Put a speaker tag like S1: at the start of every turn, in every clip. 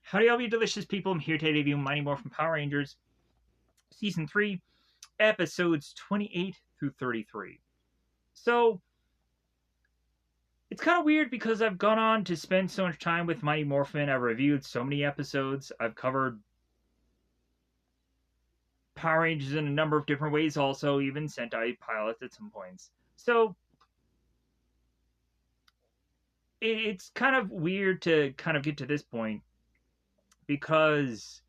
S1: Howdy, all you delicious people. I'm here to review Mighty Morphin Power Rangers Season 3, Episodes 28 through 33. So, it's kind of weird because I've gone on to spend so much time with Mighty Morphin. I've reviewed so many episodes. I've covered Power Rangers in a number of different ways, also, even Sentai pilots at some points. So, it's kind of weird to kind of get to this point because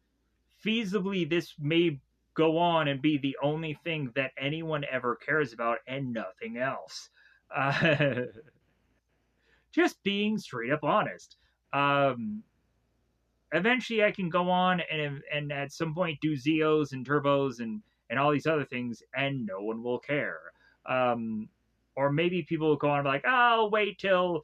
S1: feasibly this may go on and be the only thing that anyone ever cares about and nothing else. Uh, just being straight up honest. Um, Eventually, I can go on and at some point do Zeos and Turbos and all these other things, and no one will care. Um, or maybe people will go on and be like, "Oh, wait till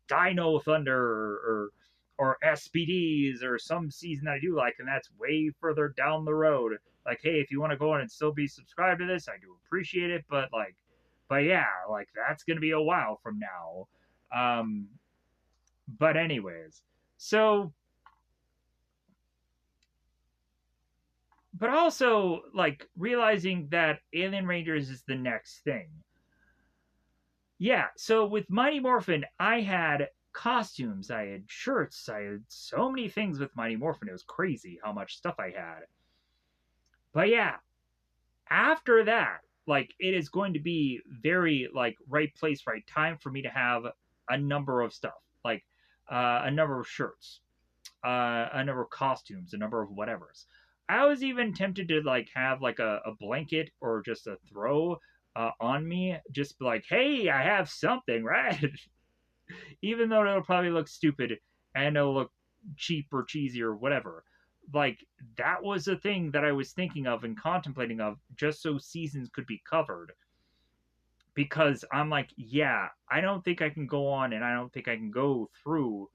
S1: Dino Thunder or SPDs or some season that I do like, and that's way further down the road. Like, hey, if you want to go on and still be subscribed to this, I do appreciate it, but yeah, like that's gonna be a while from now. Um, but anyways, so but also like realizing that Alien Rangers is the next thing. Yeah, so with Mighty Morphin, I had costumes, I had shirts, I had so many things with Mighty Morphin. It was crazy how much stuff I had. But yeah, after that, like it is going to be very like right place, right time for me to have a number of stuff, like a number of shirts, a number of costumes, a number of whatevers. I was even tempted to like have like a blanket or just a throw on me, just like, hey, I have something, right? Even though it'll probably look stupid and it'll look cheap or cheesy or whatever. Like that was a thing that I was thinking of and contemplating of just so seasons could be covered. Because I'm like, yeah, I don't think I can go on and I don't think I can go through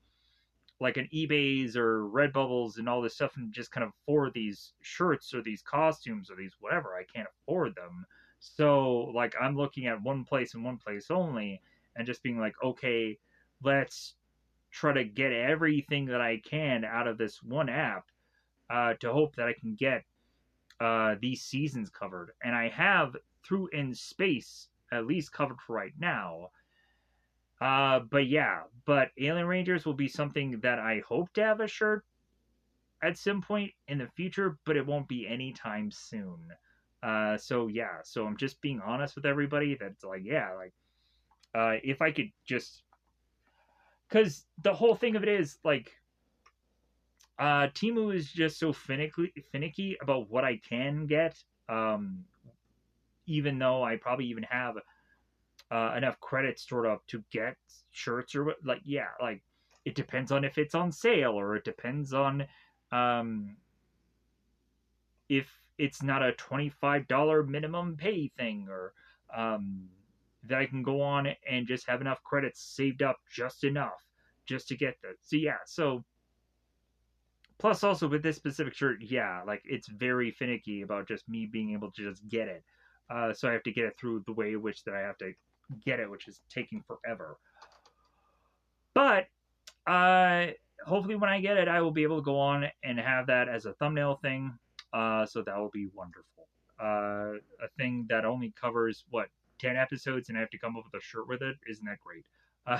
S1: like an eBay's or Redbubbles and all this stuff and just kind of afford these shirts or these costumes or these whatever. I can't afford them. So like I'm looking at one place and one place only and just being like, okay, let's try to get everything that I can out of this one app to hope that I can get these seasons covered. And I have through In Space at least covered for right now. But yeah, but Alien Rangers will be something that I hope to have a shirt at some point in the future, but it won't be anytime soon. So yeah, so I'm just being honest with everybody. That's like, yeah, like if I could just, because the whole thing of it is like, Timu is just so finicky about what I can get. Um, Even though I probably even have enough credits stored up to get shirts or like yeah, like it depends on if it's on sale or it depends on um, if it's not a $25 minimum pay thing or um, that I can go on and just have enough credits saved up just enough just to get that. So yeah, so plus also with this specific shirt, yeah, like it's very finicky about just me being able to just get it. So I have to get it through the way in which that I have to get it, which is taking forever. But uh, hopefully when I get it, I will be able to go on and have that as a thumbnail thing. So that will be wonderful. A thing that only covers what 10 episodes, and I have to come up with a shirt with it. Isn't that great? Uh,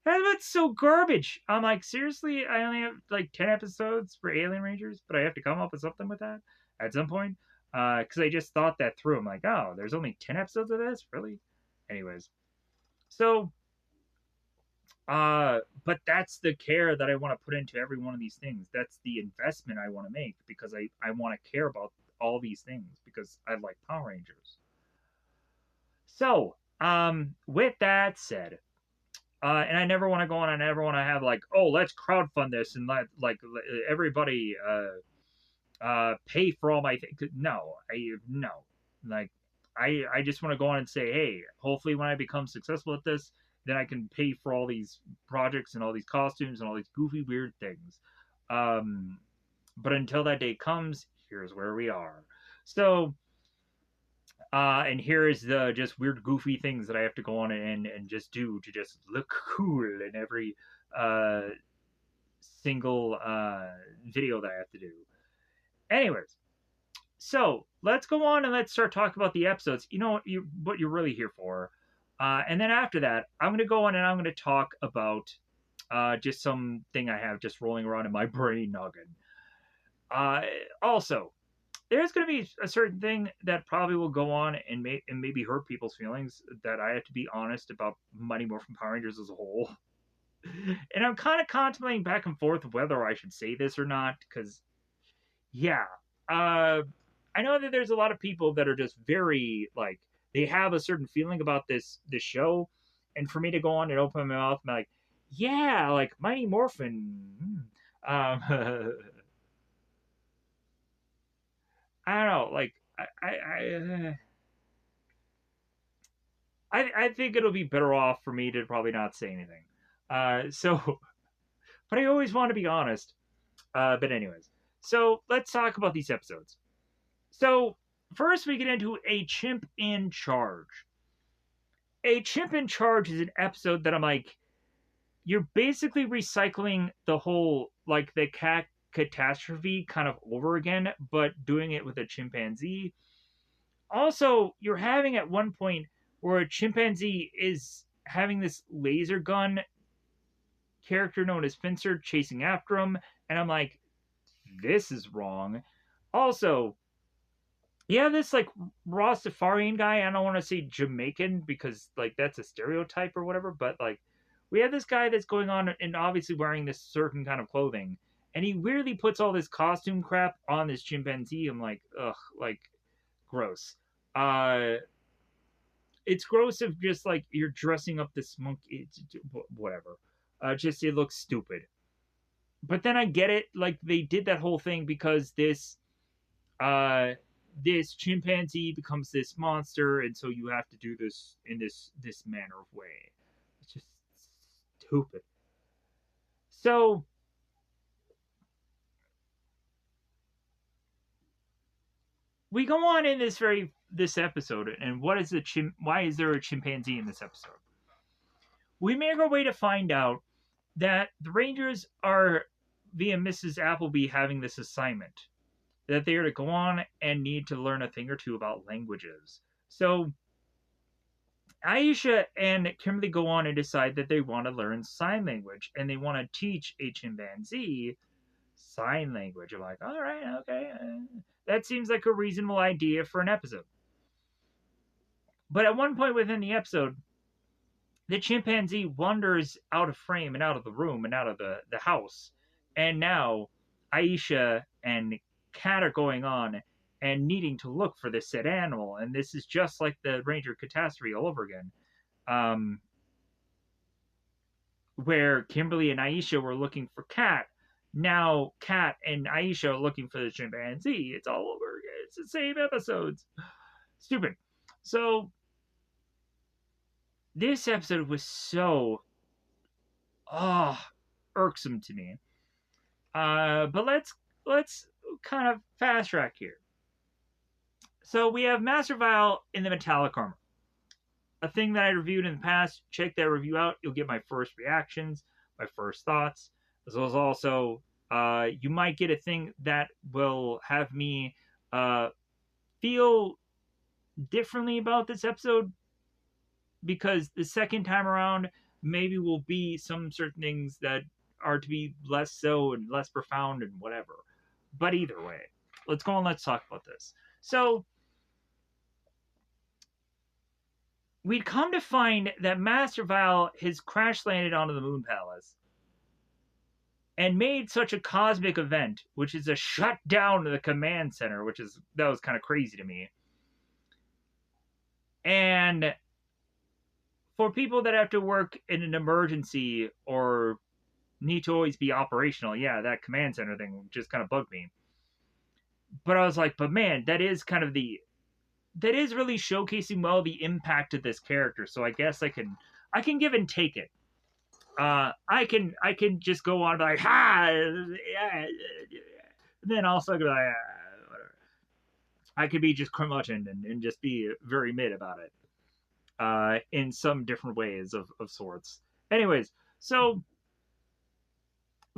S1: that's so garbage. I'm like, seriously, I only have like 10 episodes for Alien Rangers, but I have to come up with something with that at some point. Because I just thought that through. I'm like, oh, there's only 10 episodes of this, really? Anyways, so but that's the care that I want to put into every one of these things. That's the investment I want to make because I want to care about all these things because I like Power Rangers. So, with that said, and I never want to go on. I never want to have like, oh, let's crowdfund this and let everybody pay for all my things. No, no. Like, I just want to go on and say, hey, hopefully when I become successful at this, then I can pay for all these projects and all these costumes and all these goofy weird things. Um, but until that day comes, here's where we are. So, and here is the just weird, goofy things that I have to go on and just do to just look cool in every uh single video that I have to do. Anyways, so let's go on and let's start talking about the episodes. You know what you're really here for. And then after that, I'm gonna go on and I'm gonna talk about just something I have just rolling around in my brain noggin. Uh, Also, there's going to be a certain thing that probably will go on and, maybe hurt people's feelings that I have to be honest about Mighty Morphin Power Rangers as a whole. And I'm kind of contemplating back and forth whether I should say this or not, because, yeah, uh, I know that there's a lot of people that are just very, like, they have a certain feeling about this show, and for me to go on and open my mouth and be like, yeah, like, Mighty Morphin, I don't know, like, I think it'll be better off for me to probably not say anything. So, but I always want to be honest. But anyways, so let's talk about these episodes. So first, we get into A Chimp in Charge. A Chimp in Charge is an episode that I'm like, you're basically recycling the whole like the cat catastrophe kind of over again, but doing it with a chimpanzee. Also, you're having at one point where a chimpanzee is having this laser gun character known as Finster chasing after him, and I'm like, this is wrong. Also, you have this like Rastafarian guy. I don't want to say Jamaican because like that's a stereotype or whatever, but like we have this guy that's going on and obviously wearing this certain kind of clothing, and he weirdly puts all this costume crap on this chimpanzee. I'm like, ugh, like gross. Uh, it's gross if just like you're dressing up this monkey, whatever. Just it looks stupid. But then I get it. Like they did that whole thing because uh, this chimpanzee becomes this monster, and so you have to do this in this manner of way. It's just stupid. So we go on in this episode, and what is why is there a chimpanzee in this episode? We make our way to find out that the Rangers are via Mrs. Appleby having this assignment that they are to go on and need to learn a thing or two about languages. So Aisha and Kimberly go on and decide that they want to learn sign language and they want to teach a chimpanzee sign language. I'm like, all right, okay. That seems like a reasonable idea for an episode. But at one point within the episode, the chimpanzee wanders out of frame and out of the room and out of the house. And now Aisha and Kat are going on and needing to look for this said animal. And this is just like the Ranger catastrophe all over again. Where Kimberly and Aisha were looking for Kat. Now Kat and Aisha are looking for the chimpanzee. It's all over again. It's the same episodes. Stupid. So this episode was so irksome to me. But let's kind of fast track here. So we have Master Vile in the metallic armor. A thing that I reviewed in the past. Check that review out. You'll get my first reactions, my first thoughts, as well as also you might get a thing that will have me feel differently about this episode, because the second time around maybe will be some certain things that are to be less so and less profound and whatever. But either way, let's go and let's talk about this. So we'd come to find that Master Val has crash landed onto the Moon Palace and made such a cosmic event, which is a shutdown of the command center, that was kind of crazy to me. And for people that have to work in an emergency or need to always be operational, yeah, that command center thing just kind of bugged me. But I was like, but man, that is really showcasing well the impact of this character. So I guess I can give and take it. I can just go on like, ha, yeah, and then also go like, whatever. I could be just curmudgeon and just be very mid about it. In some different ways of sorts. Anyways, so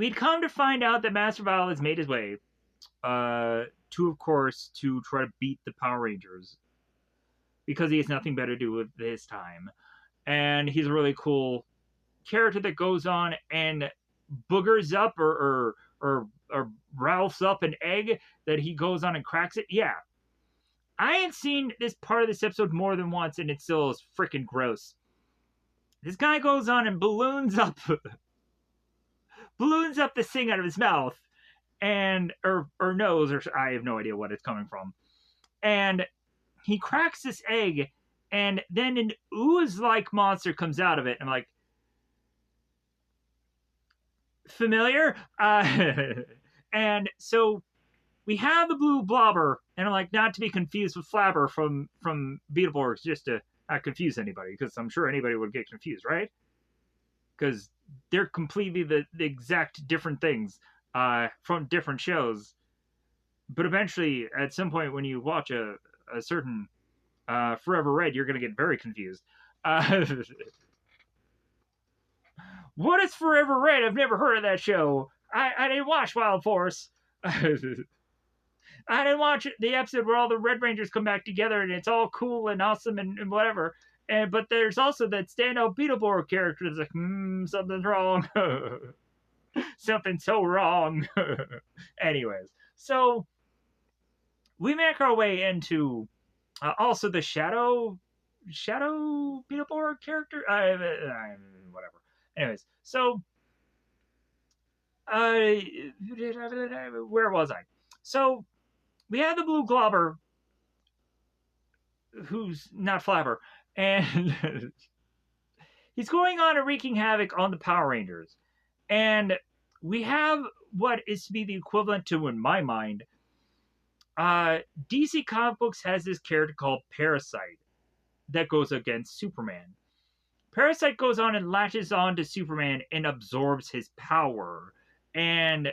S1: we'd come to find out that Master Vile has made his way to, of course, to try to beat the Power Rangers because he has nothing better to do with his time. And he's a really cool character that goes on and boogers up or Ralphs up an egg that he goes on and cracks it. Yeah. I had seen this part of this episode more than once, and it still is freaking gross. This guy goes on and balloons up this thing out of his mouth, and or nose, or I have no idea what it's coming from. And he cracks this egg, and then an ooze-like monster comes out of it. I'm like, familiar? And so we have the blue blobber, and I'm like, not to be confused with Flabber from Beetleborgs, just to not confuse anybody, because I'm sure anybody would get confused, right? Because they're completely the exact different things from different shows. But eventually, at some point, when you watch a certain Forever Red, you're going to get very confused. What is Forever Red? I've never heard of that show. I didn't watch Wild Force. I didn't watch the episode where all the Red Rangers come back together and it's all cool and awesome and whatever. But there's also that standout Beetleborg character that's like, something's wrong. Something's so wrong. Anyways, so we make our way into also the Shadow Beetleborg character. Whatever. Anyways, so where was I? So we have the blue globber, who's not Flabber, and he's going on and wreaking havoc on the Power Rangers. And we have what is to be the equivalent to, in my mind, DC Comic Books has this character called Parasite that goes against Superman. Parasite goes on and latches on to Superman and absorbs his power. And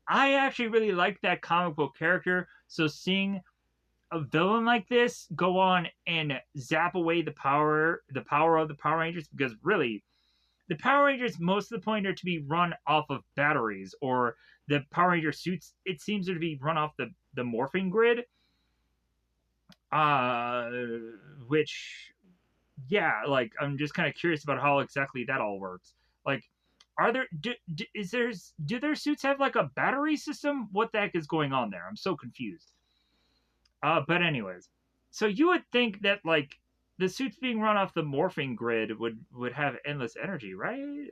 S1: I actually really like that comic book character, so seeing a villain like this go on and zap away the power of the Power Rangers, because really, the Power Rangers, most of the point, are to be run off of batteries, or the Power Ranger suits, it seems to be run off the Morphin grid, which, yeah, like, I'm just kind of curious about how exactly that all works. Like, are there do their suits have like a battery system? What the heck is going on there? I'm so confused. But anyways, so you would think that like the suits being run off the morphing grid would have endless energy, right?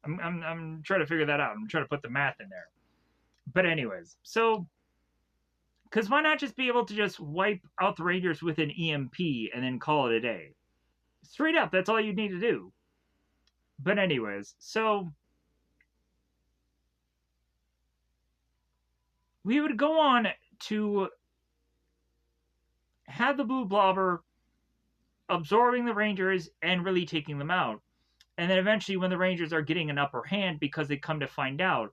S1: I'm trying to figure that out. I'm trying to put the math in there. But anyways, so because why not just be able to just wipe out the Rangers with an EMP and then call it a day? Straight up, that's all you need to do. But anyways, so we would go on to have the blue blobber absorbing the Rangers and really taking them out. And then eventually, when the Rangers are getting an upper hand, because they come to find out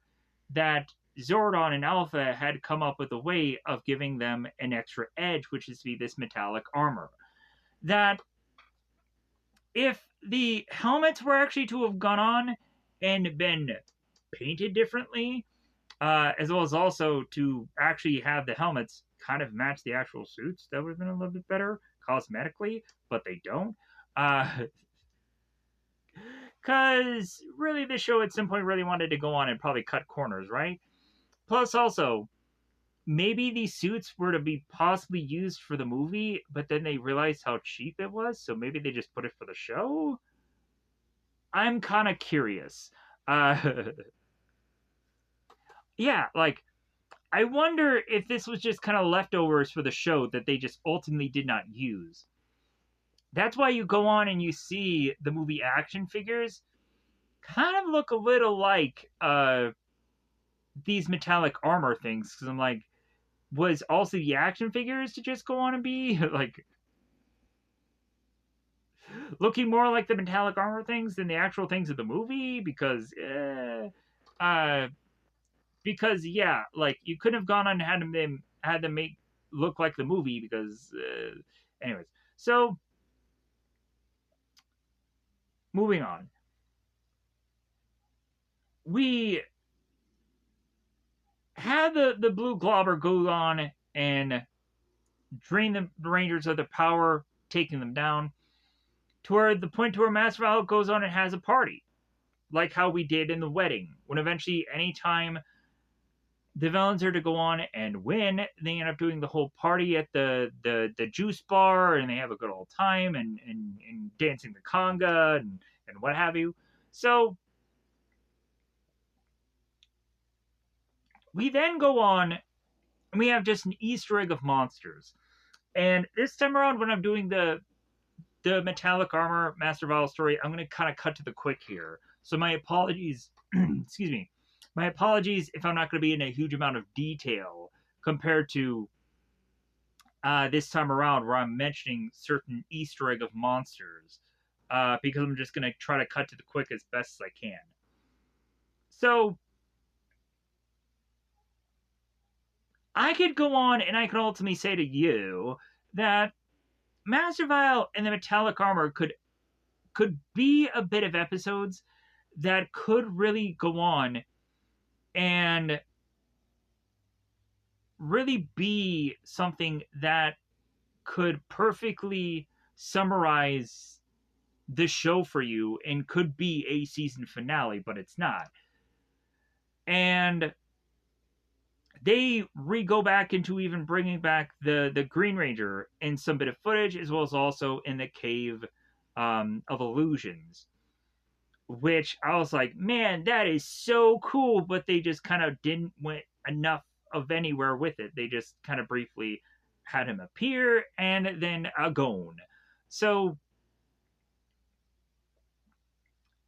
S1: that Zordon and Alpha had come up with a way of giving them an extra edge, which is to be this metallic armor. That if the helmets were actually to have gone on and been painted differently, as well as also to actually have the helmets kind of match the actual suits, that would have been a little bit better cosmetically, but they don't. Because really, this show at some point really wanted to go on and probably cut corners, right? Plus, also, maybe these suits were to be possibly used for the movie, but then they realized how cheap it was, so maybe they just put it for the show? I'm kind of curious. Yeah, like, I wonder if this was just kind of leftovers for the show that they just ultimately did not use. That's why you go on and you see the movie action figures kind of look a little like these metallic armor things, because I'm like, was also the action figures to just go on and be like looking more like the metallic armor things than the actual things of the movie? Because yeah, like you couldn't have gone on and had them make look like the movie, because anyways. So moving on, we had the blue globber go on and drain the Rangers of their power, taking them down, to where the point to where Master Val goes on and has a party, like how we did in the wedding. When eventually, anytime the villains are to go on and win, they end up doing the whole party at the juice bar, and they have a good old time and dancing the conga and what have you. So we then go on and we have just an Easter egg of monsters. And this time around, when I'm doing the metallic armor Master Val story, I'm going to kind of cut to the quick here. So my apologies, excuse me, my apologies if I'm not going to be in a huge amount of detail compared to this time around, where I'm mentioning certain Easter egg of monsters, because I'm just going to try to cut to the quick as best as I can. So I could go on and I could ultimately say to you that Master Val and the metallic armor could be a bit of episodes that could really go on and really be something that could perfectly summarize the show for you and could be a season finale, but it's not. And they go back into even bringing back the Green Ranger in some bit of footage, as well as also in the Cave of Illusions, which I was like, man, that is so cool, but they just kind of didn't went enough of anywhere with it. They just kind of briefly had him appear and then gone. So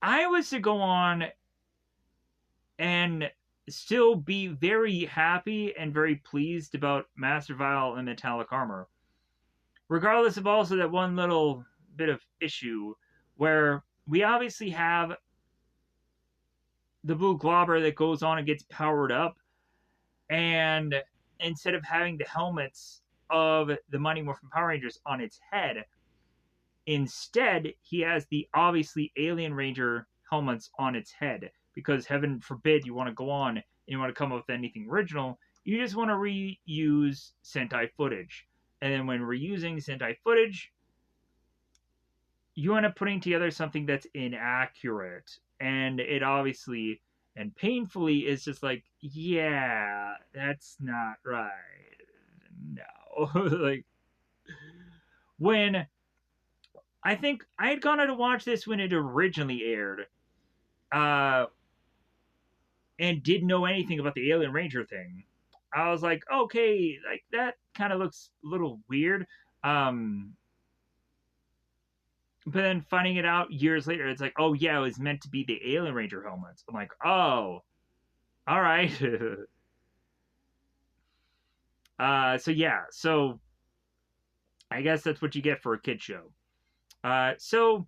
S1: I was to go on and still be very happy and very pleased about Master Val and Metallic Armor, regardless of also that one little bit of issue where we obviously have the blue globber that goes on and gets powered up, and instead of having the helmets of the Mighty Morphin Power Rangers on its head, instead he has the obviously Alien Ranger helmets on its head, because heaven forbid you want to go on and you want to come up with anything original. You just want to reuse Sentai footage, and then when reusing Sentai footage, you end up putting together something that's inaccurate, and it obviously and painfully is just like, yeah, that's not right. No. Like, when I think I had gone out to watch this when it originally aired, and didn't know anything about the Alien Ranger thing. I was like, okay, like that kind of looks a little weird. But then finding it out years later, it's like, oh yeah, it was meant to be the Alien Ranger helmets. I'm like, oh, all right. So yeah, so I guess that's what you get for a kid show. So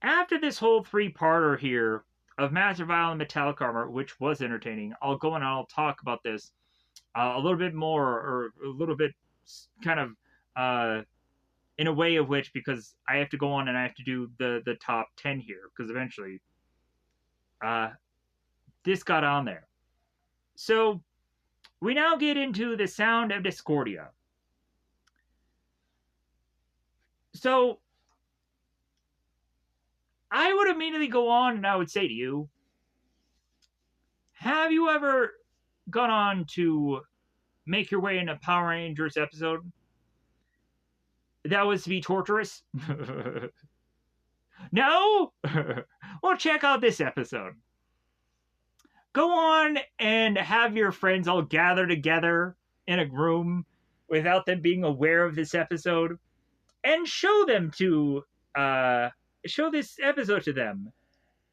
S1: after this whole three-parter here of Master Val and Metallic Armor, which was entertaining, I'll go and I'll talk about this a little bit more, or a little bit kind of in a way of which, because I have to go on and I have to do the top 10 here, because eventually this got on there. So we now get into the Sound of Discordia. So I would immediately go on and I would say to you, have you ever gone on to make your way in a Power Rangers episode that was to be torturous? No? Well, check out this episode. Go on and have your friends all gather together in a room without them being aware of this episode, and show this episode to them.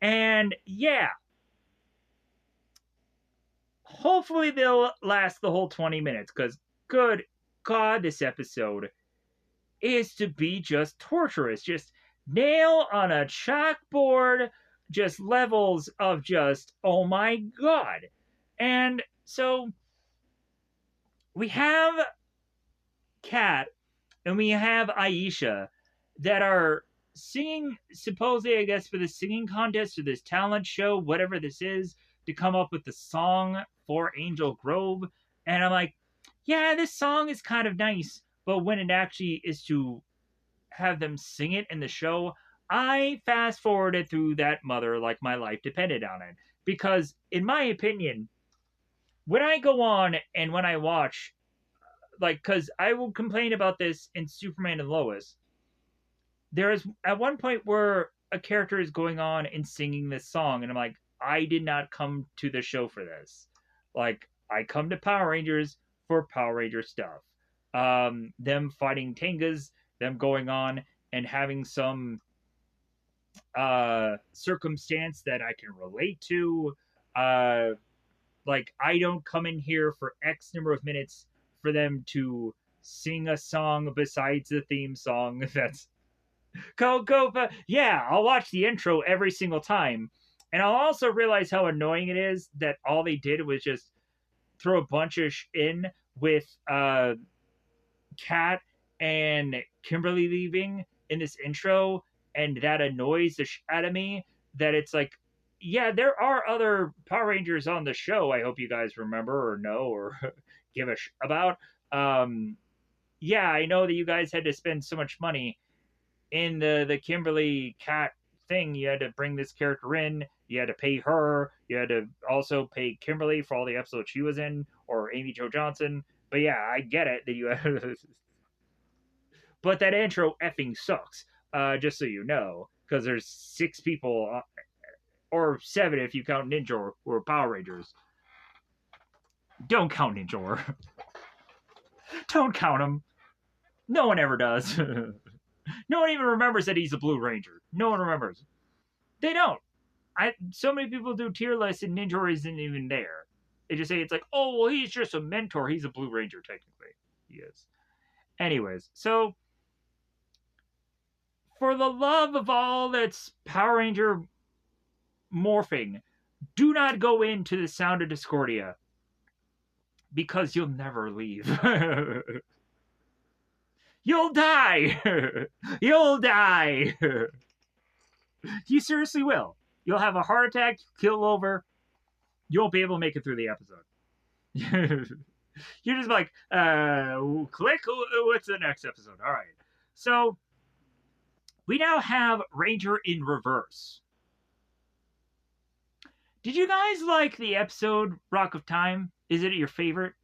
S1: And yeah, hopefully they'll last the whole 20 minutes, because good God, this episode is to be just torturous. Just nail on a chalkboard, just levels of just, oh my God. And so we have Kat and we have Aisha that are singing, supposedly, I guess, for the singing contest or this talent show, whatever this is, to come up with the song for Angel Grove. And I'm like, yeah, this song is kind of nice, but when it actually is to have them sing it in the show, I fast forwarded through that mother like my life depended on it. Because, in my opinion, when I go on and when I watch, like, because I will complain about this in Superman and Lois, there is at one point where a character is going on and singing this song, and I'm like, I did not come to the show for this. Like, I come to Power Rangers for Power Ranger stuff. Them fighting Tengas, them going on and having some circumstance that I can relate to. Uh, like, I don't come in here for X number of minutes for them to sing a song besides the theme song. That's Coco. Yeah, I'll watch the intro every single time. And I'll also realize how annoying it is that all they did was just throw a bunch of in with Kat and Kimberly leaving in this intro, and that annoys the out of me. That it's like, yeah, there are other Power Rangers on the show. I hope you guys remember or know or give a about. Yeah, I know that you guys had to spend so much money in the Kimberly Cat thing. You had to bring this character in. You had to pay her. You had to also pay Kimberly for all the episodes she was in, or Amy Jo Johnson. But yeah, I get it that you had. But that intro effing sucks. Just so you know, because there's 6 people, or 7 if you count Ninja or Power Rangers. Don't count Ninja. Don't count him. No one ever does. No one even remembers that he's a Blue Ranger. No one remembers. They don't. So many people do tier lists and Ninja isn't even there. They just say it's like, oh, well, he's just a mentor. He's a Blue Ranger, technically. He is. Anyways, so for the love of all that's Power Ranger morphing, do not go into the Sound of Discordia because you'll never leave. You'll die. You'll die. You seriously will. You'll have a heart attack, kill over. You won't be able to make it through the episode. You're just like, click, what's the next episode? All right. So, we now have Ranger in Reverse. Did you guys like the episode Rock of Time? Is it your favorite?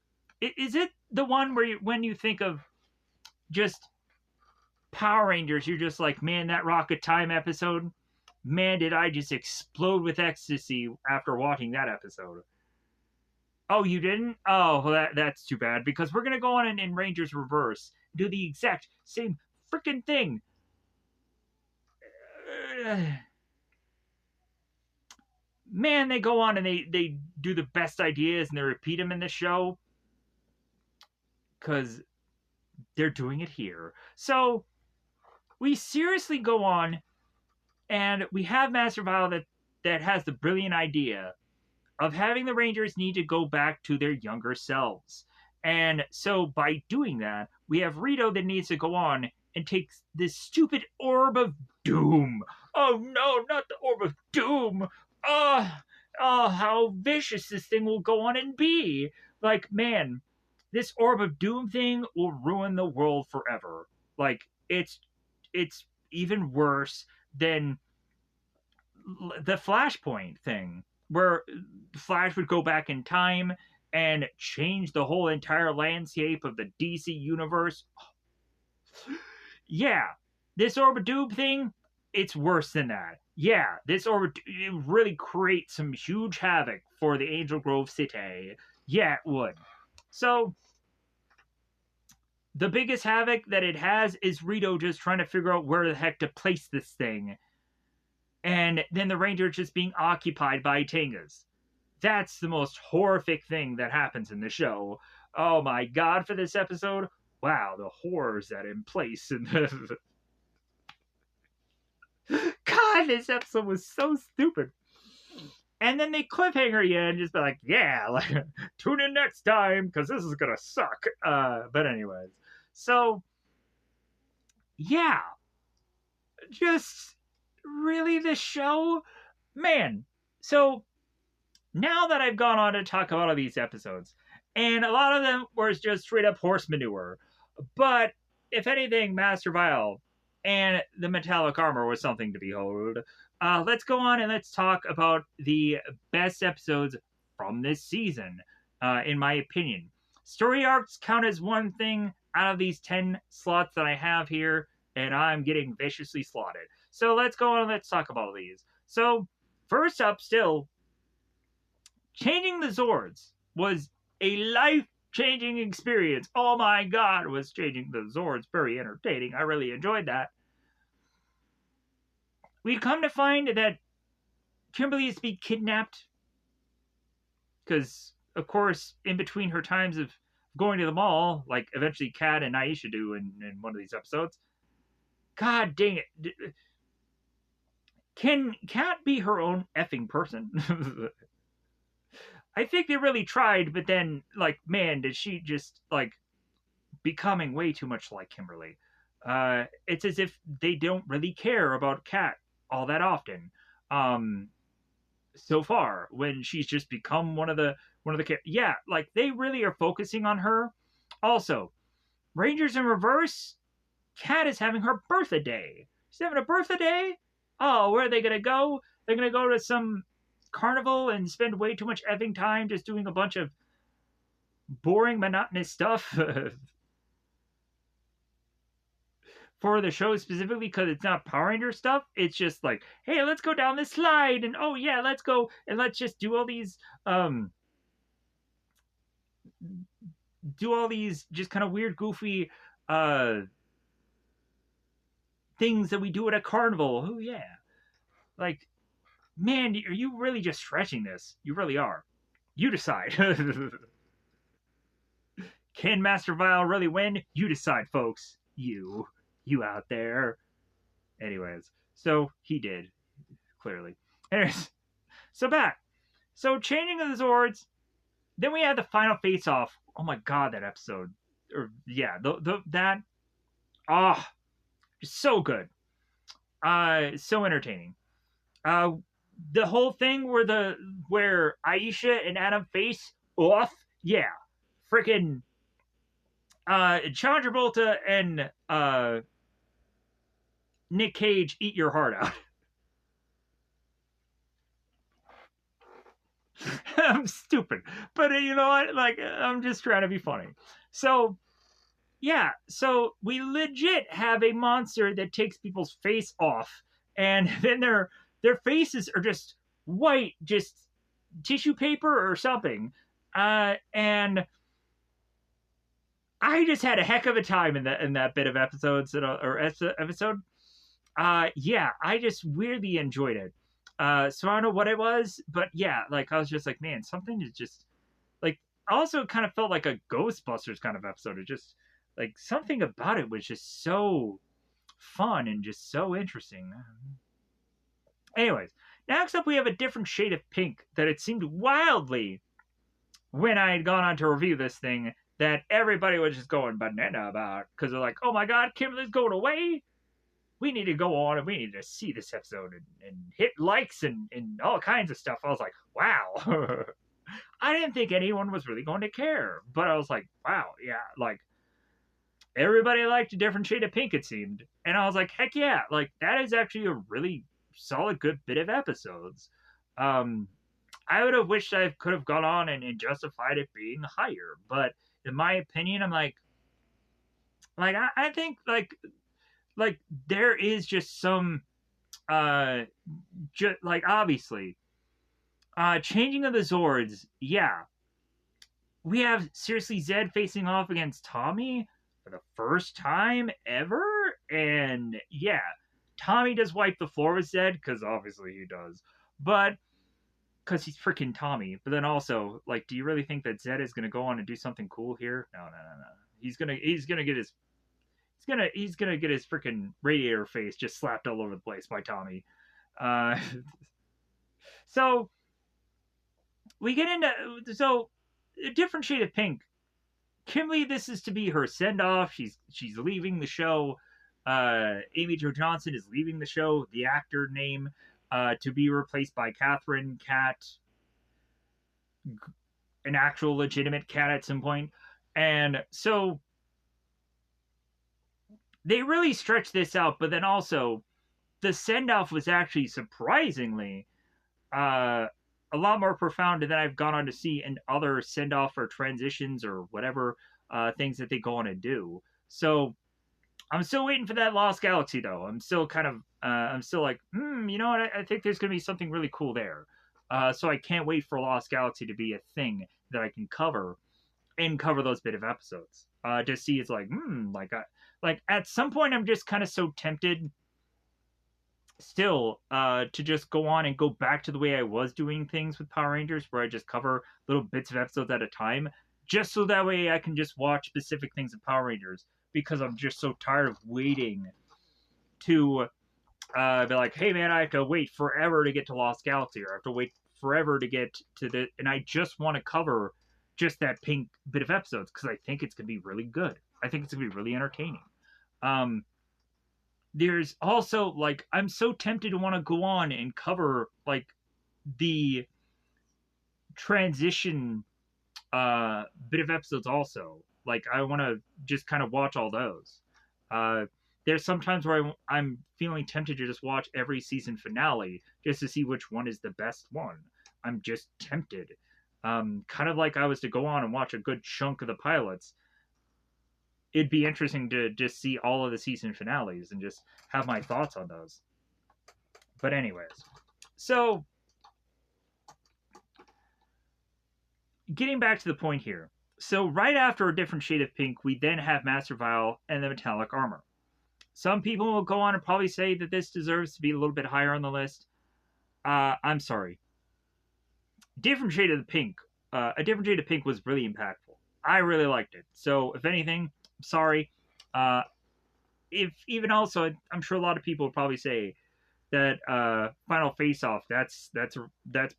S1: Is it the one where when you think of just Power Rangers, you're just like, man, that Rock of Time episode, man, did I just explode with ecstasy after watching that episode. Oh, you didn't? Oh, well, that's too bad, because we're going to go on in Rangers Reverse, do the exact same freaking thing. Man, they go on and they do the best ideas and they repeat them in the show because they're doing it here. So we seriously go on and we have Master Vile that has the brilliant idea of having the Rangers need to go back to their younger selves. And so by doing that, we have Rito that needs to go on and take this stupid Orb of Doom. Oh no, not the Orb of Doom. Oh, how vicious this thing will go on and be. Like, man, this Orb of Doom thing will ruin the world forever. Like, it's even worse than the Flashpoint thing, where Flash would go back in time and change the whole entire landscape of the DC universe. Yeah, this Orb of Doom thing, it's worse than that. Yeah, this Orb it really creates some huge havoc for the Angel Grove City. Yeah, it would. So, the biggest havoc that it has is Rito just trying to figure out where the heck to place this thing. And then the Rangers just being occupied by Tengas. That's the most horrific thing that happens in the show. Oh my god, for this episode, wow, the horrors that in place in the... God, this episode was so stupid. And then they cliffhanger you and just be like, yeah, like, tune in next time, because this is gonna suck. But anyways, so, yeah. Just really this show, man. So now that I've gone on to talk about all these episodes, and a lot of them were just straight up horse manure, but if anything, Master Vile and the metallic armor was something to behold. Let's go on and let's talk about the best episodes from this season, in my opinion. Story arcs count as one thing out of these 10 slots that I have here, and I'm getting viciously slaughtered. So let's go on and let's talk about these. So, first up, still, changing the Zords was a life changing experience. Oh my god, was changing the Zords very entertaining. I really enjoyed that. We come to find that Kimberly is to be kidnapped because, of course, in between her times of going to the mall, like eventually Kat and Aisha do in one of these episodes, god dang it. Can Kat be her own effing person? I think they really tried, but then, like, man, did she just, like, becoming way too much like Kimberly. It's as if they don't really care about Kat all that often. So far, when she's just become one of the yeah, like they really are focusing on her. Also, Rangers in Reverse, Kat is having her birthday. She's having a birthday. Oh, where are they gonna go? They're gonna go to some carnival and spend way too much effing time just doing a bunch of boring, monotonous stuff. For the show specifically, because it's not Power Ranger stuff. It's just like, hey, let's go down this slide, and oh yeah, let's go and let's just do all these just kind of weird, goofy uh things that we do at a carnival. Oh yeah, like, man, are you really just stretching this? You really are. You decide. Can Master Vile really win? You decide, folks. You out there. Anyways, so he did, clearly. Anyways, so back. So changing of the Zords. Then we had the final face off. Oh my god, that episode. Or yeah, that ah, oh, so good. So entertaining. The whole thing where Aisha and Adam face off. Yeah, freaking John Travolta and Nick Cage eat your heart out. I'm stupid, but you know what? Like, I'm just trying to be funny. So, yeah, so we legit have a monster that takes people's face off, and then their faces are just white, just tissue paper or something. And I just had a heck of a time in that bit of episodes or episode. Yeah, I just weirdly enjoyed it. So I don't know what it was, but yeah, like I was just like, man, something is just like. I also kind of felt like a Ghostbusters kind of episode. It just like something about it was just so fun and just so interesting. Anyways, next up we have a different shade of pink that it seemed wildly when I had gone on to review this thing that everybody was just going banana about because they're like, oh my god, Kimberly's going away. We need to go on and we need to see this episode and hit likes and all kinds of stuff. I was like, wow. I didn't think anyone was really going to care, but I was like, wow, yeah, like everybody liked a different shade of pink, it seemed. And I was like, heck yeah, like that is actually a really solid, good bit of episodes. I would have wished I could have gone on and justified it being higher, but in my opinion, I'm like I think like there is just some like obviously changing of the Zords. Yeah, we have seriously Zed facing off against Tommy for the first time ever, and yeah, Tommy does wipe the floor with Zed because obviously he does, but because he's freaking Tommy. But then also, like, do you really think that Zed is gonna go on and do something cool here? No, no, no, no. He's gonna get his he's gonna get his freaking radiator face just slapped all over the place by Tommy. Uh, so we get into a different shade of pink. Kimberly, this is to be her send off. She's leaving the show. Amy Jo Johnson is leaving the show, the actor name, to be replaced by Catherine Cat, an actual legitimate cat at some point. And so they really stretched this out, but then also the send off was actually surprisingly uh, a lot more profound than I've gone on to see in other send off or transitions or whatever things that they go on and do. So I'm still waiting for that Lost Galaxy though. I'm still kind of I'm still like, you know what? I think there's gonna be something really cool there. So I can't wait for Lost Galaxy to be a thing that I can cover and cover those bit of episodes. To see it's like at some point I'm just kind of so tempted still to just go on and go back to the way I was doing things with Power Rangers, where I just cover little bits of episodes at a time, just so that way I can just watch specific things of Power Rangers, because I'm just so tired of waiting to be like, hey man, I have to wait forever to get to Lost Galaxy, or I have to wait forever to get to the, and I just want to cover just that pink bit of episodes because I think it's gonna be really good. I think it's gonna be really entertaining. Um, there's also like I'm so tempted to want to go on and cover like the transition bit of episodes also. Like I want to just kind of watch all those. Uh there's sometimes where I'm feeling tempted to just watch every season finale just to see which one is the best one. I'm just tempted. Kind of like I was to go on and watch a good chunk of the pilots. It'd be interesting to just see all of the season finales and just have my thoughts on those. But anyways, so getting back to the point here. So right after A Different Shade of Pink, we then have Master Vile and the Metallic Armor. Some people will go on and probably say that this deserves to be a little bit higher on the list. I'm sorry. Different Shade of the Pink. A Different Shade of Pink was really impactful. I really liked it. So if anything, I'm sorry. If even also, I'm sure a lot of people would probably say that Final Face Off. That's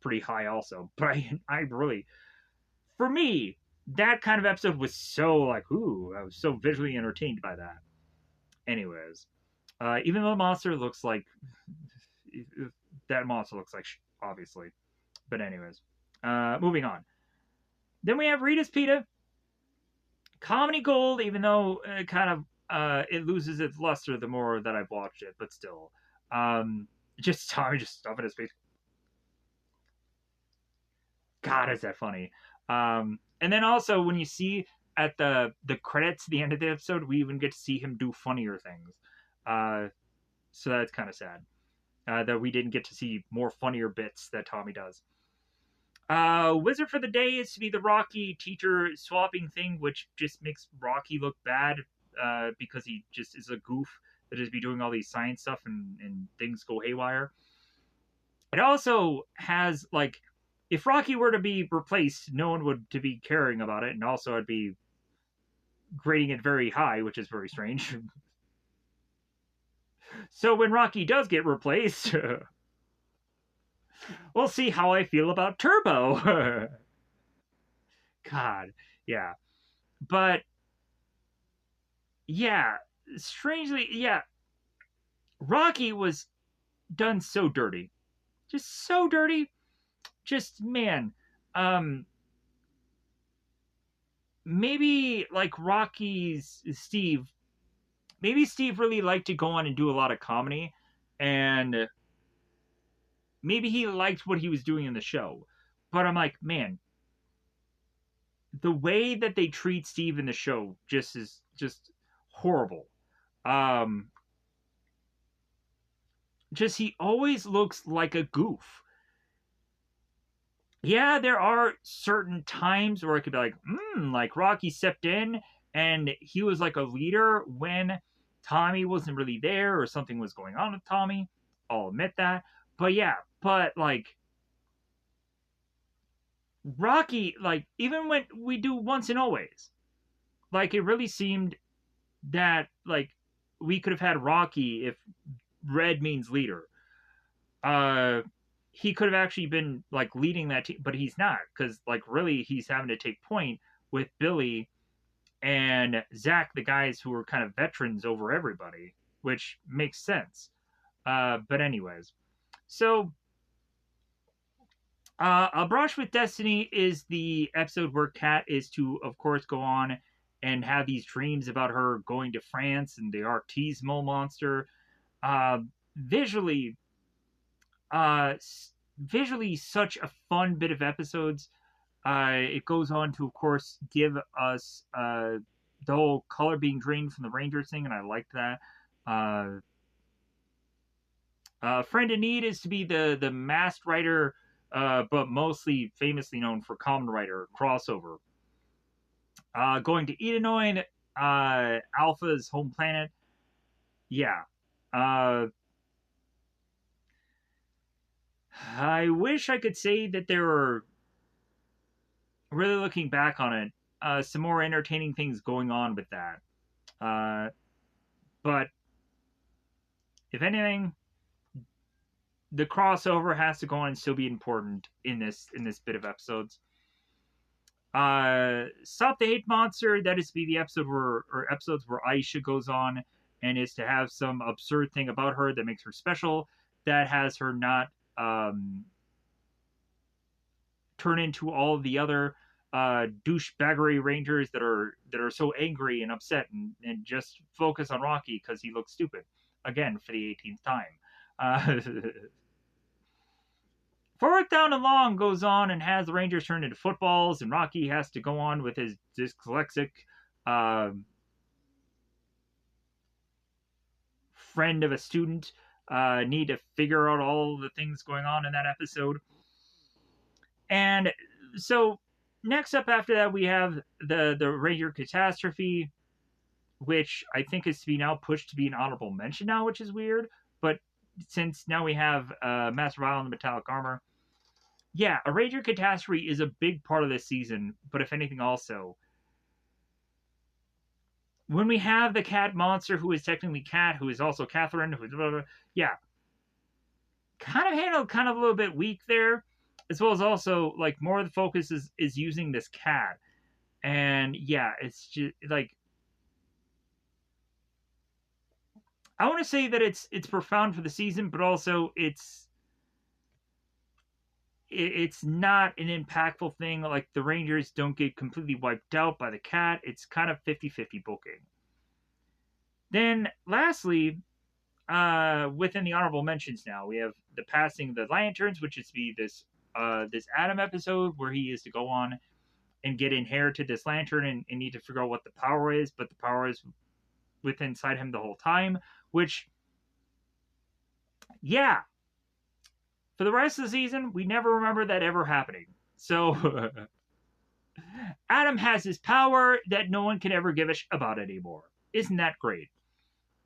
S1: pretty high also. But I really, for me, that kind of episode was so like, ooh, I was so visually entertained by that. Anyways, even though the monster looks like that monster looks like obviously. But anyways, moving on. Then we have Rita's Pita, comedy gold. Even though kind of it loses its luster the more that I've watched it, but still, just Tommy just stuffing his face. God, is that funny? And then also when you see at the credits at the end of the episode, we even get to see him do funnier things. So that's kind of sad that we didn't get to see more funnier bits that Tommy does. Wizard for the Day is to be the Rocky teacher swapping thing, which just makes Rocky look bad because he just is a goof that is be doing all these science stuff and things go haywire. It also has like, if Rocky were to be replaced, no one would to be caring about it, and also I'd be grading it very high, which is very strange. So when Rocky does get replaced, we'll see how I feel about Turbo. God, yeah. But yeah, strangely, yeah, Rocky was done so dirty. Just so dirty. Just man, maybe like Rocky's Steve, maybe Steve really liked to go on and do a lot of comedy, and maybe he liked what he was doing in the show. But I'm like, man, the way that they treat Steve in the show just is just horrible. Um, just he always looks like a goof. Yeah, there are certain times where it could be like Rocky stepped in and he was like a leader when Tommy wasn't really there or something was going on with Tommy. I'll admit that. But yeah, but like Rocky, like even when we do Once and Always, like it really seemed that like we could have had Rocky if red means leader. Uh he could have actually been like leading that team, but he's not because like really he's having to take point with Billy and Zach, the guys who were kind of veterans over everybody, which makes sense. But anyways, so A Brush with Destiny is the episode where Kat is to, of course, go on and have these dreams about her going to France and the Arctismal monster. Uh, visually, uh, visually, such a fun bit of episodes. It goes on to, of course, give us the whole color being drained from the Rangers thing, and I liked that. Friend in Need is to be the masked writer, but mostly famously known for Kamen Rider crossover. Going to Edenoid, Alpha's home planet. Yeah. I wish I could say that there were, really looking back on it, some more entertaining things going on with that. But if anything, the crossover has to go on and still be important in this bit of episodes. Stop the Hate Monster, that is to be the episodes where Aisha goes on and is to have some absurd thing about her that makes her special, that has her not turn into all the other douchebaggery Rangers that are so angry and upset and just focus on Rocky because he looks stupid again for the 18th time. Forward Down and Long goes on and has the Rangers turn into footballs, and Rocky has to go on with his dyslexic friend of a student need to figure out all the things going on in that episode. And so next up after that, we have the Ranger Catastrophe, which I think is to be now pushed to be an honorable mention now, which is weird. But since now we have Master Vile in the metallic armor, yeah, a Ranger Catastrophe is a big part of this season. But if anything, also when we have the cat monster, who is technically Cat, who is also Catherine, who's blah, blah, blah, yeah, kind of handled kind of a little bit weak there, as well as also like more of the focus is using this cat, and yeah, it's just like I want to say that it's profound for the season, but also it's not an impactful thing. Like the Rangers don't get completely wiped out by the cat. It's kind of 50-50 booking. Then lastly, within the honorable mentions now, we have the passing of the Lanterns, which is to be this Adam episode where he is to go on and get inherited this lantern and need to figure out what the power is, but the power is within inside him the whole time, which, yeah, for the rest of the season, we never remember that ever happening. So, Adam has his power that no one can ever give a about anymore. Isn't that great?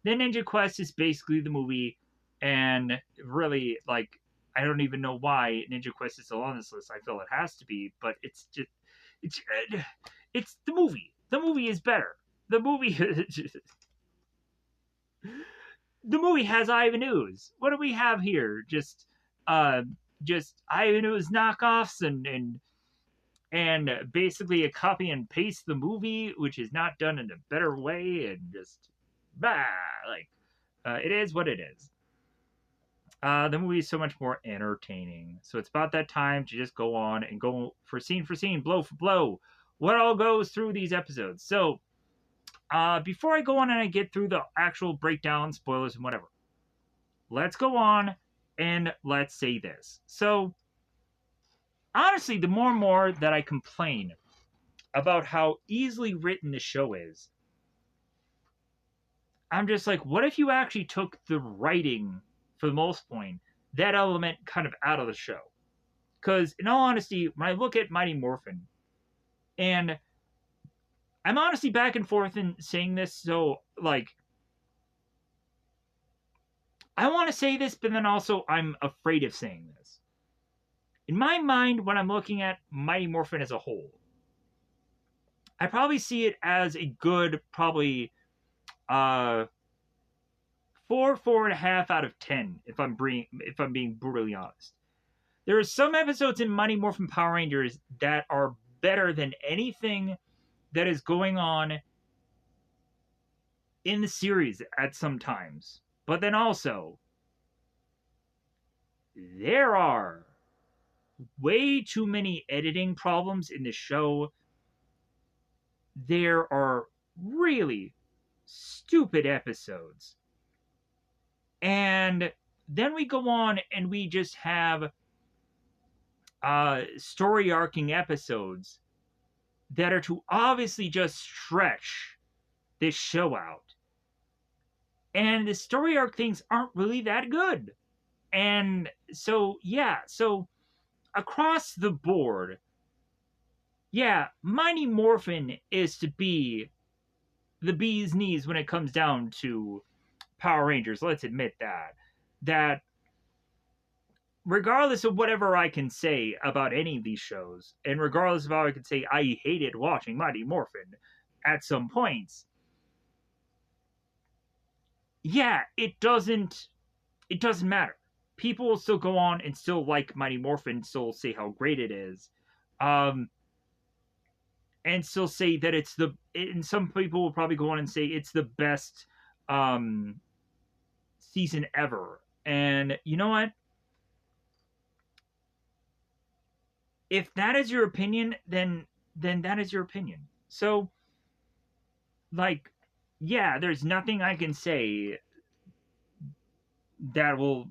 S1: Then Ninja Quest is basically the movie, and really, like, I don't even know why Ninja Quest is still on this list. I feel it has to be, but it's the movie. The movie is better. The movie the movie has Ivan Ooze. What do we have here? Just Ivan Ooze knockoffs and basically a copy and paste the movie, which is not done in a better way, and just it is what it is. The movie is so much more entertaining. So it's about that time to just go on and go for scene, blow for blow, what all goes through these episodes. So before I go on and I get through the actual breakdown, spoilers, and whatever, let's go on and let's say this. So honestly, the more and more that I complain about how easily written the show is, I'm just like, what if you actually took the writing, for the most point, that element kind of out of the show? Because, in all honesty, when I look at Mighty Morphin, and I'm honestly back and forth in saying this, so, like, I want to say this, but then also I'm afraid of saying this. In my mind, when I'm looking at Mighty Morphin as a whole, I probably see it as a good, probably 4.5 out of 10, if I'm being brutally honest. There are some episodes in Mighty Morphin Power Rangers that are better than anything that is going on in the series at some times. But then also, there are way too many editing problems in the show. There are really stupid episodes. And then we go on and we just have story arcing episodes that are to obviously just stretch this show out. And the story arc things aren't really that good. And so, yeah, so across the board, yeah, Mighty Morphin is to be the bee's knees when it comes down to Power Rangers. Let's admit that. That regardless of whatever I can say about any of these shows, and regardless of how I can say I hated watching Mighty Morphin at some points, yeah, it doesn't matter. People will still go on and still like Mighty Morphin, still say how great it is. Um, and still say that and some people will probably go on and say it's the best um season ever. And you know what? If that is your opinion, then that is your opinion. So, like, yeah, there's nothing I can say that will,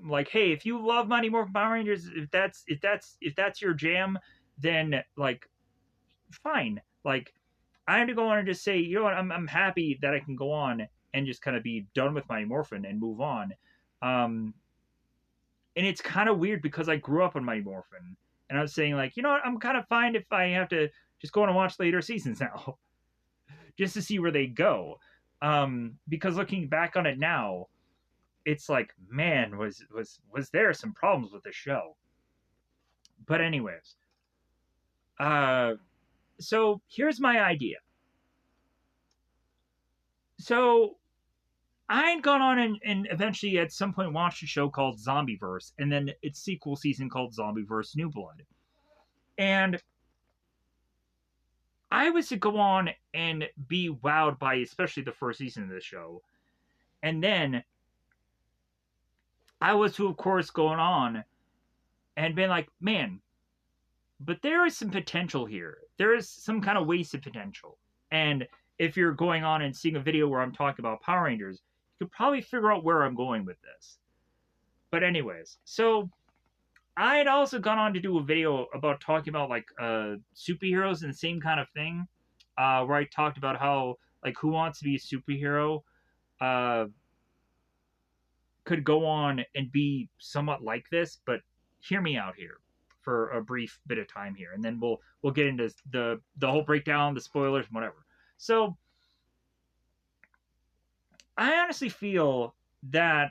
S1: like, hey, if you love Mighty Morphin Power Rangers, if that's your jam, then like fine. Like, I have to go on and just say, you know what, I'm happy that I can go on and just kind of be done with Mighty Morphin and move on. Um, and it's kind of weird because I grew up on Mighty Morphin, and I was saying like, you know what, I'm kind of fine if I have to just go on and watch later seasons now, just to see where they go. Because looking back on it now, it's like, man, was there some problems with the show? But anyways, uh, so here's my idea. So I had gone on and eventually at some point watched a show called Zombieverse, and then its sequel season called Zombieverse New Blood. And I was to go on and be wowed by especially the first season of the show. And then I was to, of course, going on and been like, man, but there is some potential here. There is some kind of wasted potential. And if you're going on and seeing a video where I'm talking about Power Rangers, you could probably figure out where I'm going with this. But anyways, so I had also gone on to do a video about talking about like superheroes and the same kind of thing, where I talked about how like Who Wants to Be a Superhero uh, could go on and be somewhat like this, but hear me out here for a brief bit of time here, and then we'll get into the whole breakdown, the spoilers, whatever. So I honestly feel that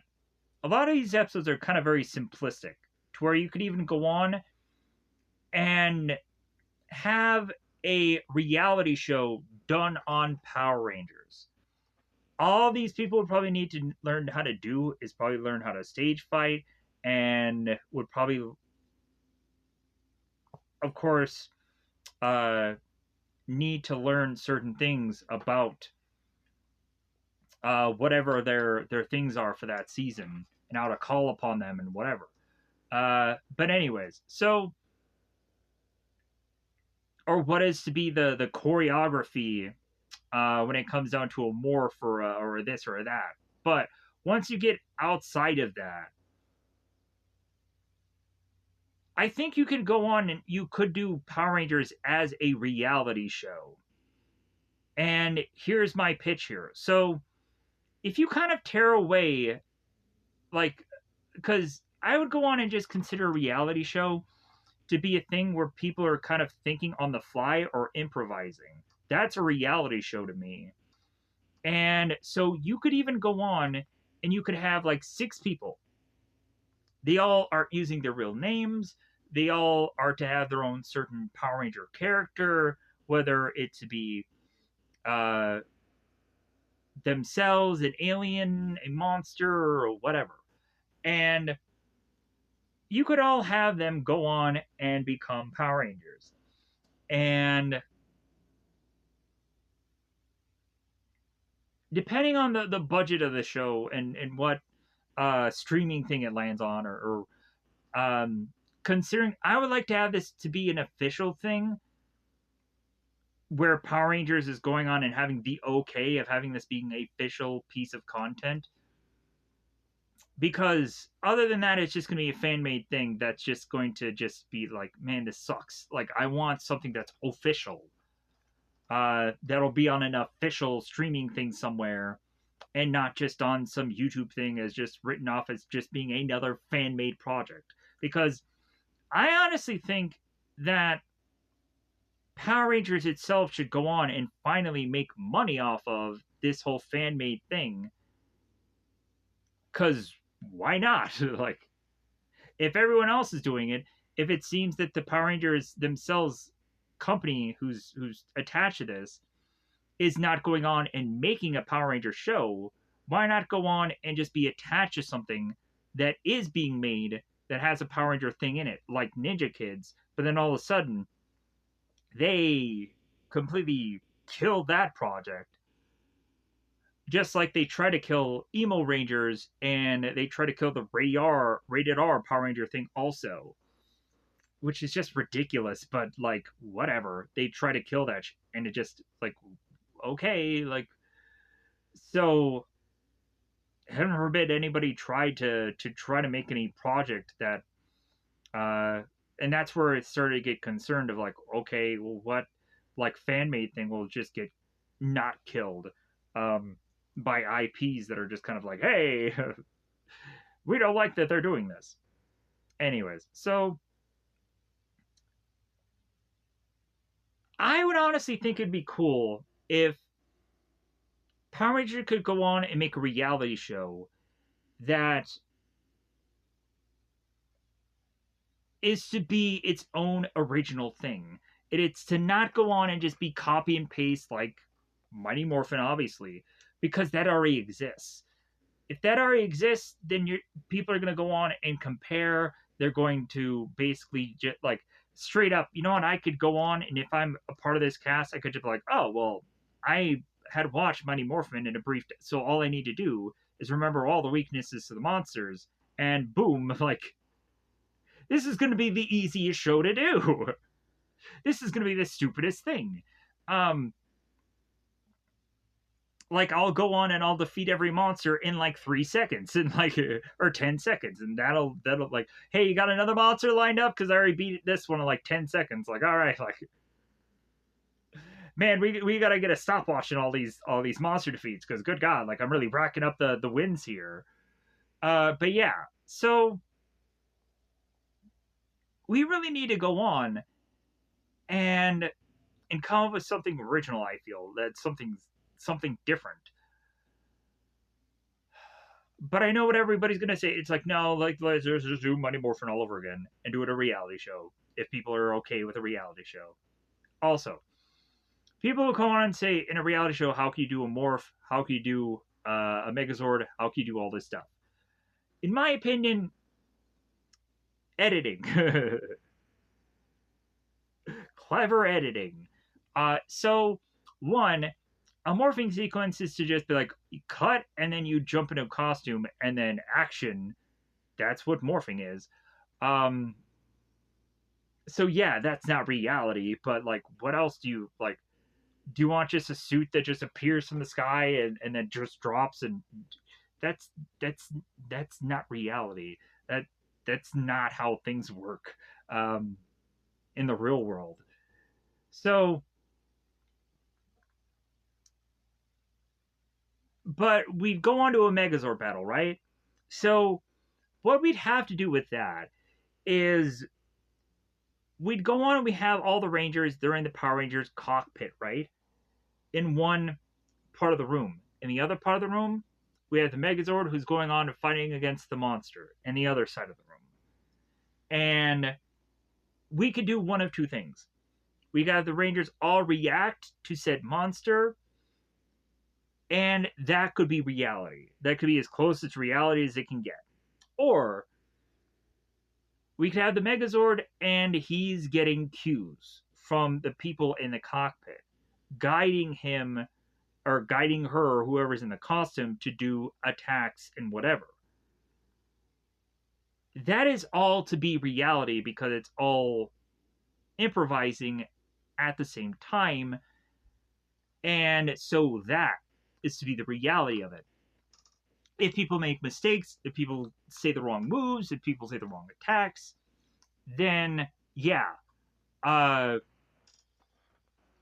S1: a lot of these episodes are kind of very simplistic, to where you could even go on and have a reality show done on Power Rangers. All these people would probably need to learn how to do is probably learn how to stage fight, and would probably, of course, uh, need to learn certain things about whatever their things are for that season and how to call upon them and whatever. But anyways, so or what is to be the choreography when it comes down to a morph or this or that. But once you get outside of that, I think you can go on and you could do Power Rangers as a reality show. And here's my pitch here. So if you kind of tear away, like, because I would go on and just consider a reality show to be a thing where people are kind of thinking on the fly or improvising. That's a reality show to me. And so you could even go on and you could have like six people. They all aren't using their real names. They all are to have their own certain Power Ranger character, whether it to be uh, themselves, an alien, a monster, or whatever. And you could all have them go on and become Power Rangers. And depending on the budget of the show and what streaming thing it lands on, or considering I would like to have this to be an official thing where Power Rangers is going on and having the okay of having this being a official piece of content. Because other than that, it's just going to be a fan made thing that's just going to just be like, man, this sucks. Like, I want something that's official. That'll be on an official streaming thing somewhere and not just on some YouTube thing as just written off as just being another fan made project. Because I honestly think that Power Rangers itself should go on and finally make money off of this whole fan made thing. Because why not? Like, if everyone else is doing it, if it seems that the Power Rangers themselves company who's attached to this is not going on and making a Power Ranger show, why not go on and just be attached to something that is being made that has a Power Ranger thing in it, like Ninja Kids, but then all of a sudden they completely kill that project. Just like they try to kill Emo Rangers and they try to kill the rated R Power Ranger thing also, which is just ridiculous, but like whatever. They try to kill that and it just like okay, like so heaven forbid anybody tried to try to make any project that uh and that's where it started to get concerned of like, okay, well what like fan made thing will just get not killed um by IPs that are just kind of like, hey, we don't like that they're doing this. Anyways, so I would honestly think it'd be cool if Power Ranger could go on and make a reality show that is to be its own original thing. It's to not go on and just be copy and paste like Mighty Morphin, obviously, because that already exists. If that already exists, then people are going to go on and compare. They're going to basically just like straight up, you know what? I could go on, and if I'm a part of this cast, I could just be like, oh, well, I had watched Mighty Morphin in a brief, so all I need to do is remember all the weaknesses of the monsters, and boom, like this is going to be the easiest show to do. This is going to be the stupidest thing. Um, like I'll go on and I'll defeat every monster in like 3 seconds, and like or 10 seconds, and that'll like, hey, you got another monster lined up because I already beat this one in like 10 seconds. Like, all right, like, man, we gotta get a stopwatch in all these monster defeats because good God, like I'm really racking up the wins here. But yeah, so we really need to go on and come up with something original. I feel that something different. But I know what everybody's gonna say. It's like, no, like let's just do Mighty Morphin all over again and do it a reality show if people are okay with a reality show. Also, people will come on and say in a reality show, how can you do a morph? How can you do a Megazord? How can you do all this stuff? In my opinion, editing, clever editing. So one, a morphing sequence is to just be like you cut and then you jump into a costume and then action. That's what morphing is. Um, so yeah, that's not reality. But like, what else do you like? Do you want just a suit that just appears from the sky and then just drops? And that's that's that's not reality. That that's not how things work um, in the real world. So, but we'd go on to a Megazord battle, right? So what we'd have to do with that is we'd go on and we have all the Rangers, they're in the Power Rangers cockpit, right? In one part of the room. In the other part of the room, we have the Megazord who's going on and fighting against the monster in the other side of the room. And we could do one of two things. We got the Rangers all react to said monster, and that could be reality. That could be as close to reality as it can get. Or we could have the Megazord and he's getting cues from the people in the cockpit, guiding him or guiding her or whoever's in the costume to do attacks and whatever. That is all to be reality because it's all improvising at the same time. And so that is to be the reality of it. If people make mistakes, if people say the wrong moves, if people say the wrong attacks, then yeah, uh,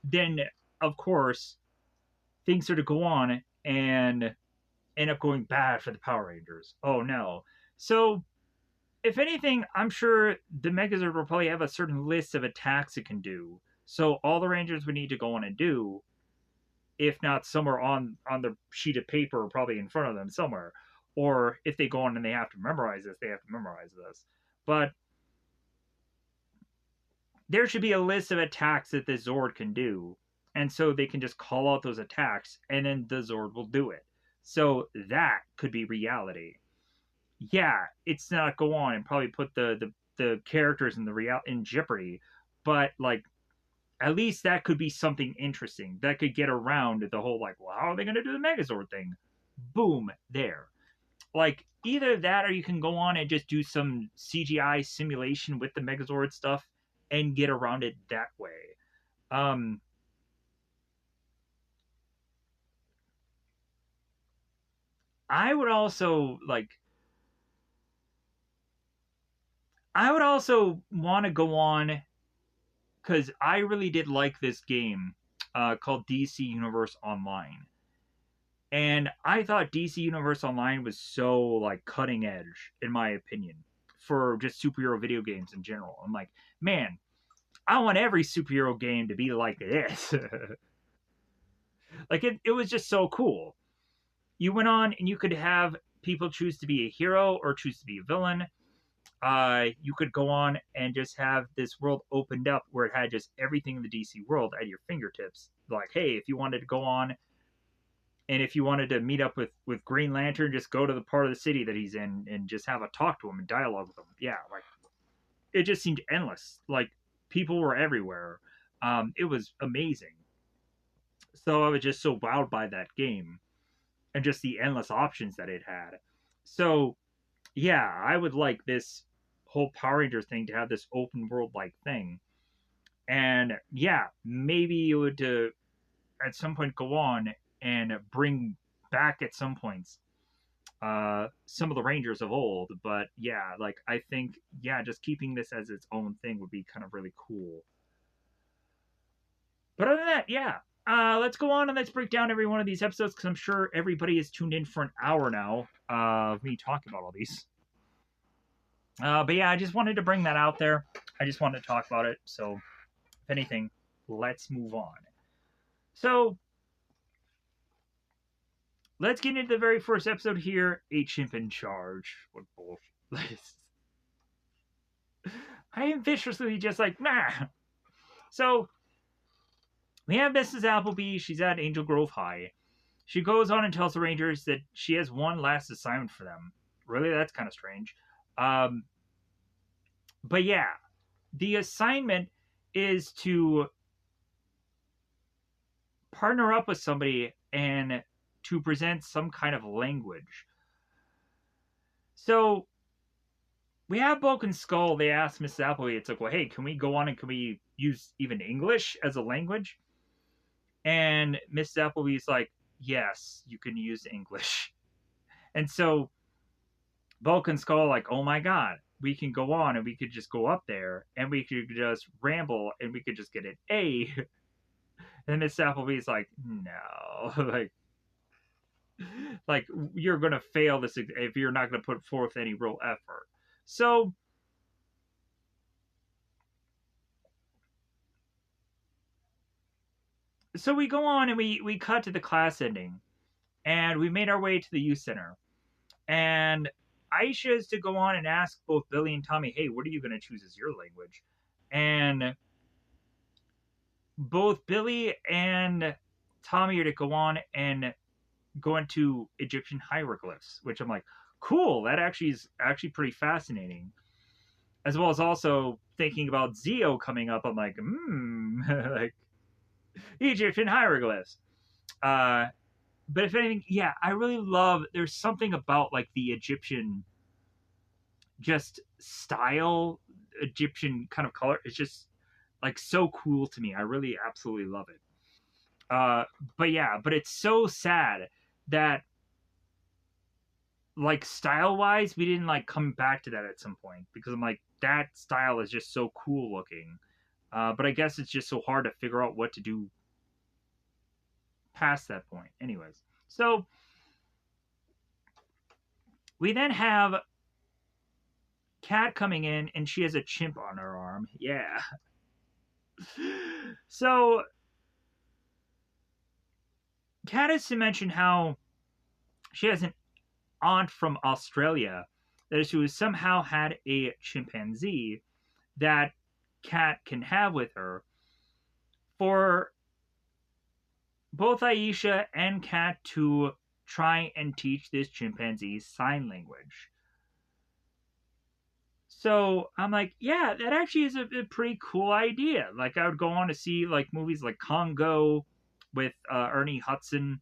S1: then of course things are to go on and end up going bad for the Power Rangers. Oh no. So if anything, I'm sure the Megazord will probably have a certain list of attacks it can do. So all the Rangers would need to go on and do, if not somewhere on the sheet of paper, probably in front of them somewhere. Or if they go on and they have to memorize this, they have to memorize this. But there should be a list of attacks that the Zord can do. And so they can just call out those attacks and then the Zord will do it. So that could be reality. Yeah, it's not go on and probably put the characters in the real in jeopardy, but like at least that could be something interesting that could get around the whole like, well, how are they going to do the Megazord thing? Boom, there. Like either that or you can go on and just do some CGI simulation with the Megazord stuff and get around it that way. Um, I would also like. I would also want to go on because I really did like this game called DC Universe Online, and I thought DC Universe Online was so like cutting edge in my opinion for just superhero video games in general. I'm like, man, I want every superhero game to be like this. Like it was just so cool. You went on and you could have people choose to be a hero or choose to be a villain. You could go on and just have this world opened up where it had just everything in the DC world at your fingertips. Like, hey, if you wanted to go on and if you wanted to meet up with Green Lantern, just go to the part of the city that he's in and just have a talk to him and dialogue with him. Yeah, like it just seemed endless. Like people were everywhere. It was amazing. So I was just so wowed by that game and just the endless options that it had. So yeah, I would like this whole Power Rangers thing to have this open world like thing. And yeah, maybe you would at some point go on and bring back at some points some of the Rangers of old. But yeah, like I think yeah, just keeping this as its own thing would be kind of really cool. But other than that, yeah. Let's go on and let's break down every one of these episodes because I'm sure everybody is tuned in for an hour now of me talking about all these. But yeah, I just wanted to bring that out there. I just wanted to talk about it. So, if anything, let's move on. So, let's get into the very first episode here. A Chimp in Charge. What bullshit. I am viciously just like, nah. So, we have Mrs. Appleby. She's at Angel Grove High. She goes on and tells the Rangers that she has one last assignment for them. Really, that's kind of strange. But yeah, the assignment is to partner up with somebody and to present some kind of language. So we have Bulk and Skull. They ask Mrs. Appleby, it's like, well, hey, can we go on and can we use even English as a language? And Mrs. Appleby's like, yes, you can use English. And so Bulk and Skull like, oh my god, we can go on and we could just go up there and we could just ramble and we could just get an A. And Miss Appleby's like, no, like you're gonna fail this if you're not gonna put forth any real effort. So we go on and we cut to the class ending and we made our way to the youth center. And Aisha is to go on and ask both Billy and Tommy, hey, what are you going to choose as your language? And both Billy and Tommy are to go on and go into Egyptian hieroglyphs, which I'm like, cool, that actually is actually pretty fascinating. As well as also thinking about Zeo coming up, I'm like, like Egyptian hieroglyphs. Uh, but if anything, yeah, I really love. There's something about like the Egyptian just style, Egyptian kind of color. It's just like so cool to me. I really absolutely love it. Uh, but yeah, but it's so sad that like style wise, we didn't like come back to that at some point because I'm like that style is just so cool looking. But I guess it's just so hard to figure out what to do past that point. Anyways, so we then have Kat coming in and she has a chimp on her arm. Yeah. So Kat has to mention how she has an aunt from Australia that she was somehow had a chimpanzee that Kat can have with her for both Aisha and Kat to try and teach this chimpanzee sign language. So I'm like, yeah, that actually is a pretty cool idea. Like I would go on to see like movies like Congo with Ernie Hudson.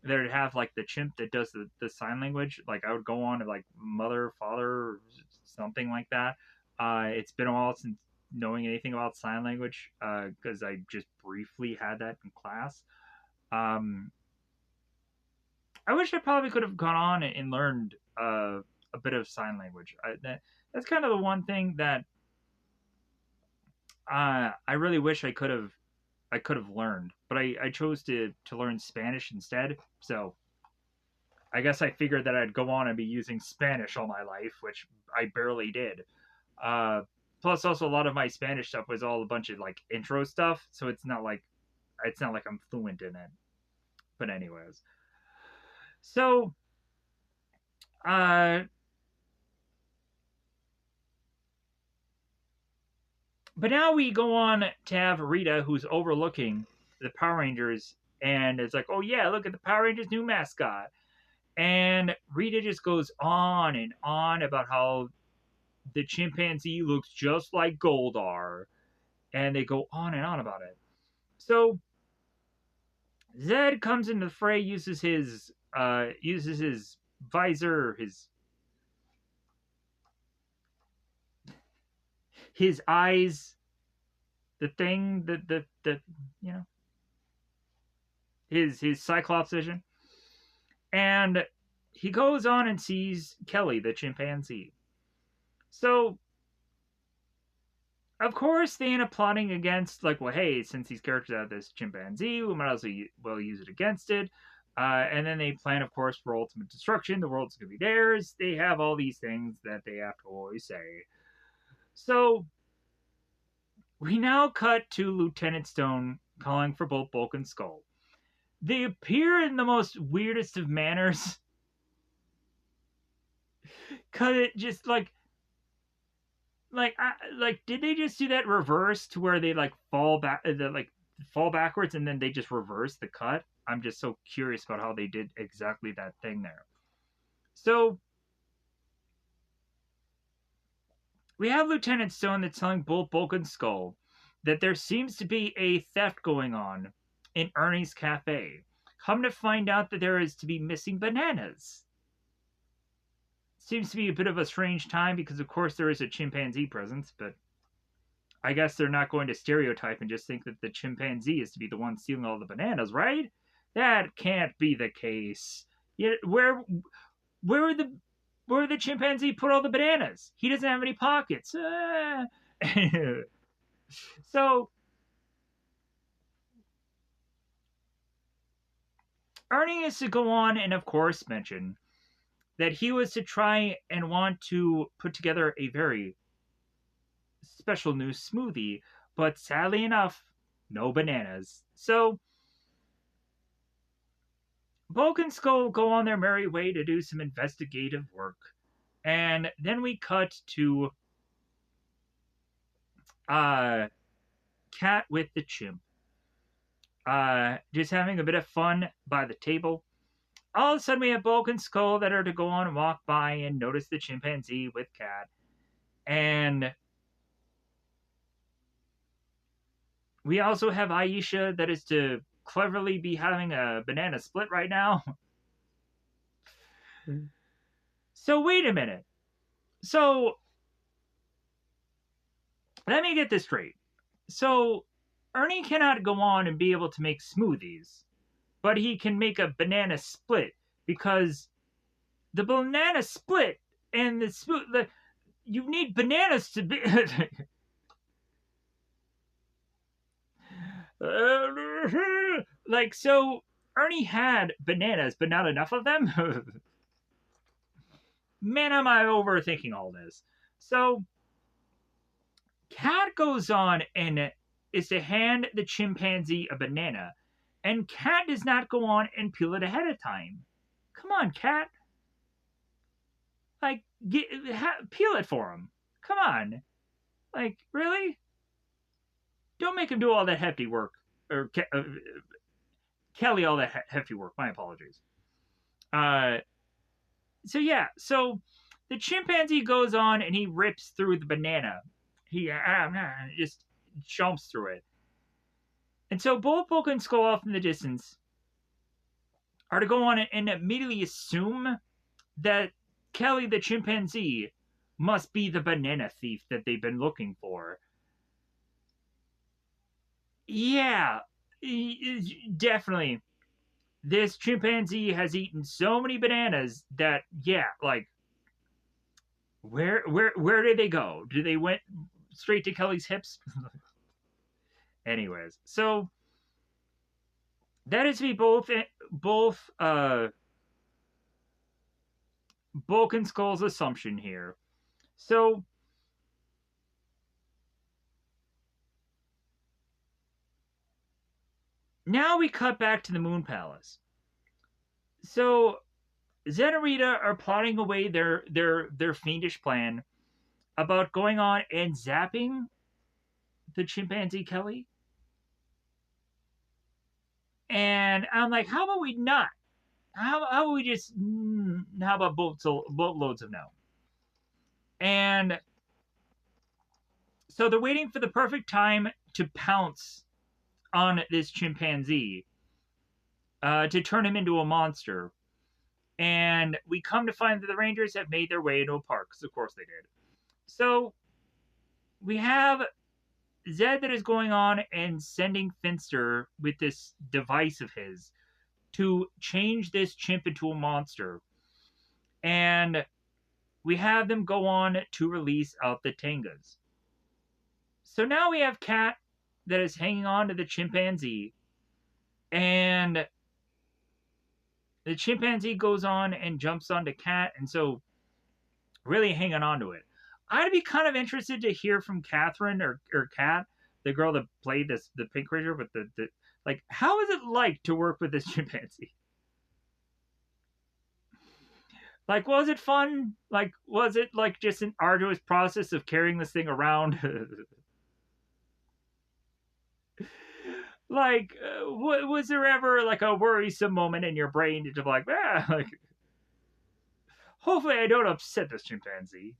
S1: They'd have like the chimp that does the sign language. Like I would go on to like mother, father, or something like that. It's been a while since knowing anything about sign language because I just briefly had that in class. Um, I wish I probably could have gone on and learned a bit of sign language. That's kind of the one thing that I really wish I could have learned, but I chose to learn Spanish instead. So I guess I figured that I'd go on and be using Spanish all my life, which I barely did. Uh, Plus, also a lot of my Spanish stuff was all a bunch of like intro stuff, so it's not like I'm fluent in it. But anyways, so uh, but now we go on to have Rita, who's overlooking the Power Rangers, and it's like, oh yeah, look at the Power Rangers' new mascot. And Rita just goes on and on about how the chimpanzee looks just like Goldar, and they go on and on about it. So Zed comes into the fray, uses his visor, his eyes, the thing that you know his Cyclops vision, and he goes on and sees Kelly, the chimpanzee. So of course they end up plotting against like, well, hey, since these characters have this chimpanzee, we might as well use it against it. And then they plan, of course, for ultimate destruction. The world's gonna be theirs. They have all these things that they have to always say. So we now cut to Lieutenant Stone calling for both Bulk and Skull. They appear in the most weirdest of manners. Cause it just like did they just do that reverse to where they like fall back like fall backwards and then they just reverse the cut? I'm just so curious about how they did exactly that thing there. So we have Lieutenant Stone that's telling both Bulk and Skull that there seems to be a theft going on in Ernie's cafe. Come to find out that there is to be missing bananas. Seems to be a bit of a strange time because of course there is a chimpanzee present, but I guess they're not going to stereotype and just think that the chimpanzee is to be the one stealing all the bananas, right? That can't be the case. Yet where would the chimpanzee put all the bananas? He doesn't have any pockets. So Ernie is to go on and of course mention that he was to try and want to put together a very special new smoothie, but sadly enough, no bananas. So Bulk and Skull go on their merry way to do some investigative work. And then we cut to uh Cat with the chimp. Just having a bit of fun by the table. All of a sudden we have Bulk and Skull that are to go on and walk by and notice the chimpanzee with Cat. And we also have Aisha that is to cleverly be having a banana split right now. So wait a minute. So let me get this straight. So Ernie cannot go on and be able to make smoothies, but he can make a banana split because the banana split and the you need bananas to be like so Ernie had bananas but not enough of them. Man, am I overthinking all this. So Cat goes on and is to hand the chimpanzee a banana, and Cat does not go on and peel it ahead of time. Come on, Cat. Like, peel it for him. Come on. Like, really? Don't make him do all that hefty work. Or Kelly all that hefty work. My apologies. So yeah, so the chimpanzee goes on and he rips through the banana. He just jumps through it. And so both Bulk and Skull off in the distance are to go on and immediately assume that Kelly the chimpanzee must be the banana thief that they've been looking for. Yeah, definitely. This chimpanzee has eaten so many bananas that yeah, like where did they go? Did they went straight to Kelly's hips? Anyways, so that is to be both Bulk and Skull's assumption here. So now we cut back to the Moon Palace. So Zed and Rita are plotting away their fiendish plan about going on and zapping the chimpanzee Kelly. And I'm like, how about we not? How about we just how about boatloads of no? And so they're waiting for the perfect time to pounce on this chimpanzee to turn him into a monster. And we come to find that the Rangers have made their way into a park, because of course they did. So we have Zed that is going on and sending Finster with this device of his to change this chimp into a monster. And we have them go on to release out the Tangas. So now we have Cat that is hanging on to the chimpanzee. And the chimpanzee goes on and jumps onto Cat. And so really hanging on to it. I'd be kind of interested to hear from Catherine or Cat, the girl that played the Pink Ranger with the like, how is it like to work with this chimpanzee? Like, was it fun? Like, was it like just an arduous process of carrying this thing around? Like, was there ever like a worrisome moment in your brain to like, like, hopefully I don't upset this chimpanzee.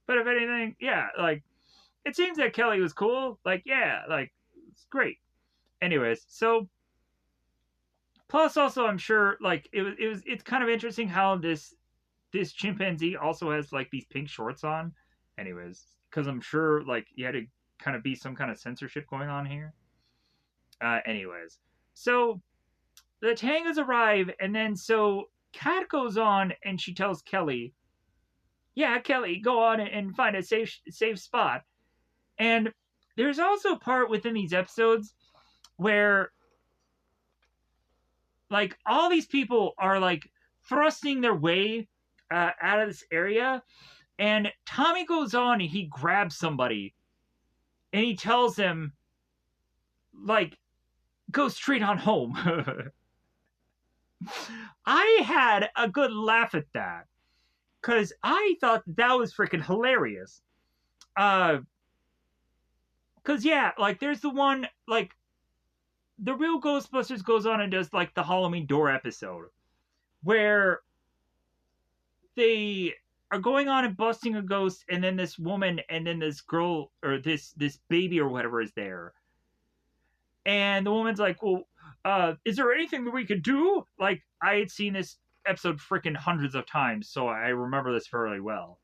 S1: But if anything, yeah, like, it seems that Kelly was cool. Like, yeah, like, it's great. Anyways, so plus also I'm sure like it's kind of interesting how this chimpanzee also has like these pink shorts on. Anyways, because I'm sure like you had to kind of be some kind of censorship going on here. Anyways, so the Tangas arrive, and then so Kat goes on and she tells Kelly, "Yeah, Kelly, go on and find a safe spot." And there's also a part within these episodes where like all these people are like thrusting their way out of this area, and Tommy goes on and he grabs somebody and he tells them like, go straight on home. I had a good laugh at that because I thought that was freaking hilarious. Because yeah, like there's the one like the real Ghostbusters goes on and does like the Halloween door episode where they are going on and busting a ghost, and then this woman and then this girl or this baby or whatever is there. And the woman's like, well, is there anything that we could do? Like, I had seen this episode freaking hundreds of times, so I remember this fairly well.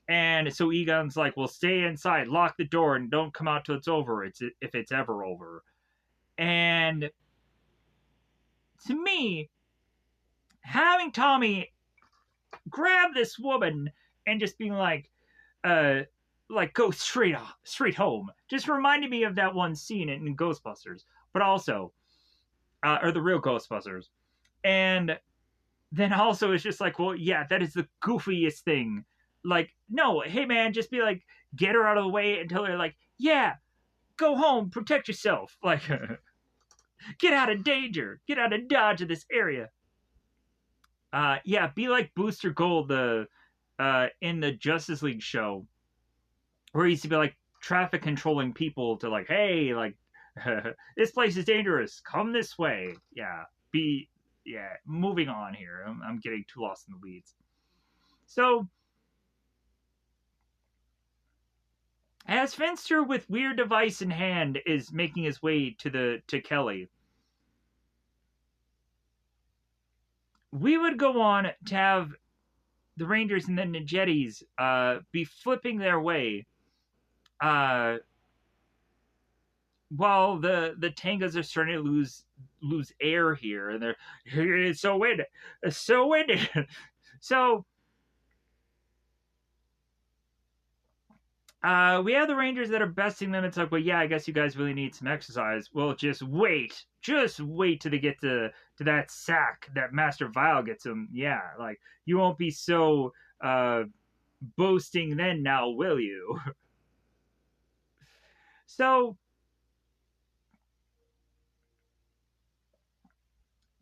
S1: And so Egon's like, well, stay inside, lock the door, and don't come out till it's over. It's if it's ever over. And to me, having Tommy grab this woman and just being uh, like go straight home, just reminded me of that one scene in Ghostbusters, but also, or the real Ghostbusters. And then also it's just like, well, yeah, that is the goofiest thing. Like, no, hey man, just be like, get her out of the way until they're like, yeah, go home, protect yourself. Like, get out of danger, get out of dodge of this area. Yeah, be like Booster Gold, the in the Justice League show, where he used to be like traffic controlling people to like, hey, like, this place is dangerous, come this way. Yeah, moving on here. I'm getting too lost in the weeds. So, as Finster, with weird device in hand, is making his way to Kelly, we would go on to have the Rangers and the Najettis be flipping their way, uh, while the Tangas are starting to lose air here, and they're, it's so windy, it's so windy. So we have the Rangers that are besting them. It's like, well, yeah, I guess you guys really need some exercise. Well, just wait till they get to that sack that Master Vile gets them. Yeah, like, you won't be so boasting then, now, will you? So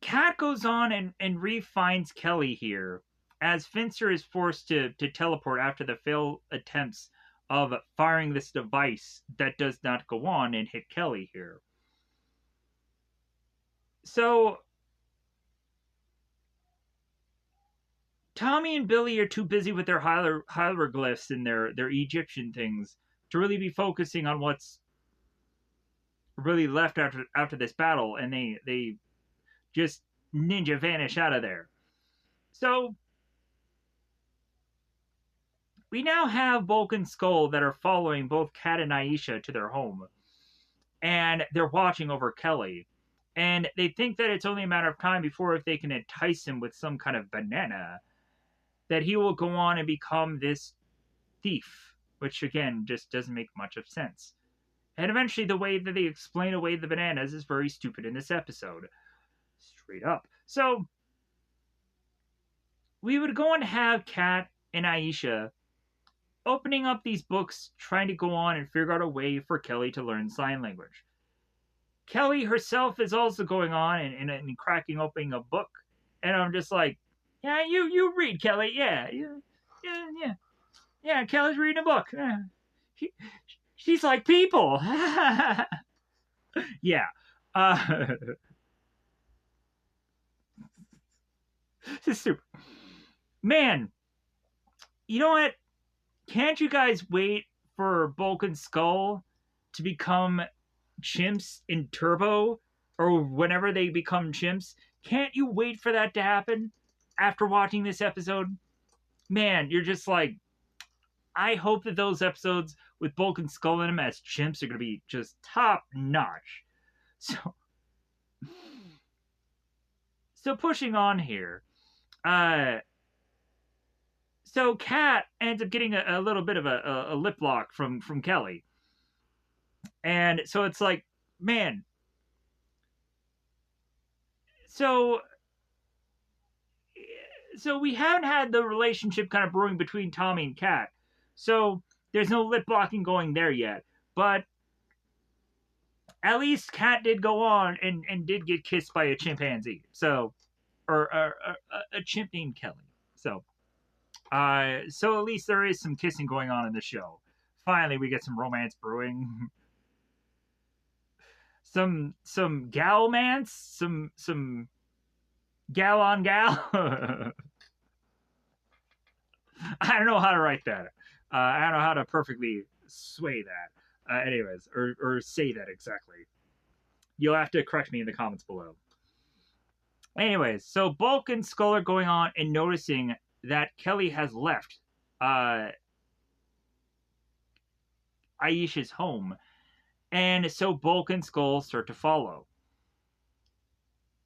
S1: Kat goes on and re-finds Kelly here, as Finster is forced to teleport after the failed attempts of firing this device that does not go on and hit Kelly here. So Tommy and Billy are too busy with their hieroglyphs and their Egyptian things to really be focusing on what's really left after this battle, and they just ninja vanish out of there. So we now have Bulk and Skull that are following both Kat and Aisha to their home, and they're watching over Kelly. And they think that it's only a matter of time before, if they can entice him with some kind of banana, that he will go on and become this thief, which again just doesn't make much of sense. And eventually, the way that they explain away the bananas is very stupid in this episode. Straight up. So, we would go and have Kat and Aisha opening up these books, trying to go on and figure out a way for Kelly to learn sign language. Kelly herself is also going on and cracking open a book. And I'm just like, yeah, you read, Kelly. Yeah, Kelly's reading a book. She's like people. Yeah. This is super. Man, you know what? Can't you guys wait for Bulk and Skull to become chimps in Turbo, or whenever they become chimps? Can't you wait for that to happen after watching this episode? Man, you're just like, I hope that those episodes with Bulk and Skull in them as chimps are going to be just top notch. So pushing on here. So Kat ends up getting a little bit of a lip lock from Kelly. And so it's like, man. So we haven't had the relationship kind of brewing between Tommy and Kat. So there's no lip blocking going there yet. But at least Kat did go on and did get kissed by a chimpanzee. So, or a chimp named Kelly. So at least there is some kissing going on in the show. Finally, we get some romance brewing. some galmance, some gal on gal. I don't know how to write that. I don't know how to perfectly sway that. Anyways, or say that exactly. You'll have to correct me in the comments below. Anyways, so Bulk and Skull are going on and noticing that Kelly has left Aisha's home. And so Bulk and Skull start to follow.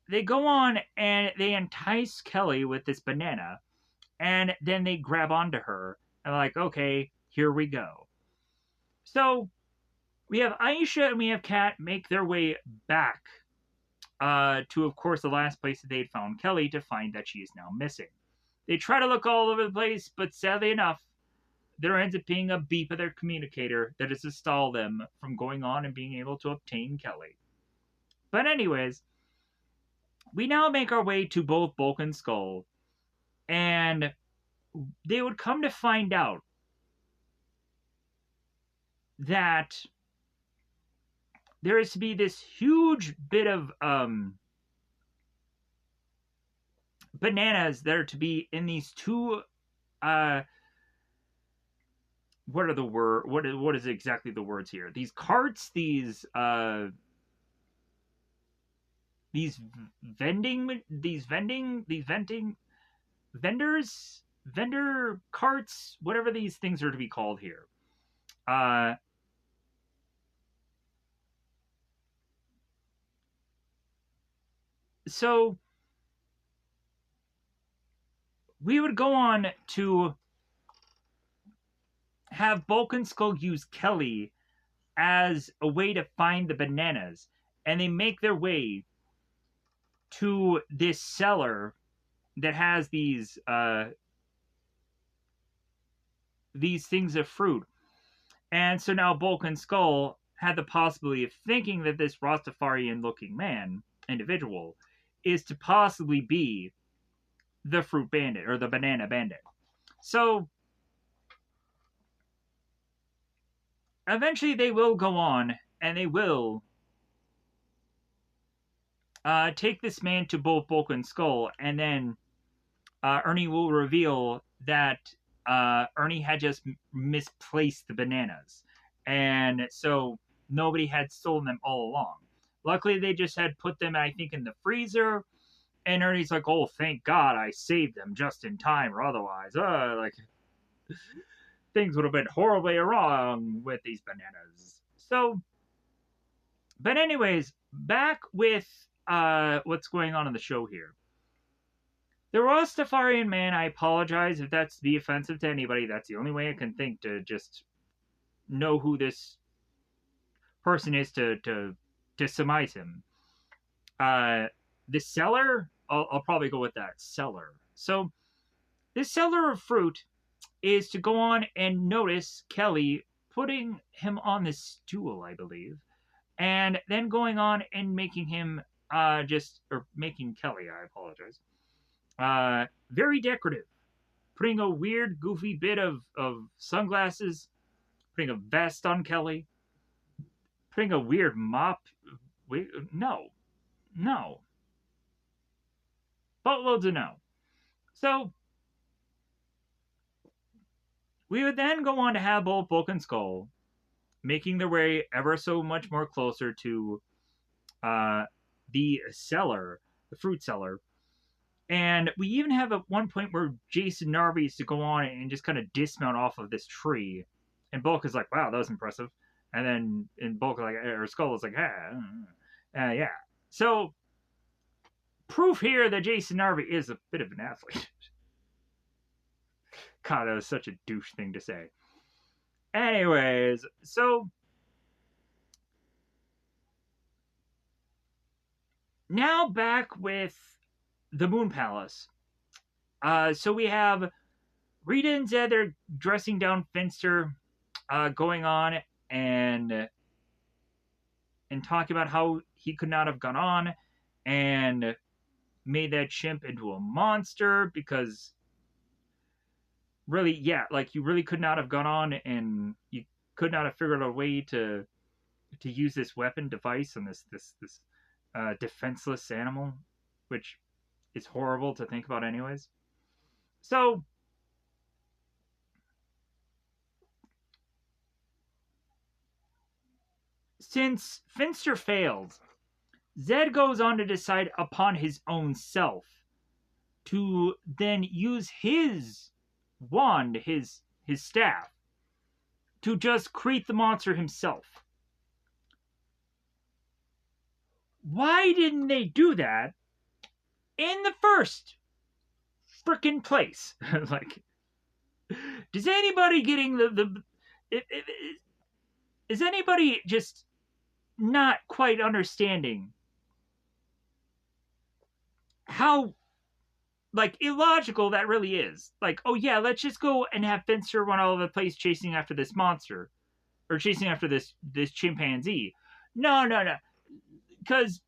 S1: They go on and they entice Kelly with this banana, and then they grab onto her and like, okay, here we go. So we have Aisha and we have Kat make their way back to, of course, the last place that they'd found Kelly to find that she is now missing. They try to look all over the place, but sadly enough, there ends up being a beep of their communicator that is to stall them from going on and being able to obtain Kelly. But anyways, we now make our way to both Bulk and Skull, and they would come to find out that there is to be this huge bit of bananas that are to be in these two what are the word what is exactly the words here, these carts, these vendor carts, whatever these things are to be called here. So we would go on to have Bulk and Skull use Kelly as a way to find the bananas, and they make their way to this cellar that has these things of fruit. And so now Bulk and Skull had the possibility of thinking that this Rastafarian-looking individual, is to possibly be the fruit bandit or the banana bandit. So eventually they will go on and they will take this man to both Bulk and Skull, and then Ernie will reveal that Ernie had just misplaced the bananas, and so nobody had stolen them all along. Luckily, they just had put them, I think, in the freezer. And Ernie's like, "Oh, thank God, I saved them just in time, or otherwise, like things would have been horribly wrong with these bananas." So, but anyways, back with what's going on in the show here. The Rastafarian man, I apologize if that's to be offensive to anybody. That's the only way I can think to just know who this person is to surmise him. The seller, I'll probably go with that, seller. So this seller of fruit is to go on and notice Kelly putting him on this stool, I believe, and then going on and making him making Kelly, I apologize, very decorative, putting a weird, goofy bit of sunglasses, putting a vest on Kelly, putting a weird mop. Wait, no. Boatloads of no. So, we would then go on to have both Bulk and Skull making their way ever so much more closer to the seller, the fruit seller. And we even have at one point where Jason Narby is to go on and just kind of dismount off of this tree. And Bulk is like, "Wow, that was impressive." And then Bulk like, or Skull is like, yeah. So proof here that Jason Narby is a bit of an athlete. God, that was such a douche thing to say. Anyways, so now back with the Moon Palace. So we have Rita and Zed, they're dressing down Finster, going on and talking about how he could not have gone on and made that chimp into a monster because really, yeah, like you really could not have gone on and you could not have figured out a way to use this weapon device on this defenseless animal, which is horrible to think about anyways. So since Finster failed, Zed goes on to decide upon his own self to then use his wand, his staff, to just create the monster himself. Why didn't they do that in the first freaking place? Like, does anybody getting is anybody just not quite understanding how like illogical that really is? Like, oh yeah, let's just go and have Finster run all over the place chasing after this monster or chasing after this chimpanzee. No, no, no, because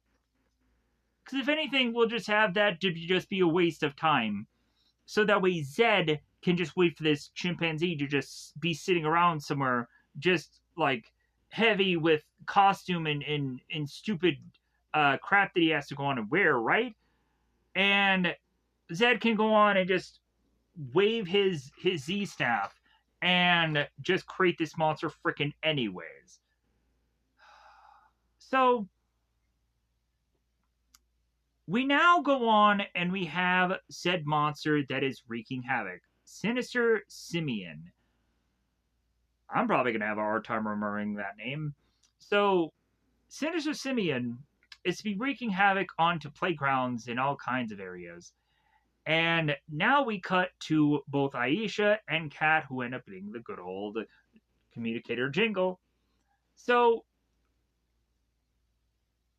S1: if anything, we'll just have that to just be a waste of time. So that way, Zed can just wait for this chimpanzee to just be sitting around somewhere, just like heavy with costume and stupid crap that he has to go on and wear, right? And Zed can go on and just wave his Z staff and just create this monster freaking anyways. So we now go on and we have said monster that is wreaking havoc. Sinister Simian. I'm probably going to have a hard time remembering that name. So, Sinister Simian is to be wreaking havoc onto playgrounds in all kinds of areas. And now we cut to both Aisha and Kat, who end up being the good old communicator Jingle. So,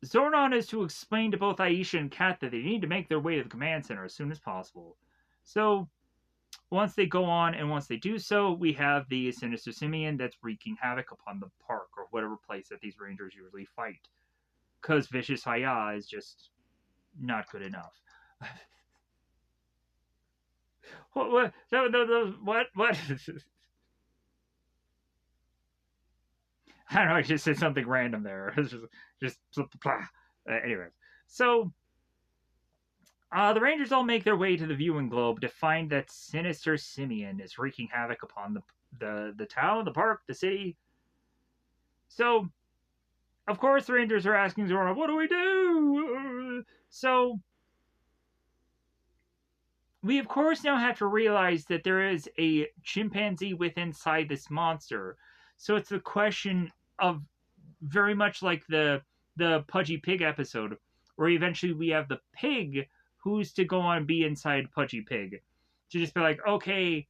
S1: Zordon is to explain to both Aisha and Kat that they need to make their way to the command center as soon as possible. So, once they go on and once they do so, we have the Sinister Simian that's wreaking havoc upon the park or whatever place that these rangers usually fight. Because Vicious Haya is just not good enough. What? What? I don't know. I just said something random there. It's just anyways. So the Rangers all make their way to the viewing globe to find that Sinister Simian is wreaking havoc upon the town, the park, the city. So, of course, the Rangers are asking Zordon, "What do we do?" So, we of course now have to realize that there is a chimpanzee within inside this monster. So it's a question of very much like the Pudgy Pig episode, where eventually we have the pig who's to go on and be inside Pudgy Pig. To just be like, okay,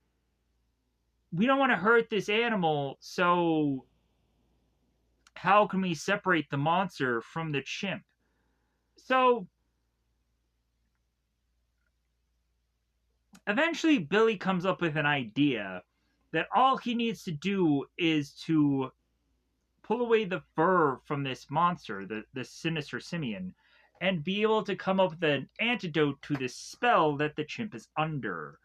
S1: we don't want to hurt this animal, so how can we separate the monster from the chimp? So eventually Billy comes up with an idea that all he needs to do is to pull away the fur from this monster, the Sinister Simian, and be able to come up with an antidote to this spell that the chimp is under.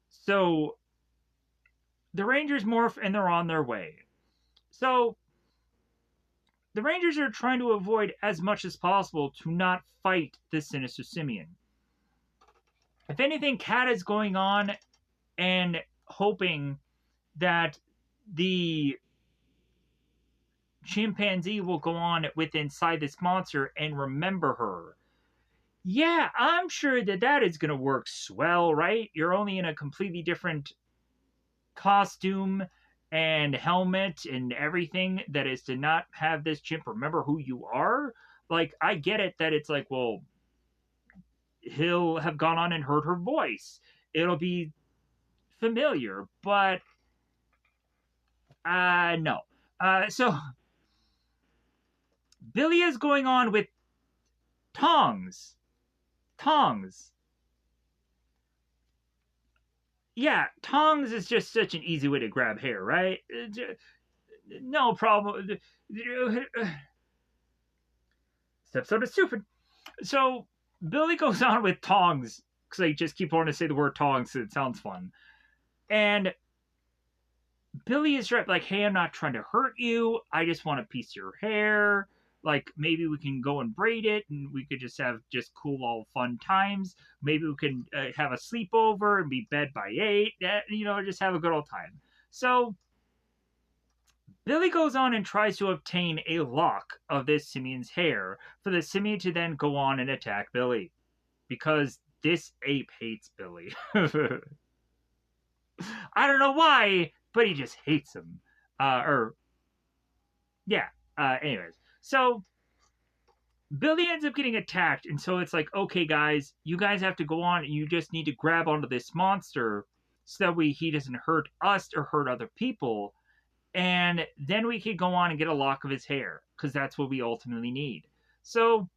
S1: So the Rangers morph and they're on their way. So the Rangers are trying to avoid as much as possible to not fight the Sinister Simian. If anything, Kat is going on and hoping that the chimpanzee will go on with inside this monster and remember her. Yeah, I'm sure that is going to work swell, right? You're only in a completely different costume and helmet and everything that is to not have this chimp remember who you are. Like, I get it that it's like, well, he'll have gone on and heard her voice. It'll be familiar, but no. So Billy is going on with tongs. Tongs. Yeah, tongs is just such an easy way to grab hair, right? No problem. This episode is stupid. So Billy goes on with tongs because I just keep wanting to say the word tongs because it sounds fun. And Billy is like, hey, I'm not trying to hurt you. I just want a piece of your hair. Like, maybe we can go and braid it and we could just have just cool, all fun times. Maybe we can have a sleepover and be bed by 8. Just have a good old time. So Billy goes on and tries to obtain a lock of this simian's hair for the simian to then go on and attack Billy. Because this ape hates Billy. I don't know why, but he just hates him. Yeah. Anyways, so Billy ends up getting attacked, and so it's like, okay, guys, you guys have to go on. And you just need to grab onto this monster so that he doesn't hurt us or hurt other people, and then we could go on and get a lock of his hair because that's what we ultimately need. So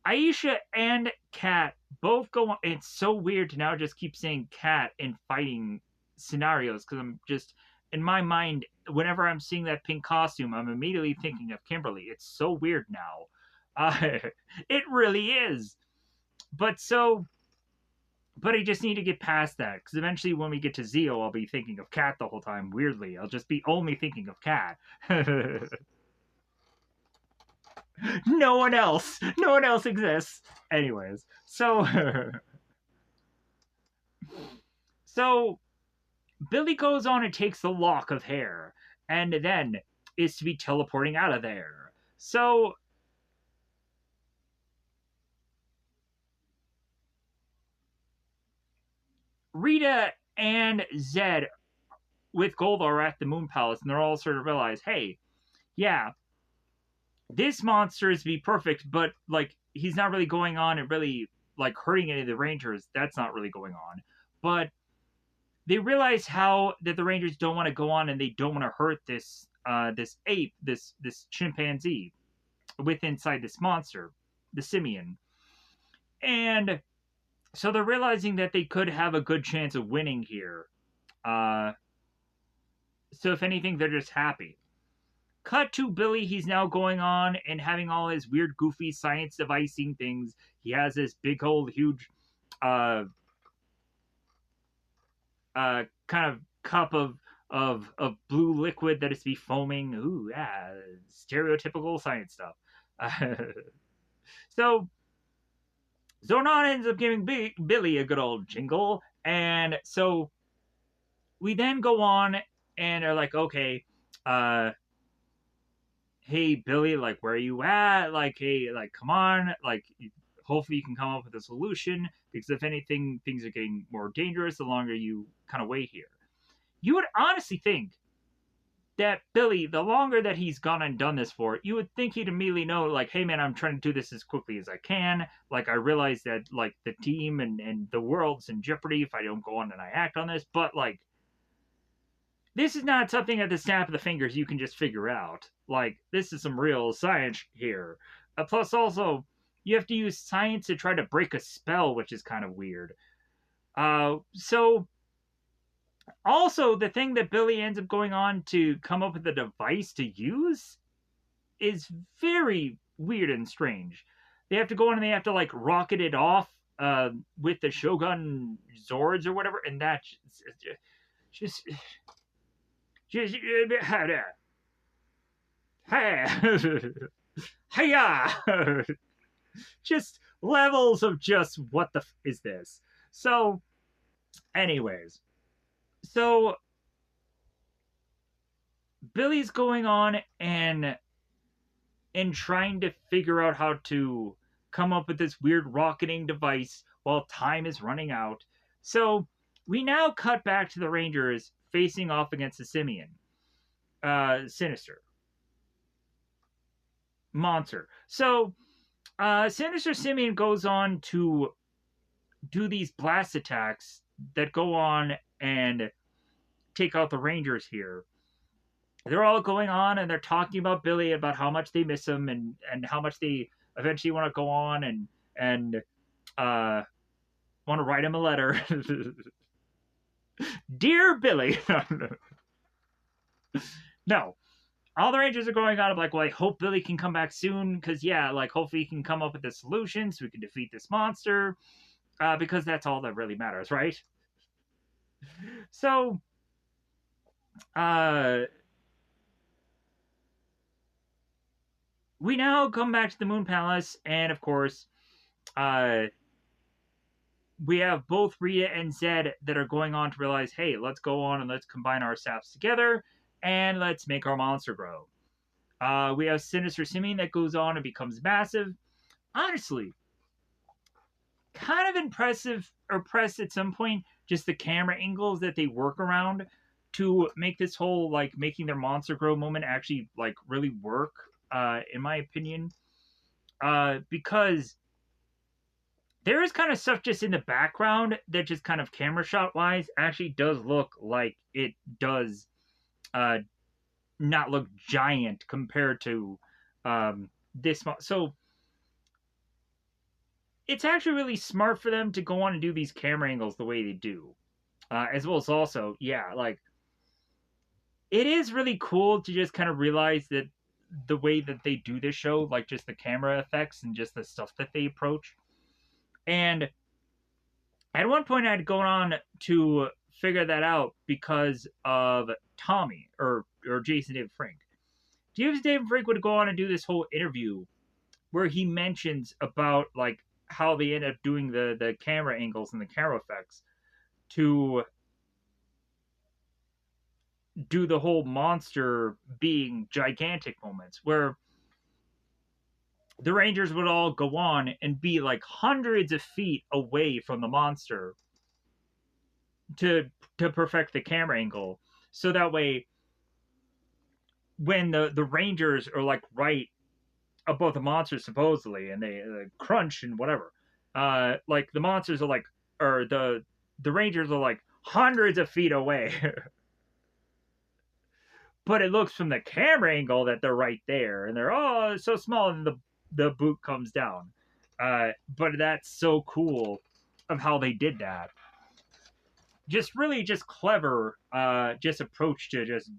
S1: Aisha and Kat both go on. It's so weird to now just keep saying Kat in fighting scenarios because I'm just in my mind. Whenever I'm seeing that pink costume, I'm immediately thinking of Kimberly. It's so weird now. Uh, it really is. But so, but I just need to get past that because eventually, when we get to Zeo, I'll be thinking of Kat the whole time. Weirdly, I'll just be only thinking of Kat. No one else. No one else exists. Anyways, so so Billy goes on and takes the lock of hair, and then is to be teleporting out of there. So Rita and Zed with Gold are at the Moon Palace, and they're all sort of realize, hey, yeah, this monster is to be perfect, but like he's not really going on and really like hurting any of the Rangers. That's not really going on. But they realize how that the Rangers don't want to go on and they don't want to hurt this ape, this chimpanzee with inside this monster, the simian. And so they're realizing that they could have a good chance of winning here. Uh, so if anything, they're just happy. Cut to Billy. He's now going on and having all his weird, goofy science devicing things. He has this big old, huge, uh, kind of cup of blue liquid that is to be foaming. Ooh, yeah, stereotypical science stuff. So Zonon ends up giving Billy a good old jingle, and so we then go on and are like, okay, hey Billy, like where are you at? Like, hey, like come on, like hopefully you can come up with a solution because if anything, things are getting more dangerous the longer you kind of wait here. You would honestly think that Billy, the longer that he's gone and done this for, you would think he'd immediately know, like, hey man, I'm trying to do this as quickly as I can. Like, I realize that, like, the team and the world's in jeopardy if I don't go on and I act on this, but, like, this is not something at the snap of the fingers you can just figure out. Like, this is some real science here. Plus, also, you have to use science to try to break a spell, which is kind of weird. So also, the thing that Billy ends up going on to come up with a device to use is very weird and strange. They have to go on and they have to like rocket it off with the Shogun Zords or whatever, and that just hiya, just levels of just what the is this? So, anyways, so Billy's going on and trying to figure out how to come up with this weird rocketing device while time is running out. So we now cut back to the Rangers facing off against the Simian. Sinister. Monster. So Sinister Simian goes on to do these blast attacks that go on and take out the Rangers here. They're all going on and they're talking about Billy, about how much they miss him and how much they eventually want to go on and want to write him a letter. Dear Billy. No. All the Rangers are going on. I'm like, well, I hope Billy can come back soon because, yeah, like, hopefully he can come up with a solution so we can defeat this monster because that's all that really matters, right? So, we now come back to the Moon Palace, and of course, we have both Rita and Zed that are going on to realize, hey, let's go on and let's combine our saps together and let's make our monster grow. We have Sinister Simian that goes on and becomes massive. Honestly, kind of impressive or pressed at some point, just the camera angles that they work around to make this whole like making their monster grow moment actually like really work, in my opinion. Because there is kind of stuff just in the background that just kind of camera shot wise actually does look like it does uh not look giant compared to this. So it's actually really smart for them to go on and do these camera angles the way they do, as well as also, yeah, like it is really cool to just kind of realize that the way that they do this show, like just the camera effects and just the stuff that they approach. And at one point, I'd gone on to figure that out because of Tommy or Jason David Frank. Jason David Frank would go on and do this whole interview where he mentions about like how they end up doing the camera angles and the camera effects to do the whole monster being gigantic moments where the Rangers would all go on and be like hundreds of feet away from the monster to perfect the camera angle. So that way when the Rangers are like right above the monster supposedly and they crunch and whatever, like the monsters are like or the Rangers are like hundreds of feet away. But it looks from the camera angle that they're right there and they're it's so small and the boot comes down. But that's so cool of how they did that. Just really just clever just approach to just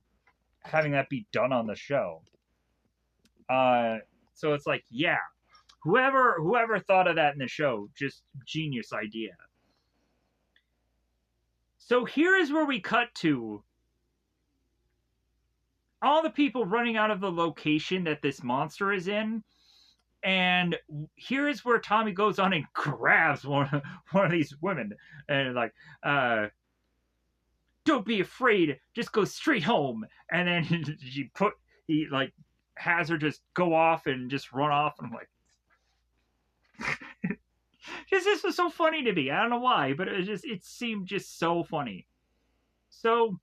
S1: having that be done on the show. So it's like, yeah, whoever thought of that in the show, just genius idea. So here is where we cut to all the people running out of the location that this monster is in. And here is where Tommy goes on and grabs one of these women and like, don't be afraid, just go straight home. And then he like has her just go off and just run off. And I'm like, because this was so funny to me. I don't know why, but it seemed just so funny. So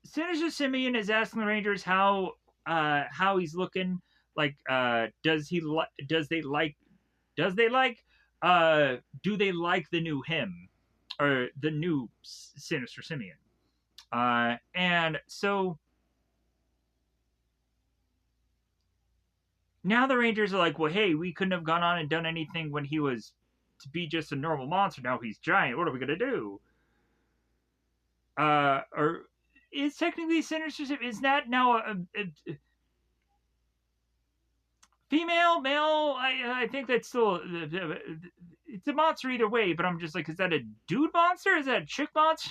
S1: Sinister Simian is asking the Rangers how he's looking. Like, does they like do they like the new him or the new Sinister Simian? And so now the Rangers are like, well, hey, we couldn't have gone on and done anything when he was to be just a normal monster. Now he's giant. What are we gonna do? Or is technically Sinister Simian, is that now a female, male? I think that's still it's a monster either way. But I'm just like, is that a dude monster? Is that a chick monster?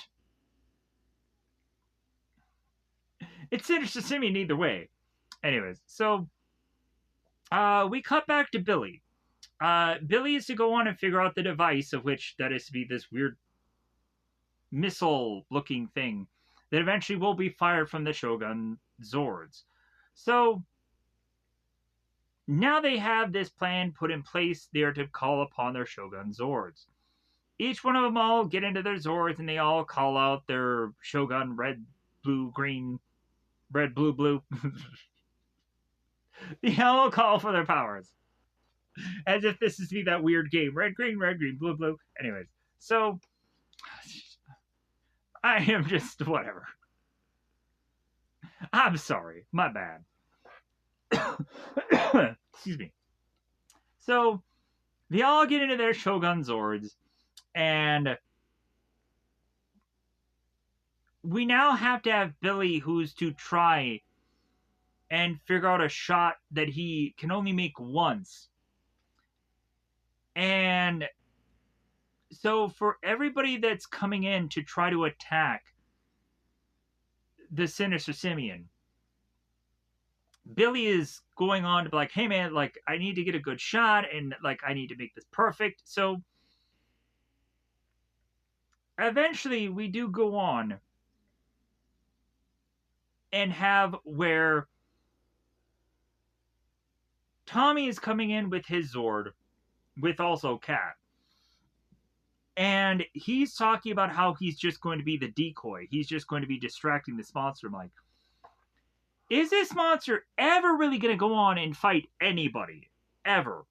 S1: It's Sinister Simian either way. Anyways, so we cut back to Billy. Billy is to go on and figure out the device, of which that is to be this weird missile-looking thing that eventually will be fired from the Shogun Zords. So now they have this plan put in place. They are to call upon their Shogun Zords. Each one of them all get into their Zords and they all call out their Shogun red, blue, green, red, blue, blue. They all call for their powers. As if this is to be that weird game. Red, green, blue, blue. Anyways, so I am just whatever. I'm sorry. My bad. Excuse me. So they all get into their Shogun Zords, and we now have to have Billy, who's to try and figure out a shot that he can only make once. And so for everybody that's coming in to try to attack the Sinister Simian, Billy is going on to be like, hey man, like I need to get a good shot and like I need to make this perfect. So eventually we do go on and have where Tommy is coming in with his Zord, with also Cat. And he's talking about how he's just going to be the decoy. He's just going to be distracting this monster. I'm like, is this monster ever really going to go on and fight anybody? Ever?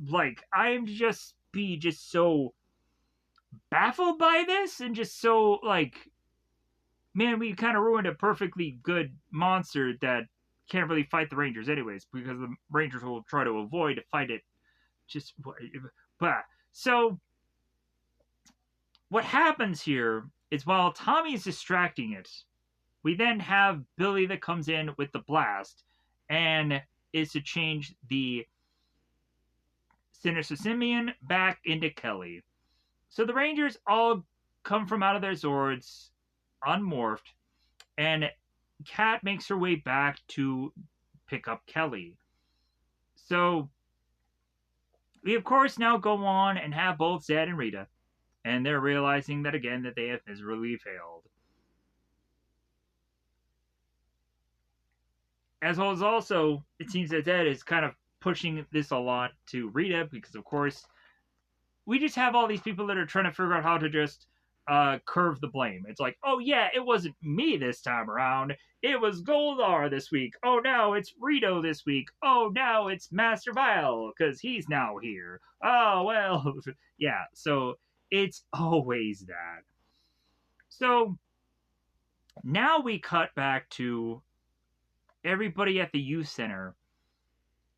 S1: Like, I'm just so baffled by this and just so, like, man, we kind of ruined a perfectly good monster that can't really fight the Rangers anyways, because the Rangers will try to avoid to fight it. Just, but so what happens here is while Tommy is distracting it, we then have Billy that comes in with the blast and is to change the Sinister Simian back into Kelly. So the Rangers all come from out of their Zords, unmorphed, and Kat makes her way back to pick up Kelly. So we of course now go on and have both Zed and Rita, and they're realizing that again that they have miserably failed. As well as also, it seems that Zed is kind of pushing this a lot to Rita because of course we just have all these people that are trying to figure out how to just curve the blame. It's like, oh yeah, it wasn't me this time around. It was Goldar this week. Oh, now it's Rito this week. Oh, now it's Master Vile because he's now here. Oh, well, yeah. So it's always that. So now we cut back to everybody at the youth center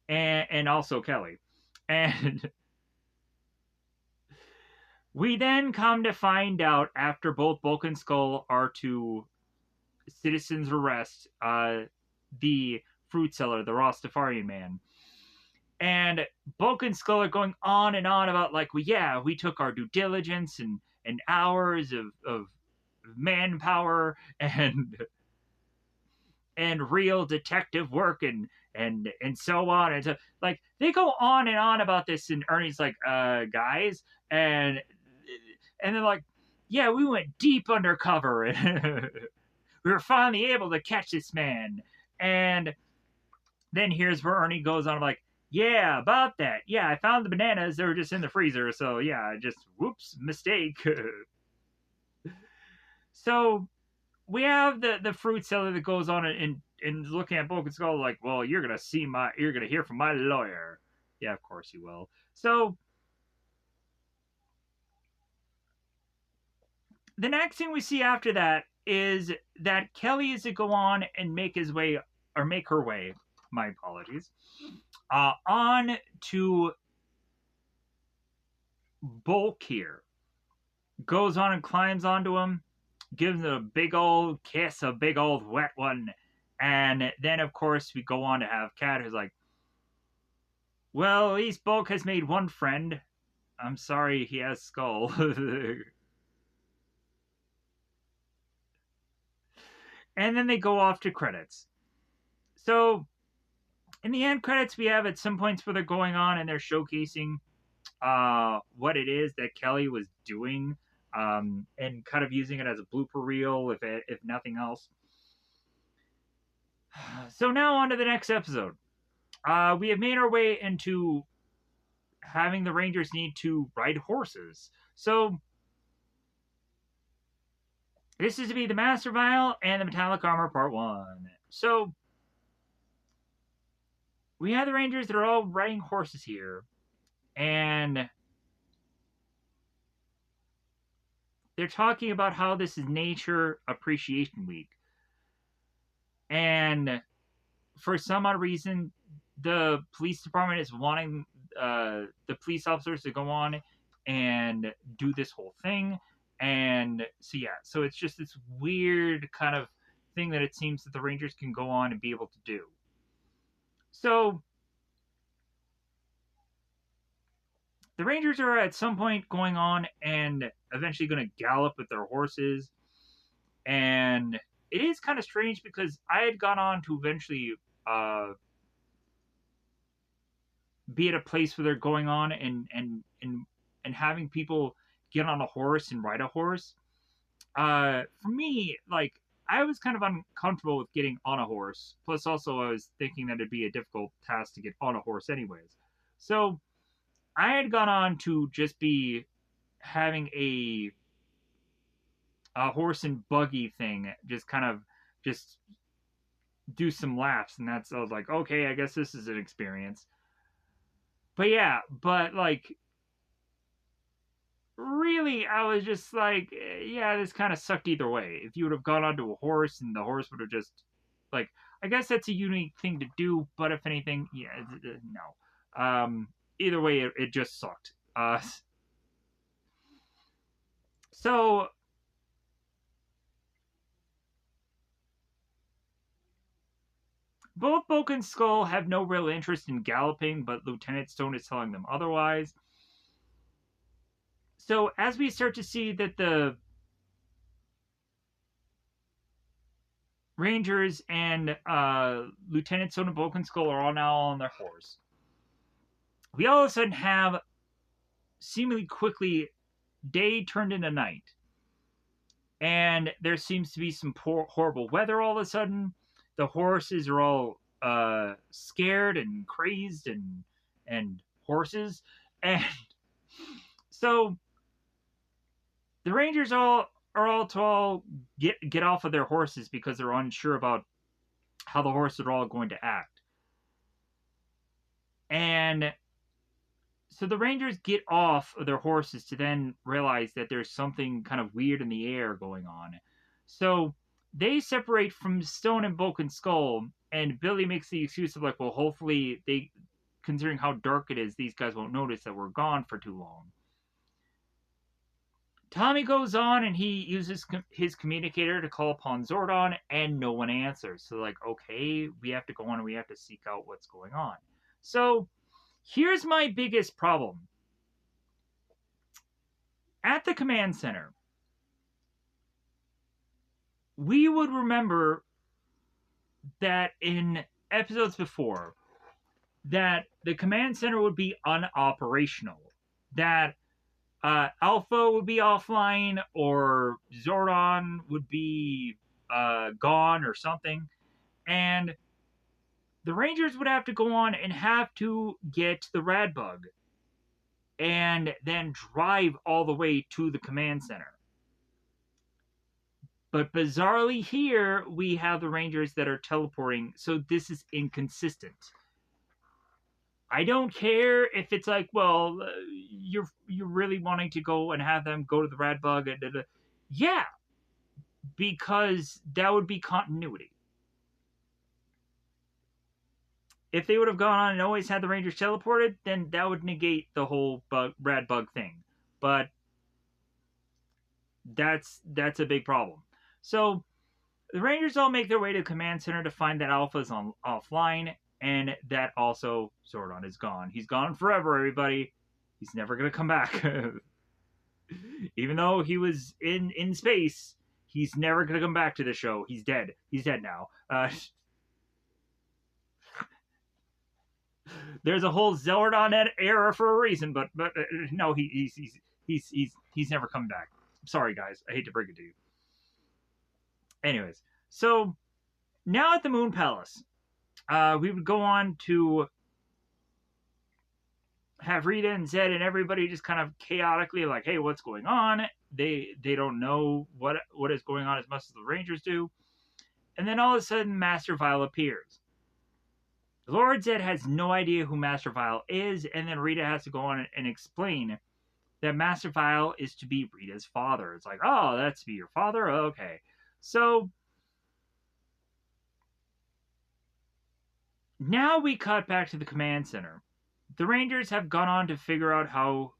S1: and also Kelly. And we then come to find out after both Bulk and Skull are to citizens arrest the fruit seller, the Rastafarian man. And Bulk and Skull are going on and on about like, well, yeah, we took our due diligence and hours of manpower and real detective work and so on and so like they go on and on about this and Ernie's like guys and they're like yeah we went deep undercover and we were finally able to catch this man and then here's where Ernie goes on like yeah about that yeah I found the bananas they were just in the freezer so yeah just whoops mistake so we have the fruit seller that goes on and looking at Bulk and Skull like, well, you're gonna hear from my lawyer. Yeah, of course you will. So the next thing we see after that is that Kelly is to go on and make his way or make her way. My apologies. On to Bulk here. Goes on and climbs onto him, gives him a big old kiss, a big old wet one. And then, of course, we go on to have Kat, who's like, well, at least Bulk has made one friend. I'm sorry he has Skull. And then they go off to credits. So, in the end credits, we have at some points where they're going on and they're showcasing what it is that Kelly was doing and kind of using it as a blooper reel, if nothing else. So now on to the next episode. We have made our way into having the Rangers need to ride horses. So this is to be the Master Vial and the Metallic Armor Part 1. So we have the Rangers that are all riding horses here. And they're talking about how this is Nature Appreciation Week. And for some odd reason, the police department is wanting the police officers to go on and do this whole thing. And so, yeah, so it's just this weird kind of thing that it seems that the Rangers can go on and be able to do. So, the Rangers are at some point going on and eventually going to gallop with their horses. And it is kind of strange because I had gone on to eventually be at a place where they're going on and having people get on a horse and ride a horse. For me, like, I was kind of uncomfortable with getting on a horse. Plus, also, I was thinking that it'd be a difficult task to get on a horse, anyways. So, I had gone on to just be having a horse and buggy thing, just kind of just do some laps, and I was like, okay, I guess this is an experience. But yeah, but like really, I was just like, yeah, this kind of sucked either way. If you would have gone onto a horse and the horse would have just, like, I guess that's a unique thing to do, but if anything, yeah, no. Either way, it just sucked. So both Bulk and Skull have no real interest in galloping, but Lieutenant Stone is telling them otherwise. So as we start to see that the Rangers and Lieutenant Stone and Bulk and Skull are all now on their horse, we all of a sudden have seemingly quickly day turned into night. And there seems to be some horrible weather all of a sudden. The horses are all scared and crazed and horses. And so the Rangers are all to all get off of their horses because they're unsure about how the horses are all going to act. And so the Rangers get off of their horses to then realize that there's something kind of weird in the air going on. So they separate from Stone and Bulk and Skull, and Billy makes the excuse of like, well, hopefully they, considering how dark it is, these guys won't notice that we're gone for too long. Tommy goes on and he uses his communicator to call upon Zordon, and no one answers. So, like, okay, we have to go on and we have to seek out what's going on. So, here's my biggest problem. At the command center, we would remember that in episodes before, that the command center would be unoperational. That Alpha would be offline, or Zordon would be gone or something. And the Rangers would have to go on and have to get the rad bug and then drive all the way to the command center. But bizarrely here, we have the Rangers that are teleporting, so this is inconsistent. I don't care if it's like, well, you're really wanting to go and have them go to the rad bug, and yeah, because that would be continuity. If they would have gone on and always had the Rangers teleported, then that would negate the whole rad bug thing. But that's a big problem. So the Rangers all make their way to the command center to find that Alpha's offline, and that also Zordon is gone. He's gone forever, everybody. He's never gonna come back. Even though he was in space, he's never gonna come back to the show. He's dead. He's dead now. There's a whole Zordon era for a reason, but no, he's never come back. Sorry, guys. I hate to break it to you. Anyways, so now at the Moon Palace, we would go on to have Rita and Zed and everybody just kind of chaotically like, hey, what's going on? They don't know what is going on as much as the Rangers do. And then all of a sudden, Master Vile appears. Lord Zed has no idea who Master Vile is, and then Rita has to go on and explain that Master Vile is to be Rita's father. It's like, oh, that's to be your father? Okay. So now we cut back to the command center. The Rangers have gone on to figure out how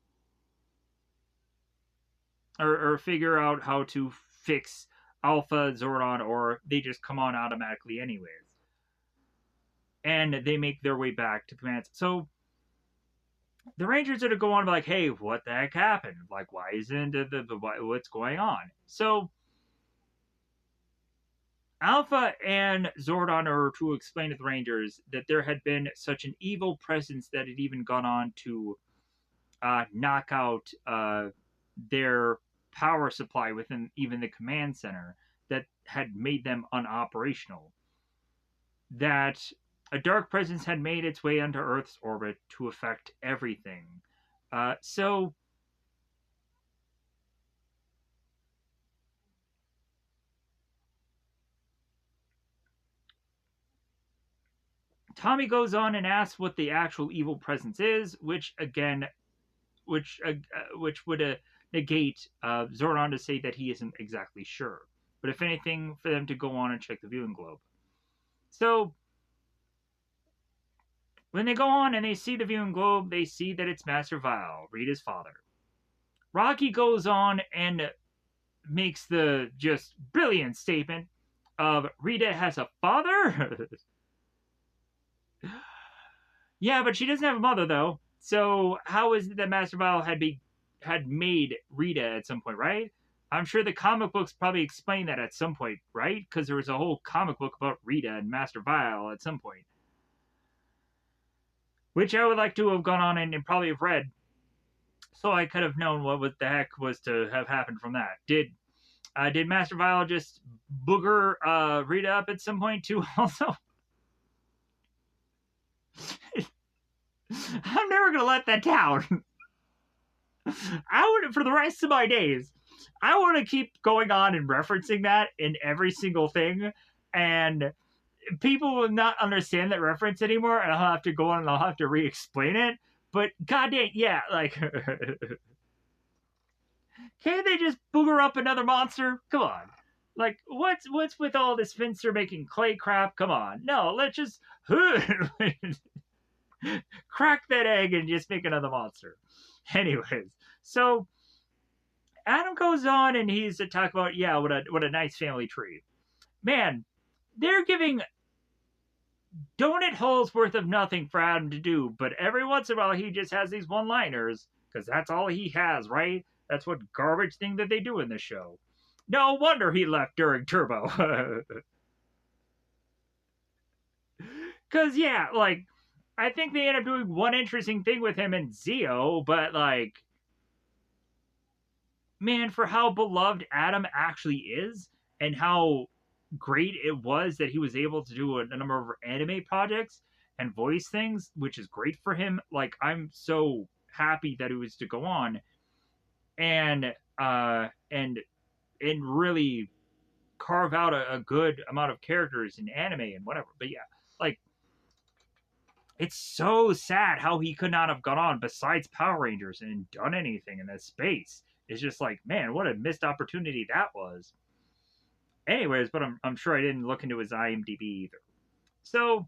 S1: figure out how to fix Alpha Zordon, or they just come on automatically anyways. And they make their way back to command. So the Rangers are to go on and be like, hey, what the heck happened? Like, why isn't what's going on? So Alpha and Zordon are to explain to the Rangers that there had been such an evil presence that had even gone on to knock out their power supply within even the command center that had made them unoperational. That a dark presence had made its way onto Earth's orbit to affect everything. So Tommy goes on and asks what the actual evil presence is, which again, which would negate Zordon to say that he isn't exactly sure. But if anything, for them to go on and check the viewing globe. So when they go on and they see the viewing globe, they see that it's Master Vile, Rita's father. Rocky goes on and makes the just brilliant statement of Rita has a father? Yeah, but she doesn't have a mother though. So how is it that Master Vile had made Rita at some point, right? I'm sure the comic books probably explain that at some point, right? Because there was a whole comic book about Rita and Master Vile at some point, which I would like to have gone on and probably have read, so I could have known what the heck was to have happened from that. Did Master Vile just booger Rita up at some point too? Also, I'm never gonna let that down. I would, for the rest of my days, I want to keep going on and referencing that in every single thing, and people will not understand that reference anymore, and I'll have to go on and I'll have to re-explain it. But goddamn, yeah, like, can't they just booger up another monster? Come on. Like, what's with all this Finster making clay crap? Come on. No, let's just crack that egg and just make another monster. Anyways, so Adam goes on and he's to talk about, yeah, what a nice family tree. Man, they're giving donut holes worth of nothing for Adam to do, but every once in a while he just has these one-liners, because that's all he has, right? That's what garbage thing that they do in this show. No wonder he left during Turbo. Because, yeah, like, I think they end up doing one interesting thing with him and Zeo, but, like, man, for how beloved Adam actually is, and how great it was that he was able to do a number of anime projects and voice things, which is great for him. Like, I'm so happy that it was to go on and really carve out a good amount of characters in anime and whatever. But yeah, like, it's so sad how he could not have gone on besides Power Rangers and done anything in this space. It's just like, man, what a missed opportunity that was. Anyways, but I'm sure I didn't look into his IMDb either. So,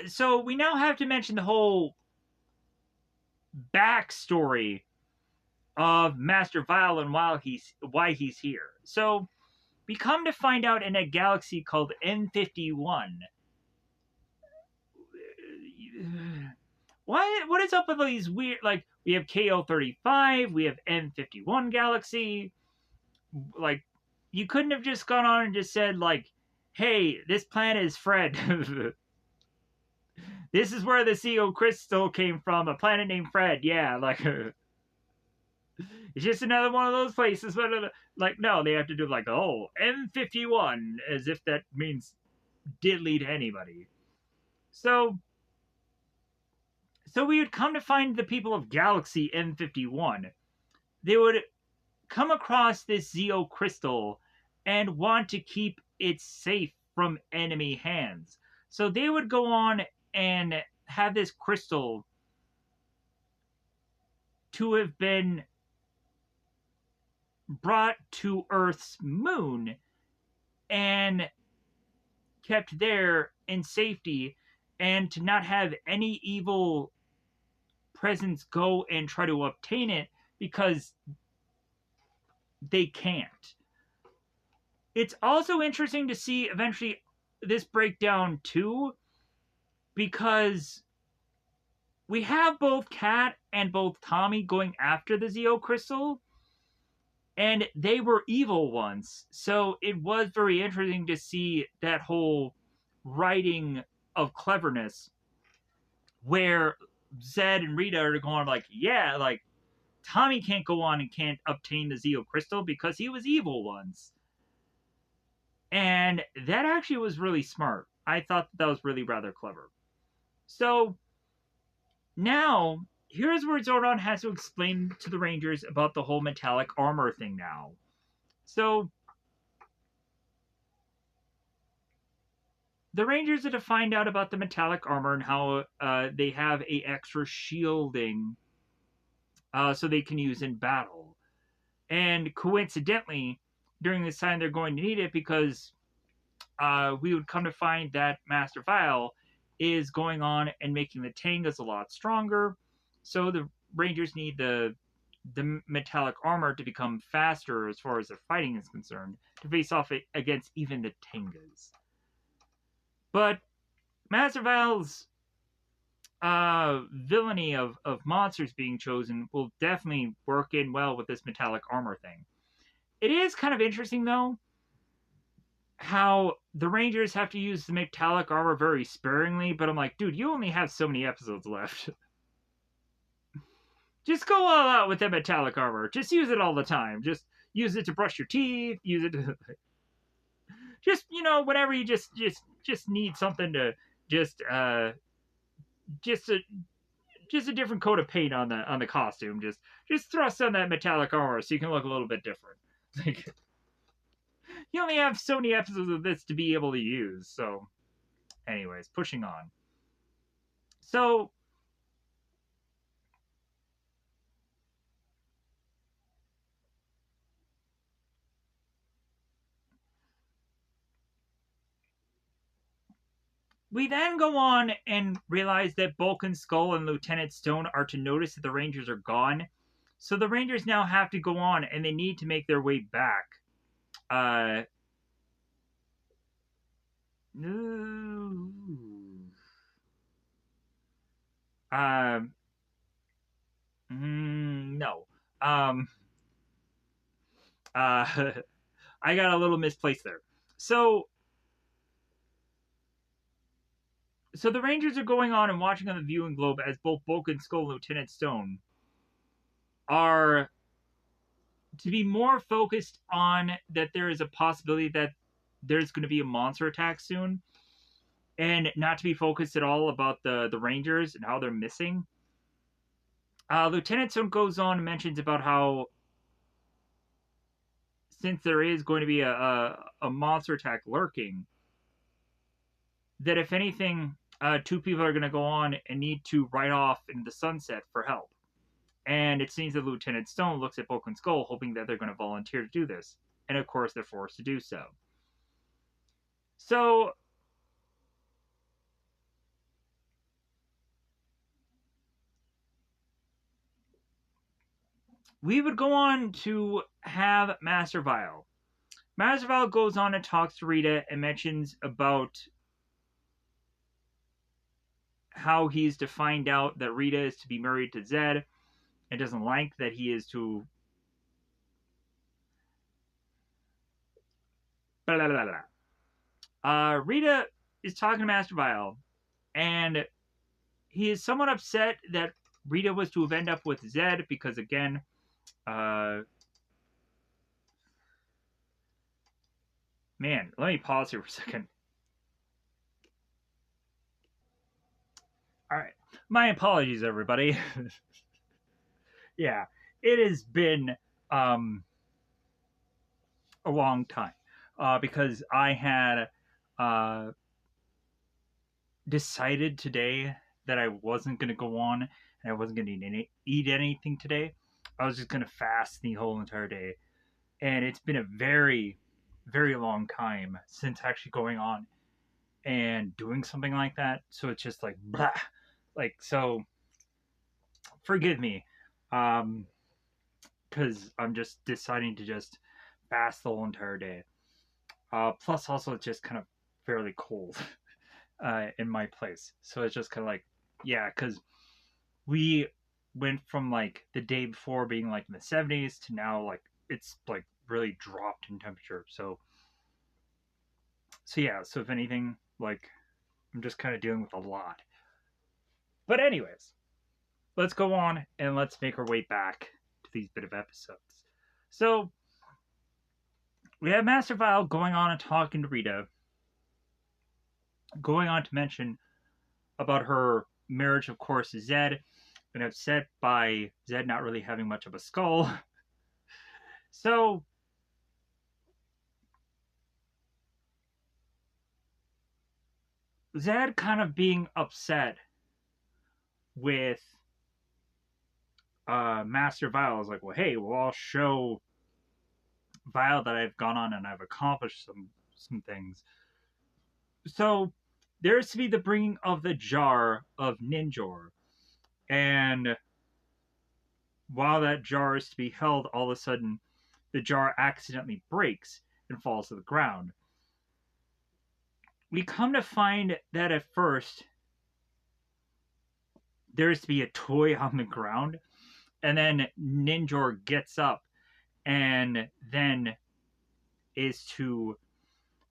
S1: so we now have to mention the whole backstory of Master Vile and why he's here. So, we come to find out in a galaxy called N51. What is up with all these weird, like, we have KO35, we have N51 galaxy. Like, you couldn't have just gone on and just said, like, hey, this planet is Fred. This is where the CO crystal came from, a planet named Fred. Yeah, like, it's just another one of those places. But, like, no, they have to do, like, oh, M51, as if that means diddly to anybody. So we would come to find the people of Galaxy M51. They would come across this Zeo crystal and want to keep it safe from enemy hands. So they would go on and have this crystal to have been brought to Earth's moon and kept there in safety, and to not have any evil presence go and try to obtain it, because they can't. It's also interesting to see eventually this breakdown too, because we have both Kat and both Tommy going after the Zeo crystal, and they were evil once. So it was very interesting to see that whole writing of cleverness, where Zed and Rita are going like, yeah, like Tommy can't go on and can't obtain the Zeo crystal because he was evil once. And that actually was really smart. I thought that was really rather clever. So now, here's where Zordon has to explain to the Rangers about the whole metallic armor thing now. So the Rangers are to find out about the metallic armor and how they have a extra shielding so they can use in battle. And coincidentally, during this time they're going to need it because we would come to find that Master File is going on and making the Tangas a lot stronger. So the Rangers need the metallic armor to become faster as far as their fighting is concerned to face off against even the Tangas. But Master File's villainy of monsters being chosen will definitely work in well with this metallic armor thing. It is kind of interesting though how the Rangers have to use the metallic armor very sparingly, but I'm like, dude, you only have so many episodes left. Just go all out with the metallic armor. Just use it all the time. Just use it to brush your teeth. Use it to just whenever you just need something to just just a just a different coat of paint on the costume. Just thrust on that metallic armor so you can look a little bit different. Like you only have so many episodes of this to be able to use. So, anyways, pushing on. So we then go on and realize that Bulk and Skull and Lieutenant Stone are to notice that the Rangers are gone. So the Rangers now have to go on and they need to make their way back. Uh, um, no. Um, uh, I got a little misplaced there. So, so the Rangers are going on and watching on the viewing globe as both Bulk and Skull and Lieutenant Stone are to be more focused on that there is a possibility that there's going to be a monster attack soon and not to be focused at all about the Rangers and how they're missing. Lieutenant Stone goes on and mentions about how since there is going to be a monster attack lurking, that if anything, two people are going to go on and need to ride off into the sunset for help. And it seems that Lieutenant Stone looks at Bulk and Skull, hoping that they're going to volunteer to do this. And of course, they're forced to do so. So, we would go on to have Master Vile. Master Vile goes on and talks to Rita and mentions about how he's to find out that Rita is to be married to Zed and doesn't like that he is to. Blah, blah, blah, blah. Rita is talking to Master Vile, and he is somewhat upset that Rita was to have ended up with Zed because, again, man, let me pause here for a second. All right. My apologies, everybody. Yeah, it has been a long time because I had uh, decided today that I wasn't going to go on and I wasn't going to eat anything today. I was just going to fast the whole entire day. And it's been a very, very long time since actually going on and doing something like that. So it's just like, blah. Like, so forgive me. Because I'm just deciding to just fast the whole entire day. Plus, also, it's just kind of fairly cold in my place. So it's just kind of like, yeah, because we went from like the day before being like in the 70s to now like it's like really dropped in temperature. So yeah, so if anything, like I'm just kind of dealing with a lot. But anyways, let's go on and let's make our way back to these bit of episodes. So we have Master Vile going on and talking to Rita, going on to mention about her marriage, of course, to Zed, and upset by Zed not really having much of a skull. So Zed kind of being upset with Master Vile is like, well, hey, well, I'll show Vile that I've gone on and I've accomplished some things. So there's to be the bringing of the jar of Ninjor, and while that jar is to be held, all of a sudden the jar accidentally breaks and falls to the ground. We come to find that at first there's to be a toy on the ground, and then Ninjor gets up and then is to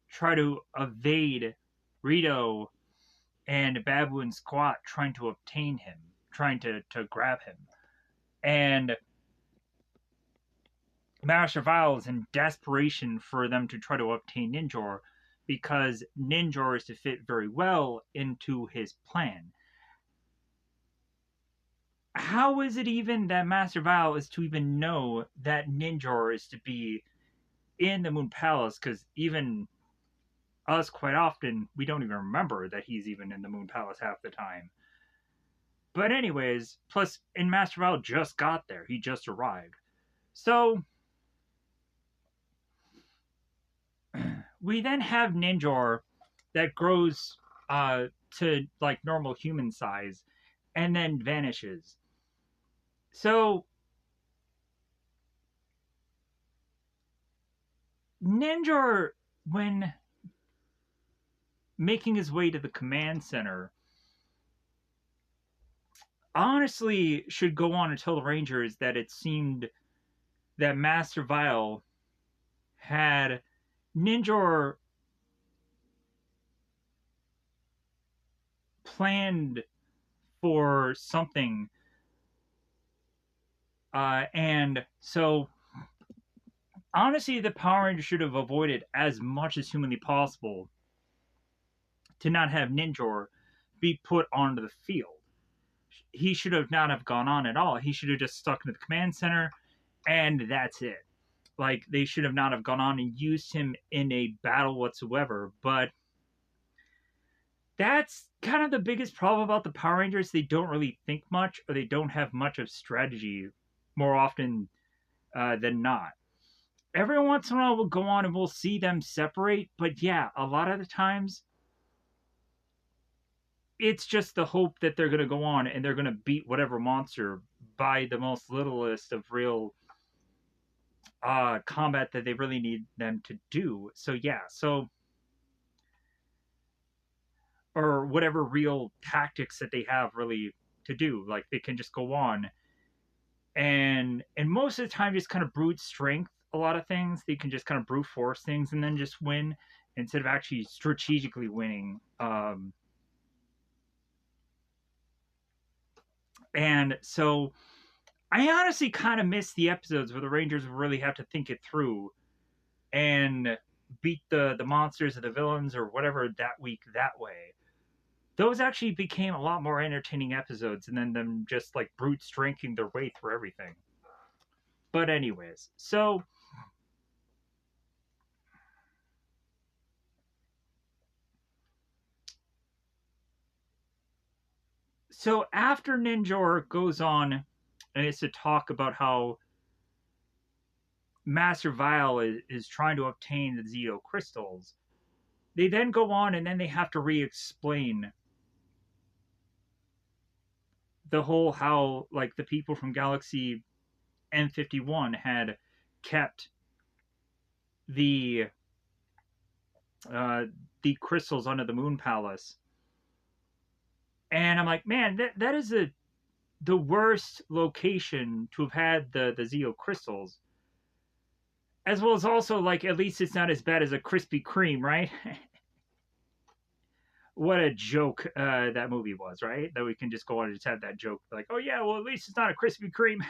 S1: try to evade Rito and Babu and Squat trying to obtain him, trying to grab him. And Master Vile is in desperation for them to try to obtain Ninjor because Ninjor is to fit very well into his plan. How is it even that Master Vile is to even know that Ninjor is to be in the Moon Palace? Because even us, quite often, we don't even remember that he's even in the Moon Palace half the time. But anyways, plus, and Master Vile just got there. He just arrived. So, we then have Ninjor that grows to like normal human size and then vanishes. So Ninjor, when making his way to the command center, honestly should go on and tell the Rangers that it seemed that Master Vile had Ninjor planned for something, and so honestly, the Power Rangers should have avoided as much as humanly possible to not have Ninjor be put onto the field. He should have not have gone on at all. He should have just stuck in the command center, and that's it. Like, they should have not have gone on and used him in a battle whatsoever. But that's kind of the biggest problem about the Power Rangers. They don't really think much, or they don't have much of strategy more often than not. Every once in a while we'll go on and we'll see them separate, but yeah, a lot of the times it's just the hope that they're going to go on and they're going to beat whatever monster by the most littlest of real combat that they really need them to do. So yeah, so or whatever real tactics that they have really to do, like they can just go on and most of the time just kind of brute strength a lot of things. They can just kind of brute force things and then just win instead of actually strategically winning. And so I honestly kind of miss the episodes where the Rangers really have to think it through and beat the monsters or the villains or whatever that week that way. Those actually became a lot more entertaining episodes and then them just like brute strengthing their way through everything. But anyways, so after Ninjor goes on and it's to talk about how Master Vile is trying to obtain the Zeo crystals, they then go on and then they have to re-explain the whole how like the people from Galaxy N51 had kept the uh, the crystals under the Moon Palace, and I'm like, man, that is the worst location to have had the Zeo crystals, as well as also like at least it's not as bad as a Krispy Kreme, right? what a joke that movie was, right? That we can just go on and just have that joke, like, oh yeah, well at least it's not a Krispy Kreme.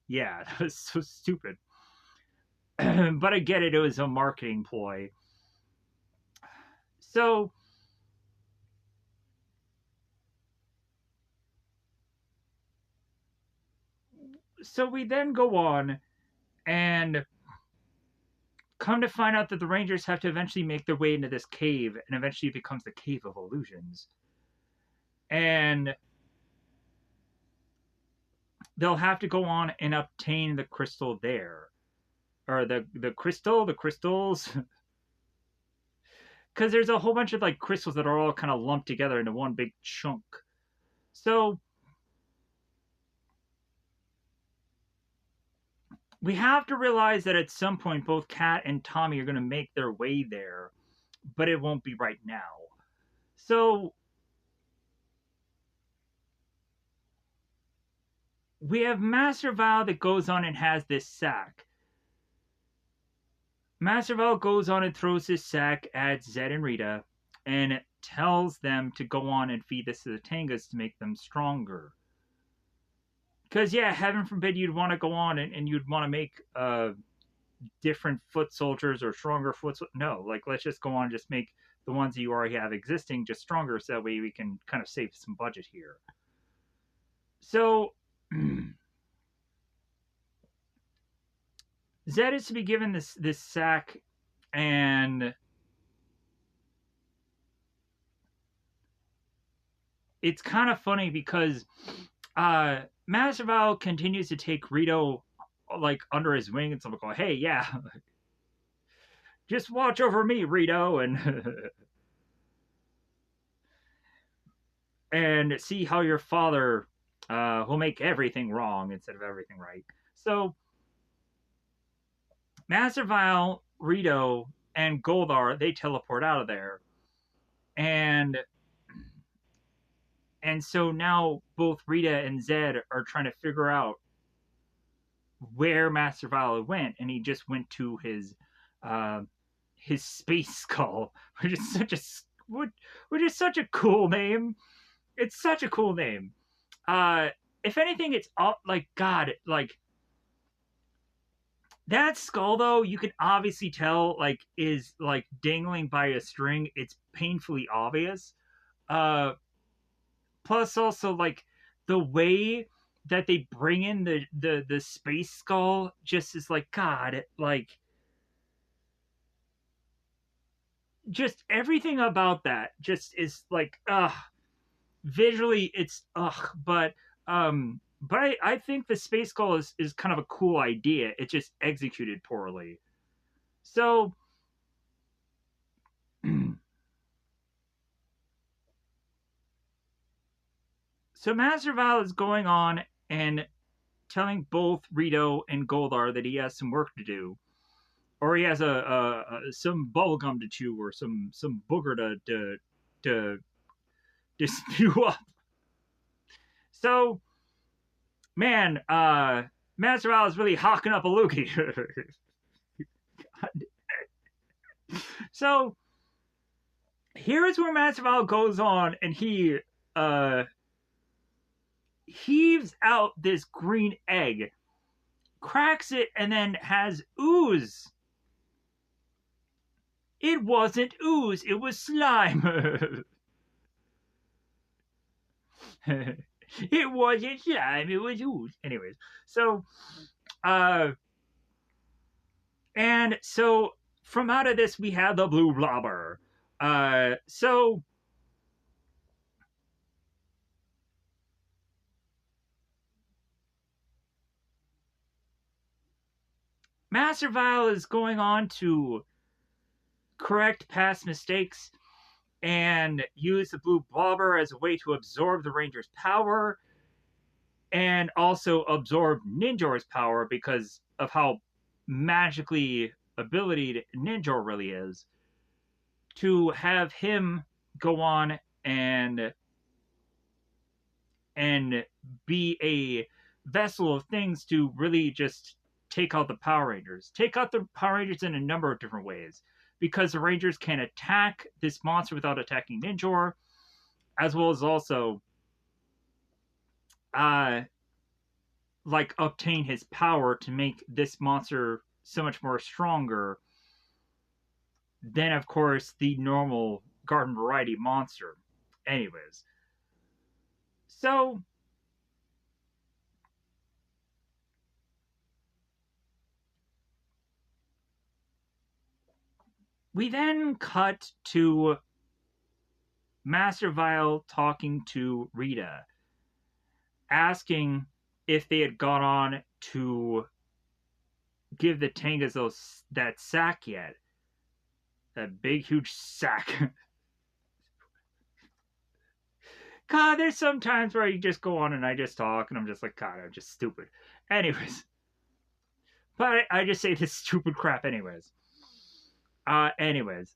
S1: Yeah, that was so stupid. But I get it; it was a marketing ploy. So, we then go on and come to find out that the Rangers have to eventually make their way into this cave, and eventually it becomes the Cave of Illusions. And they'll have to go on and obtain the crystal there, or the crystal, the crystals, because there's a whole bunch of like crystals that are all kind of lumped together into one big chunk. So we have to realize that at some point both Kat and Tommy are going to make their way there, but it won't be right now. So we have Master Val that goes on and has this sack. Master Val goes on and throws this sack at Zed and Rita and tells them to go on and feed this to the Tangas to make them stronger. Because, yeah, heaven forbid you'd want to go on and you'd want to make different foot soldiers or stronger foot soldiers. No, like, let's just go on and just make the ones that you already have existing just stronger so that way we can kind of save some budget here. So, Zed is to be given this sack, and it's kind of funny because Master Val continues to take Rito like under his wing and someone go, hey, yeah, just watch over me, Rito, and and see how your father will make everything wrong instead of everything right. So Master Val, Rito, and Goldar, they teleport out of there. And so now both Rita and Zed are trying to figure out where Master Val went, and he just went to his space skull, which is such a cool name. It's such a cool name. If anything, it's like God, like that skull though, you can obviously tell like is like dangling by a string. It's painfully obvious. Plus also like the way that they bring in the space skull just is like God, like just everything about that just is like visually it's but I think the space skull is kind of a cool idea. It's just executed poorly. So so Master Val is going on and telling both Rito and Goldar that he has some work to do, or he has some bubblegum to chew, or some booger to spew up. So, man, Master Val is really hawking up a loogie. So, here's where Master Val goes on and he heaves out this green egg, cracks it, and then has ooze. It wasn't ooze, it was slime. It wasn't slime, it was ooze. Anyways, so, and so from out of this, we have the blue blobber. So, Master Val is going on to correct past mistakes and use the blue blobber as a way to absorb the Ranger's power and also absorb Ninjor's power because of how magically abilitied Ninjor really is, to have him go on and be a vessel of things to really just take out the Power Rangers. Take out the Power Rangers in a number of different ways. because the Rangers can attack this monster without attacking Ninjor, as well as also uh like obtain his power to make this monster so much more stronger than, of course, the normal garden variety monster. Anyways, so we then cut to Master Vile talking to Rita, asking if they had gone on to give the Tangas that sack yet. That big, huge sack. God, there's some times where you just go on and I just talk and I'm just like, God, I'm just stupid. Anyways. But I just say this stupid crap anyways. Anyways.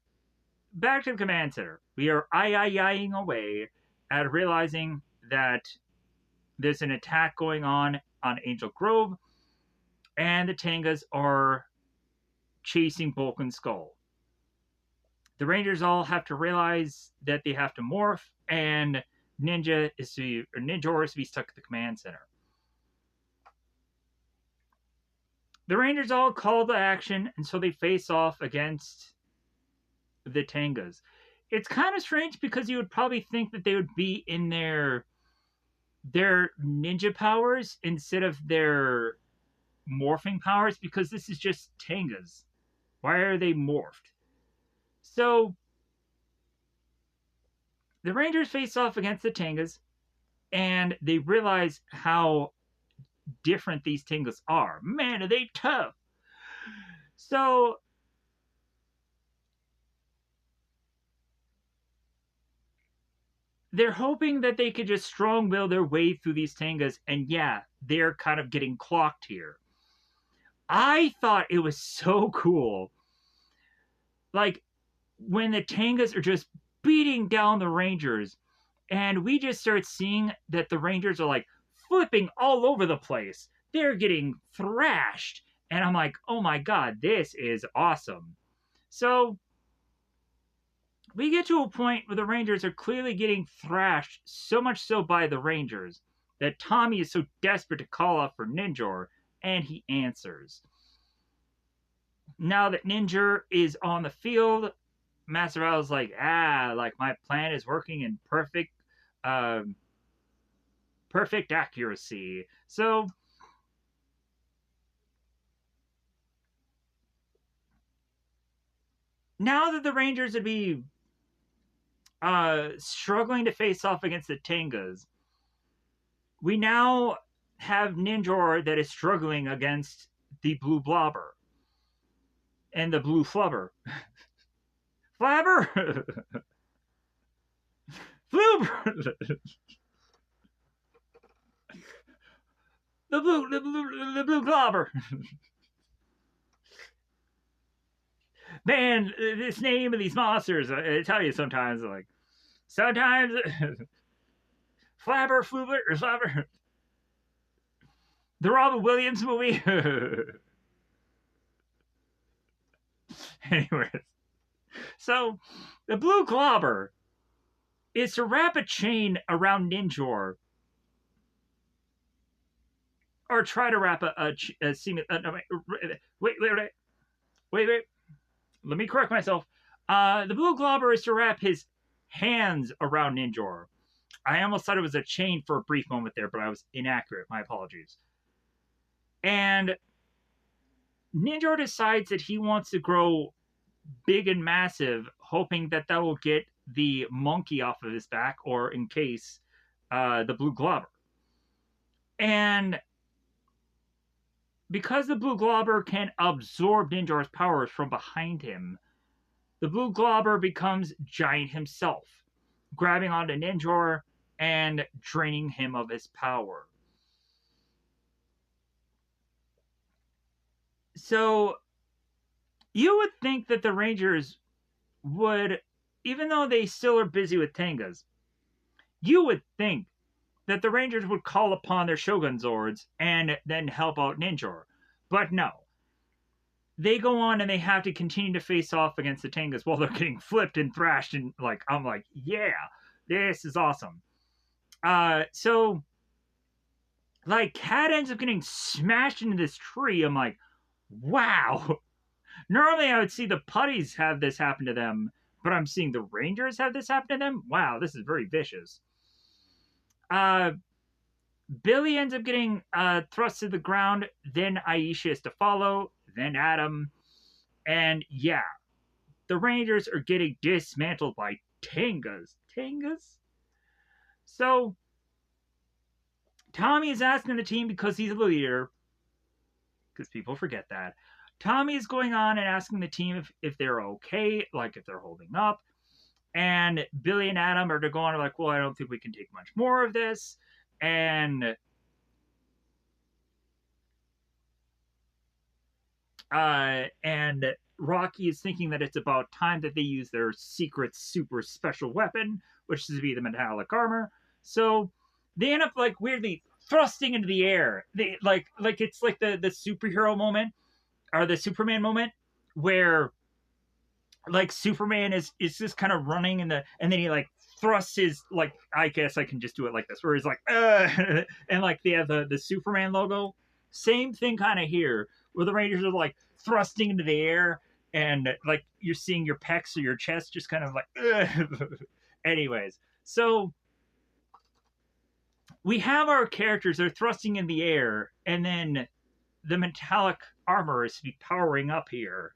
S1: Back to the command center. We are I-ing away at realizing that there's an attack going on Angel Grove, and the Tangas are chasing Bulk and Skull. The Rangers all have to realize that they have to morph, and Ninjor is to be stuck at the command center. The Rangers all call to action, and so they face off against the Tangas. It's kind of strange because you would probably think that they would be in their ninja powers instead of their morphing powers, because this is just Tangas. Why are they morphed? So the Rangers face off against the Tangas, and they realize how different these Tangas are. Man, are they tough! So they're hoping that they could just strong will their way through these Tangas, and yeah, they're kind of getting clocked here. I thought it was so cool. Like, when the Tangas are just beating down the Rangers, and we just start seeing that the Rangers are like flipping all over the place. They're getting thrashed. And I'm like, oh my God, this is awesome. So we get to a point where the Rangers are clearly getting thrashed, so much so by the Rangers that Tommy is so desperate to call out for Ninjor, and he answers. Now that Ninjor is on the field, Master Vile's like, like my plan is working in perfect accuracy. So now that the Rangers would be struggling to face off against the Tangas, we now have Ninjor that is struggling against the Blue Blobber and the Blue Flubber. Flabber? Flubber! The blue globber. Man, this name of these monsters, I tell you sometimes, like, sometimes Flabber, Flubber, or Flabber. The Robin Williams movie. Anyways, so the blue globber is to wrap a chain around Ninjor, or try to wrap a no, wait. Let me correct myself. The blue globber is to wrap his hands around Ninjor. I almost thought it was a chain for a brief moment there, but I was inaccurate. My apologies. And Ninjor decides that he wants to grow big and massive, hoping that that will get the monkey off of his back, or in case, the blue globber. And because the blue globber can absorb Ninjor's powers from behind him, the blue globber becomes giant himself, grabbing onto Ninjor and draining him of his power. So you would think that the Rangers would, even though they still are busy with Tangas, you would think that the Rangers would call upon their Shogun Zords and then help out Ninjor. But no. they go on and they have to continue to face off against the Tangas while they're getting flipped and thrashed. And like, I'm like, yeah, this is awesome. So like, Cat ends up getting smashed into this tree. I'm like, wow. Normally, I would see the putties have this happen to them, but I'm seeing the Rangers have this happen to them. Wow, this is very vicious. Uh, Billy ends up getting thrust to the ground. Then Aisha is to follow. Then Adam. And yeah, the Rangers are getting dismantled by Tangas. Tangas? So Tommy is asking the team because he's the leader, because people forget that. Tommy is going on and asking the team if they're okay, like if they're holding up. And Billy and Adam are to go on like, well, I don't think we can take much more of this. And Rocky is thinking that it's about time that they use their secret super special weapon, which is to be the metallic armor. So they end up like weirdly thrusting into the air. They like it's like the superhero moment or the Superman moment where like Superman is just kind of running in the and then he like thrusts his like I guess I can just do it like this where he's like and like they have the Superman logo. Same thing kind of here where the Rangers are like thrusting into the air and like you're seeing your pecs or your chest just kind of like anyways. So we have our characters that are thrusting in the air and then the metallic armor is to be powering up here.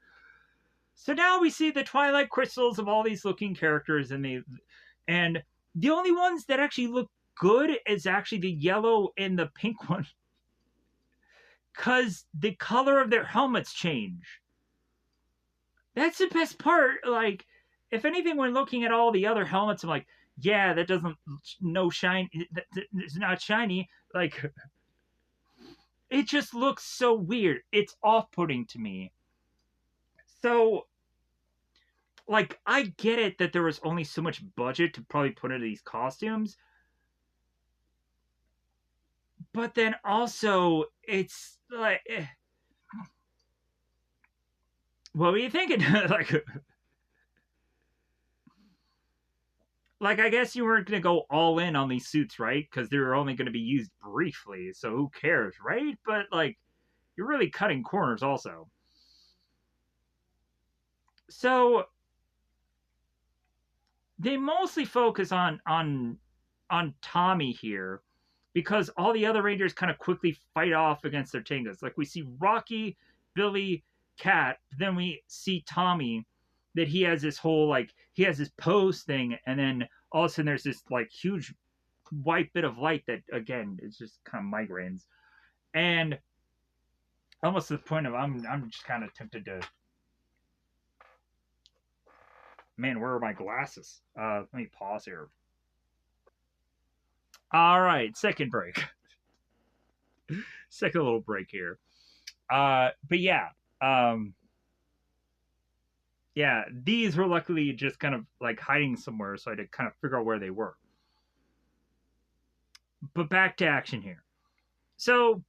S1: So now we see the Twilight crystals of all these looking characters, and the only ones that actually look good is actually the yellow and the pink one, because the color of their helmets change. That's the best part. Like, if anything, when looking at all the other helmets, I'm like, yeah, that doesn't no shine. It's not shiny. Like, it just looks so weird. It's off-putting to me. So like I get it that there was only so much budget to probably put into these costumes, but then also it's like, what were you thinking? like I guess you weren't gonna go all in on these suits, right? Because they were only gonna be used briefly, so who cares, right? But like, you're really cutting corners, also. So they mostly focus on Tommy here because all the other Rangers kind of quickly fight off against their Tangas. Like we see Rocky, Billy, Cat, then we see Tommy that he has this whole like he has this pose thing, and then all of a sudden there's this like huge white bit of light that again is just kind of migraines, and almost to the point of I'm just kind of tempted to man, where are my glasses? Let me pause here. All right, second break. Second little break here. But yeah, um, yeah, these were luckily just kind of like hiding somewhere, so I had to kind of figure out where they were. But back to action here. So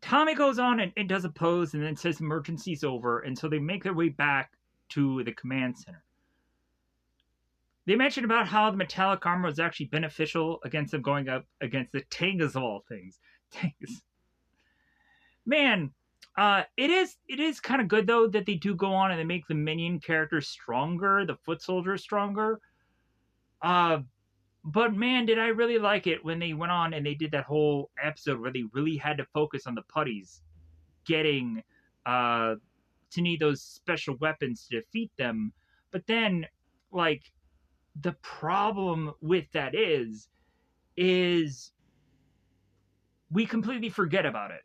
S1: Tommy goes on and does a pose and then says emergency's over, and so they make their way back to the command center. They mentioned about how the metallic armor was actually beneficial against them going up against the Tangas of all things. Tangas. Man, it is kind of good though that they do go on and they make the minion characters stronger, the foot soldiers stronger. Uh, but man, did I really like it when they went on and they did that whole episode where they really had to focus on the putties getting uh to need those special weapons to defeat them. But then, like, the problem with that is we completely forget about it.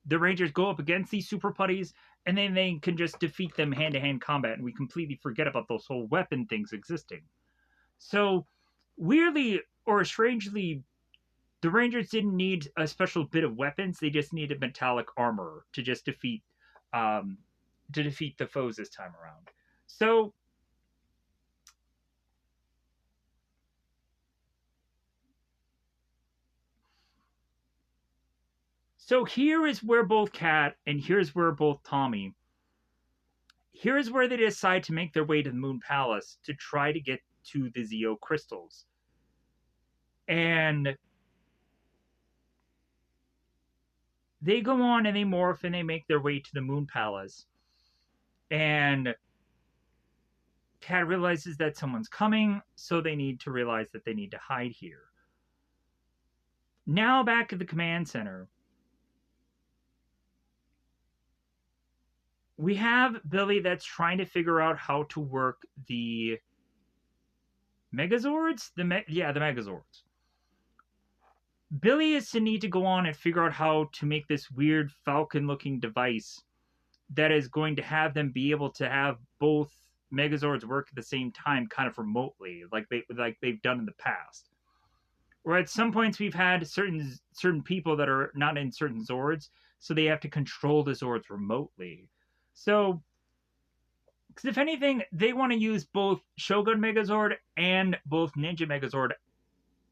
S1: The Rangers go up against these super putties, and then they can just defeat them hand to hand combat, and we completely forget about those whole weapon things existing. So, weirdly or strangely, the Rangers didn't need a special bit of weapons; they just needed metallic armor to just um, defeat the foes this time around. So, So here is where both Kat and here's where both Tommy, here's where they decide to make their way to the Moon Palace to try to get to the Zeo crystals. And they go on and they morph and they make their way to the Moon Palace. And Kat realizes that someone's coming, so they need to realize that they need to hide here. Now back at the command center, we have Billy that's trying to figure out how to work the Megazords? The Megazords. Billy is to need to go on and figure out how to make this weird falcon-looking device that is going to have them be able to have both Megazords work at the same time, kind of remotely, like they've done in the past. Or at some points we've had certain people that are not in certain Zords, so they have to control the Zords remotely. So, because if anything, they want to use both Shogun Megazord and both Ninja Megazord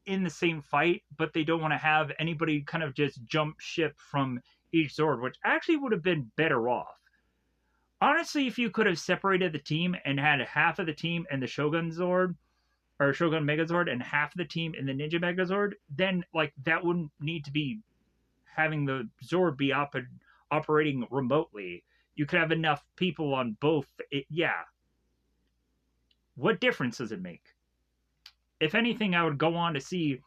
S1: in the same fight, but they don't want to have anybody kind of just jump ship from each Zord, which actually would have been better off. Honestly, if you could have separated the team and had half of the team in the Shogun Zord, or Shogun Megazord, and half of the team in the Ninja Megazord, then like that wouldn't need to be having the Zord be operating remotely. You could have enough people on both. Yeah. What difference does it make? If anything, I would go on to see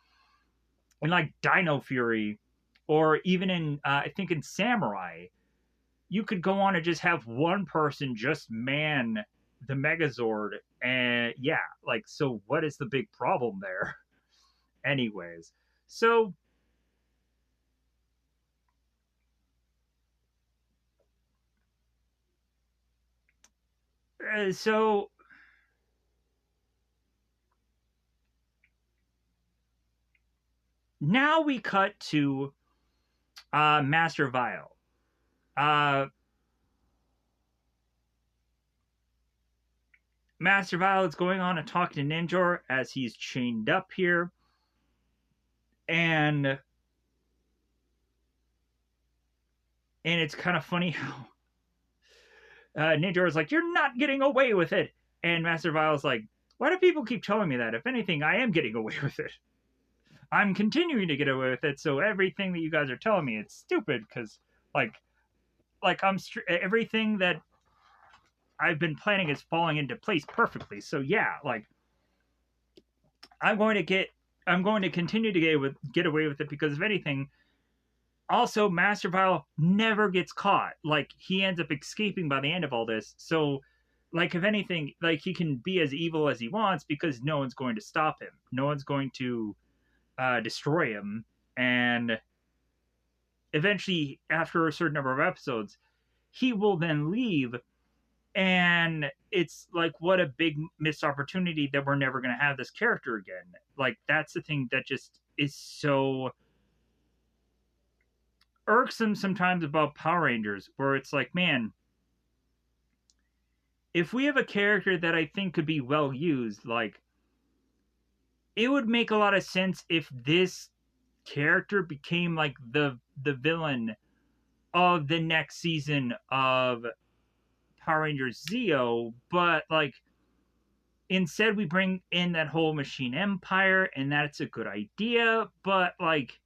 S1: in like Dino Fury, or even in I think in Samurai, you could go on and just have one person just man the Megazord, and yeah, like so. What is the big problem there? Anyways, so so now we cut to Master Vile. Master Vile is going on and talking to Ninjor as he's chained up here. And it's kind of funny how Ninjor is like, "You're not getting away with it." And Master Vile's like, "Why do people keep telling me that? If anything, I am getting away with it. I'm continuing to get away with it. So everything that you guys are telling me, it's stupid because like everything that I've been planning is falling into place perfectly. So yeah, like I'm going to continue to get away with it because if anything, also Master Vile never gets caught. Like he ends up escaping by the end of all this. So like if anything, like he can be as evil as he wants because no one's going to stop him. No one's going to destroy him. And eventually, after a certain number of episodes, he will then leave. And it's like, what a big missed opportunity that we're never going to have this character again. Like, that's the thing that just is so irksome sometimes about Power Rangers, where it's like, man, if we have a character that I think could be well used, like, it would make a lot of sense if this character became like the villain of the next season of Power Rangers Zeo, but like instead we bring in that whole machine empire and that's a good idea, but like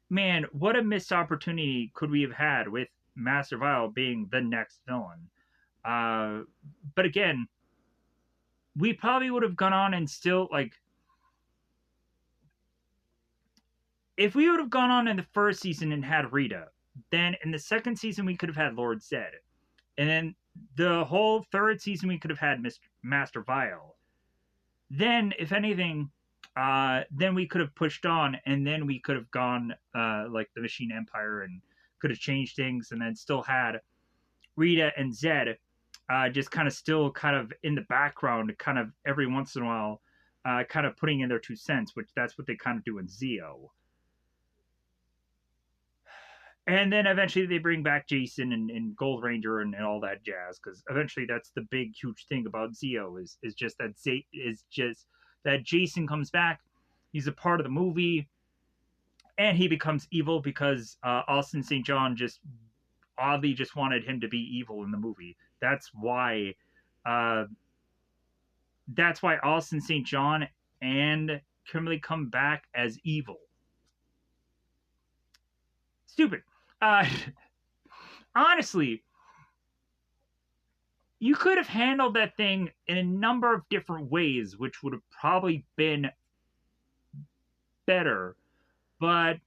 S1: man, what a missed opportunity could we have had with Master Vile being the next villain. But again, we probably would have gone on and still like if we would have gone on in the first season and had Rita, then in the second season we could have had Lord Zed. And then the whole third season we could have had Master Vile. Then, if anything, then we could have pushed on, and then we could have gone like the Machine Empire and could have changed things, and then still had Rita and Zed just kind of still kind of in the background, kind of every once in a while, kind of putting in their 2 cents, which that's what they kind of do in Zeo. And then eventually they bring back Jason and Gold Ranger and all that jazz because eventually that's the big huge thing about Zeo is just that Jason comes back. He's a part of the movie, and he becomes evil because Austin St. John just oddly just wanted him to be evil in the movie. Uh, that's why Austin St. John and Kimberly come back as evil. Stupid. Uh, honestly, you could have handled that thing in a number of different ways, which would have probably been better. But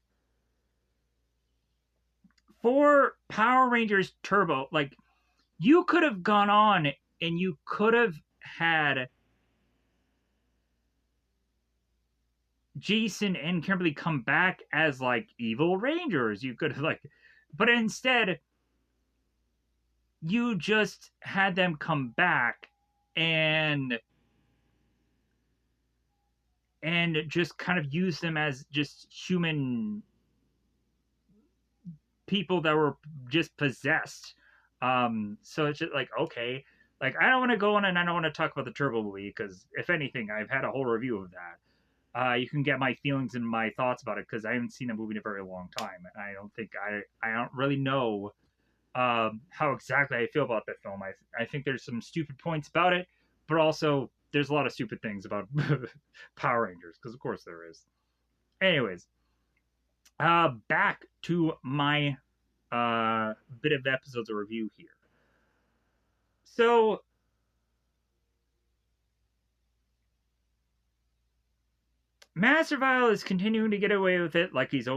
S1: for Power Rangers Turbo, like, you could have gone on and you could have had Jason and Kimberly come back as like evil rangers. You could have like, but instead, you just had them come back and just kind of use them as just human people that were just possessed. So it's just like, okay, like I don't want to go on and I don't want to talk about the Turbo movie because if anything, I've had a whole review of that. You can get my feelings and my thoughts about it because I haven't seen the movie in a very long time, and I don't really know how exactly I feel about that film. I think there's some stupid points about it, but also there's a lot of stupid things about Power Rangers because of course there is. Anyways, back to my bit of episodes of review here. So Master Vile is continuing to get away with it, like he's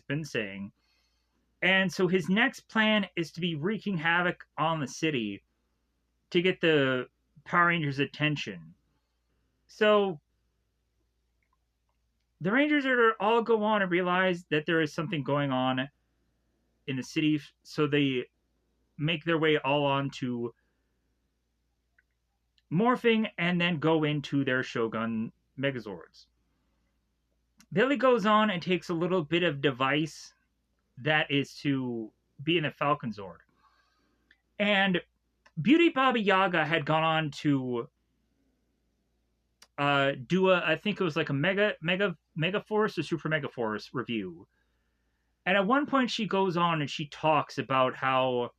S1: been saying, and so his next plan is to be wreaking havoc on the city to get the Power Rangers' attention. So the Rangers are all go on and realize that there is something going on in the city, so they make their way all on to morphing and then go into their Shogun Megazords. Billy goes on and takes a little bit of device that is to be in the Falcon Zord. And Beauty Baba Yaga had gone on to do I think it was like a mega force or super mega force review. And at one point she goes on and she talks about how,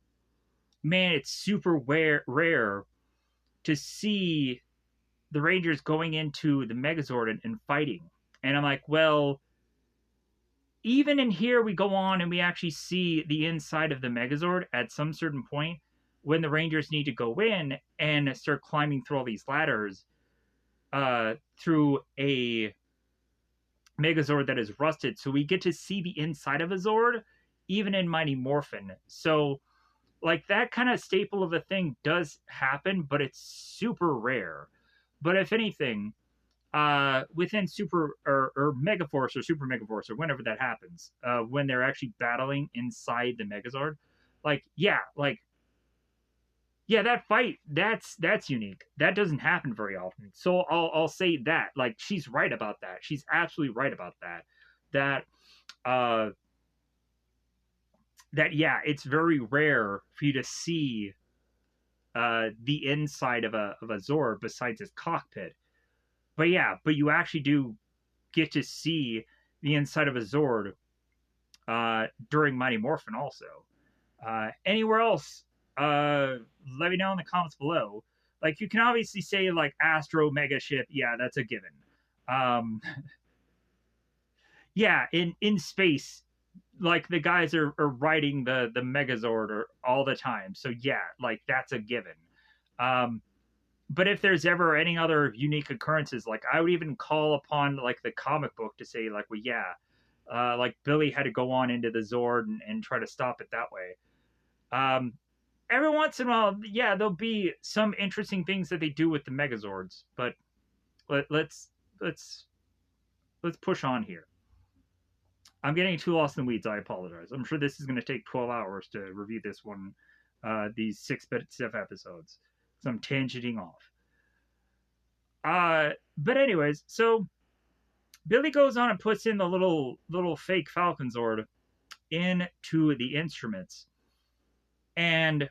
S1: man, it's super rare to see the Rangers going into the Megazord and fighting. And I'm like, well, even in here, we go on and we actually see the inside of the Megazord at some certain point when the Rangers need to go in and start climbing through all these ladders through a Megazord that is rusted. So we get to see the inside of a Zord, even in Mighty Morphin. So, like, that kind of staple of a thing does happen, but it's super rare. But if anything, within Super or Megaforce or Super Megaforce or whenever that happens, when they're actually battling inside the Megazord, yeah, that fight that's unique. That doesn't happen very often. So I'll say that like she's right about that. She's absolutely right about that. That uh that yeah, it's very rare for you to see the inside of a Zord besides its cockpit. But yeah, but you actually do get to see the inside of a Zord during Mighty Morphin also. Anywhere else, let me know in the comments below. Like, you can obviously say, like, Astro Mega Ship, yeah, that's a given. Yeah, in space, like, the guys are riding the Megazord all the time. So, yeah, like, that's a given. But if there's ever any other unique occurrences, like, I would even call upon, like, the comic book to say, like, well, yeah, like, Billy had to go on into the Zord and try to stop it that way. Every once in a while, yeah, there'll be some interesting things that they do with the Megazords, but let's push on here. I'm getting too lost in the weeds. I apologize. I'm sure this is going to take 12 hours to review this one, these 6-bit stuff episodes. So I'm tangenting off. But anyways, so Billy goes on and puts in the little fake Falcon Zord into the instruments, and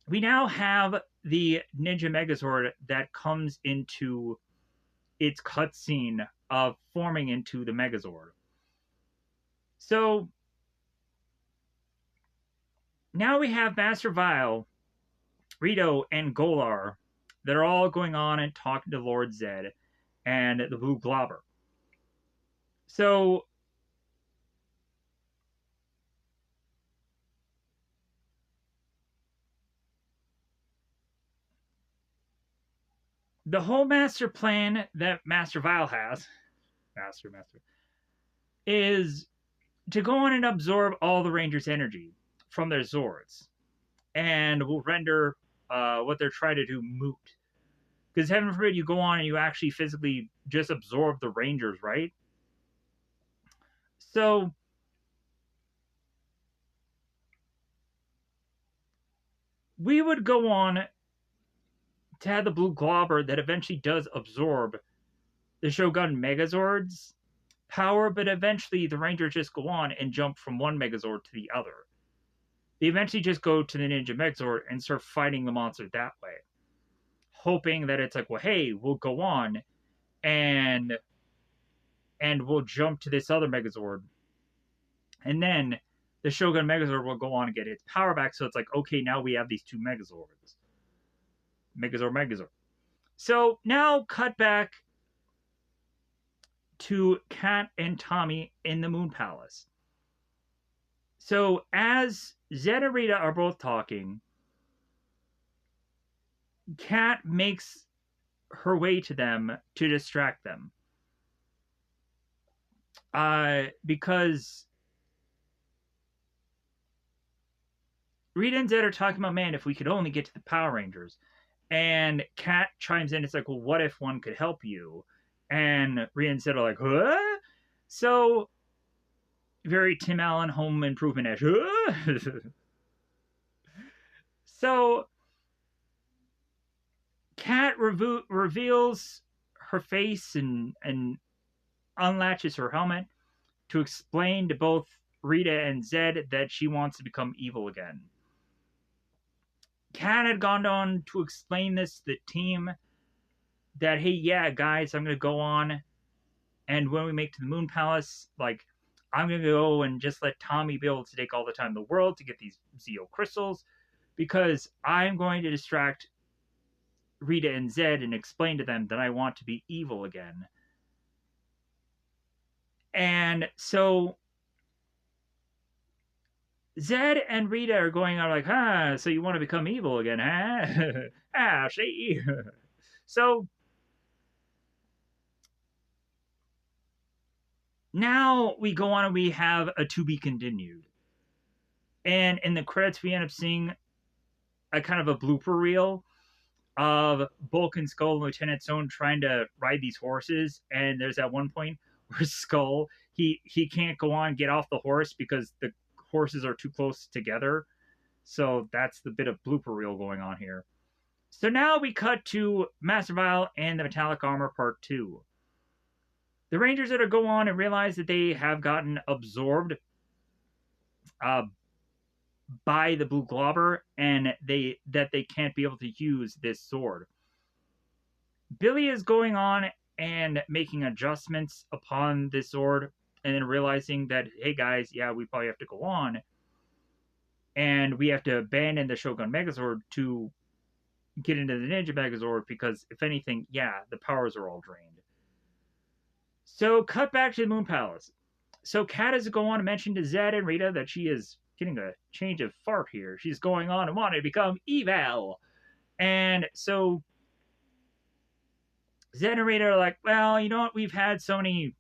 S1: we now have the Ninja Megazord that comes into its cutscene of forming into the Megazord. So now we have Master Vile, Rito, and Golar that are all going on and talking to Lord Zed and the Blue Globber. So the whole master plan that Master Vile has, Master, is to go on and absorb all the Rangers' energy from their Zords, and will render what they're trying to do moot. Because heaven forbid you go on and you actually physically just absorb the Rangers, right? So we would go on to have the Blue Globber that eventually does absorb the Shogun Megazord's power, but eventually the Rangers just go on and jump from one Megazord to the other. They eventually just go to the Ninja Megazord and start fighting the monster that way, hoping that it's like, well, hey, we'll go on and we'll jump to this other Megazord, and then the Shogun Megazord will go on and get its power back. So it's like, okay, now we have these two Megazords, Megazord. So now cut back to Kat and Tommy in the Moon Palace. So as Zed and Rita are both talking, Kat makes her way to them to distract them. Because Rita and Zed are talking about, man, if we could only get to the Power Rangers. And Kat chimes in, it's like, well, what if one could help you? And Rita and Zed are like, huh? So, very Tim Allen home improvement-ish. So, Kat reveals her face and unlatches her helmet to explain to both Rita and Zed that she wants to become evil again. Kat had gone on to explain this to the team that, hey, yeah, guys, I'm going to go on, and when we make to the Moon Palace, like, I'm going to go and just let Tommy be able to take all the time in the world to get these Zeo crystals, because I'm going to distract Rita and Zed and explain to them that I want to be evil again. And so Zed and Rita are going out like, so you want to become evil again, huh? See? So now we go on and we have a to be continued. And in the credits, we end up seeing a kind of a blooper reel of Bulk and Skull and Lieutenant Stone trying to ride these horses. And there's at one point where Skull, he can't go on, get off the horse because the horses are too close together. So that's the bit of blooper reel going on here. So now we cut to Master Vile and the Metallic Armor Part 2. The Rangers that are go on and realize that they have gotten absorbed by the Blue Globber, and they can't be able to use this sword. Billy is going on and making adjustments upon this sword, and then realizing that, hey guys, yeah, we probably have to go on, and we have to abandon the Shogun Megazord to get into the Ninja Megazord, because if anything, yeah, the powers are all drained. So cut back to the Moon Palace. So Kat is going on to mention to Zed and Rita that she is getting a change of fart here. She's going on and wanting to become evil. And so Zed and Rita are like, well, you know what? We've had so many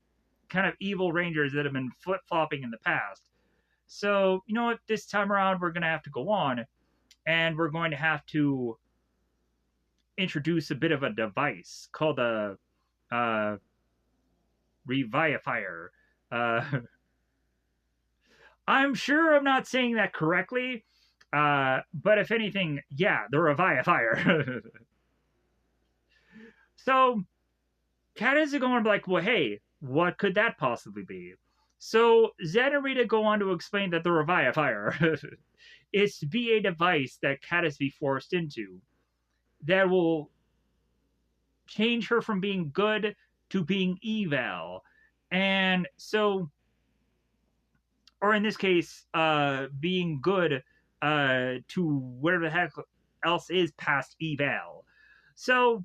S1: kind of evil Rangers that have been flip-flopping in the past. So, you know what? This time around, we're going to have to go on. And we're going to have to introduce a bit of a device called a Revivifier. I'm sure I'm not saying that correctly, but if anything, yeah, the Revivifier. So, Kat is going to be like, well, hey, what could that possibly be? So, Zed and Rita go on to explain that the Revivifier is to be a device that Kat is to be forced into that will change her from being good to being evil. And so, or in this case, being good to whatever the heck else is past eval. So,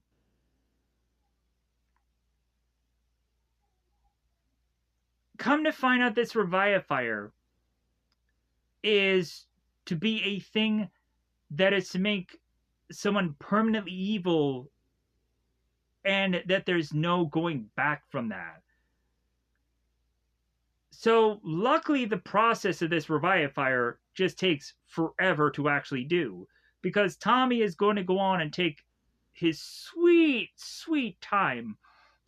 S1: come to find out, this Revivifier is to be a thing that is to make someone permanently evil, and that there's no going back from that. So, luckily, the process of this Revivifier just takes forever to actually do, because Tommy is going to go on and take his sweet, sweet time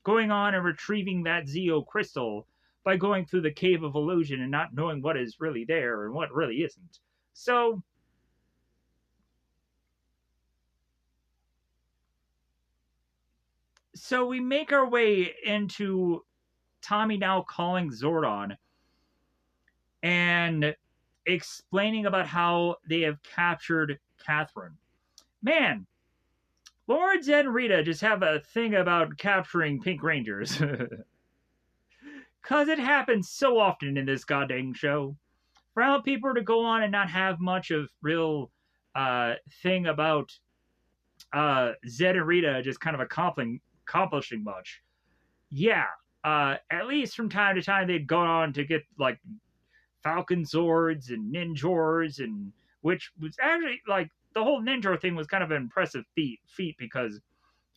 S1: going on and retrieving that Zeo crystal by going through the Cave of Illusion and not knowing what is really there and what really isn't. So, we make our way into Tommy now calling Zordon and explaining about how they have captured Catherine. Man, Lord, Zed, and Rita just have a thing about capturing Pink Rangers. Because it happens so often in this goddamn show. For how people to go on and not have much of real thing about Zed and Rita just kind of accomplishing much. Yeah, at least from time to time they'd go on to get like Falcon Swords and Ninjors, and which was actually like the whole Ninja thing was kind of an impressive feat because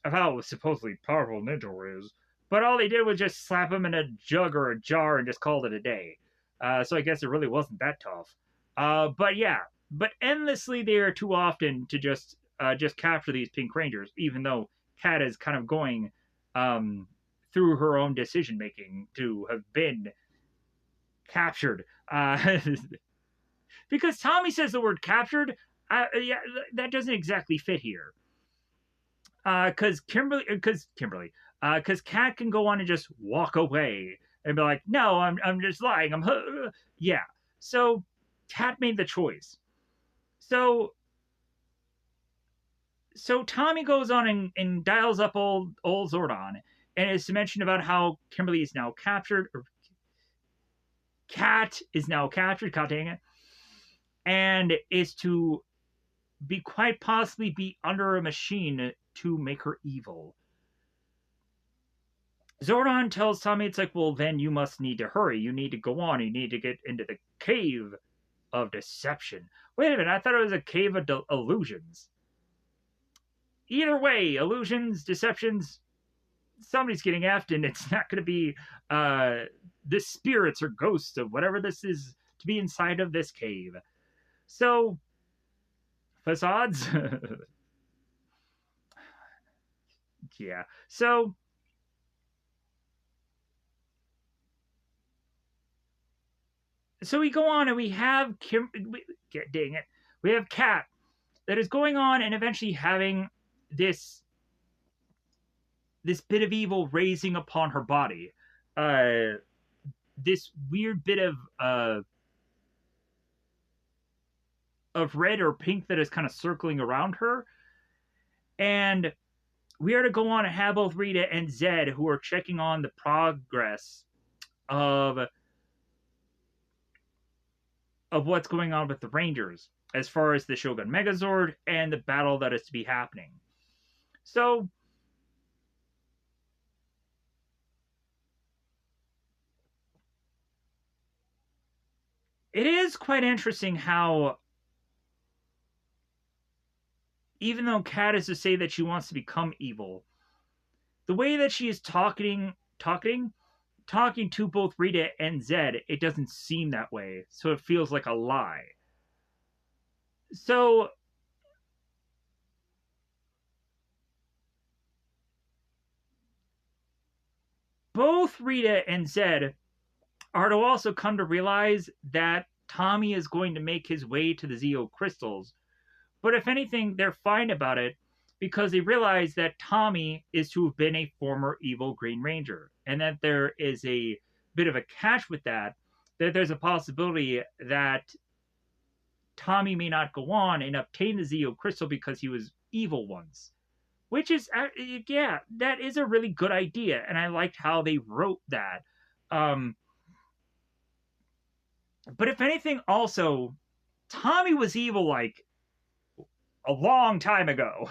S1: of how supposedly powerful Ninja is. But all they did was just slap him in a jug or a jar and just called it a day. So I guess it really wasn't that tough. But yeah, but endlessly there too often to just capture these Pink Rangers, even though Kat is kind of going through her own decision making to have been captured. Because Tommy says the word captured, yeah, that doesn't exactly fit here. Because Kat can go on and just walk away and be like, "No, I'm just lying. Yeah." So Kat made the choice. So Tommy goes on and dials up old Zordon and is to mention about how Kimberly is now captured, or Kat is now captured. God dang it! And is to be quite possibly be under a machine to make her evil. Zordon tells Tommy, it's like, well, then you must need to hurry. You need to go on. You need to get into the cave of deception. Wait a minute, I thought it was a cave of illusions. Either way, illusions, deceptions, somebody's getting effed, and it's not going to be the spirits or ghosts of whatever this is to be inside of this cave. So, facades? Yeah. So, we go on and we have dang it, we have Kat that is going on and eventually having this bit of evil raising upon her body. This weird bit of red or pink that is kind of circling around her. And we are to go on and have both Rita and Zed, who are checking on the progress of what's going on with the Rangers as far as the Shogun Megazord and the battle that is to be happening. So, it is quite interesting how, even though Kat is to say that she wants to become evil, the way that she is talking to both Rita and Zed, it doesn't seem that way. So it feels like a lie. So both Rita and Zed are to also come to realize that Tommy is going to make his way to the Zeo crystals. But if anything, they're fine about it because they realize that Tommy is to have been a former evil Green Ranger, and that there is a bit of a catch with that there's a possibility that Tommy may not go on and obtain the Zeo crystal because he was evil once. which is yeah, that is a really good idea, and I liked how they wrote that. Um, but if anything, also Tommy was evil like a long time ago.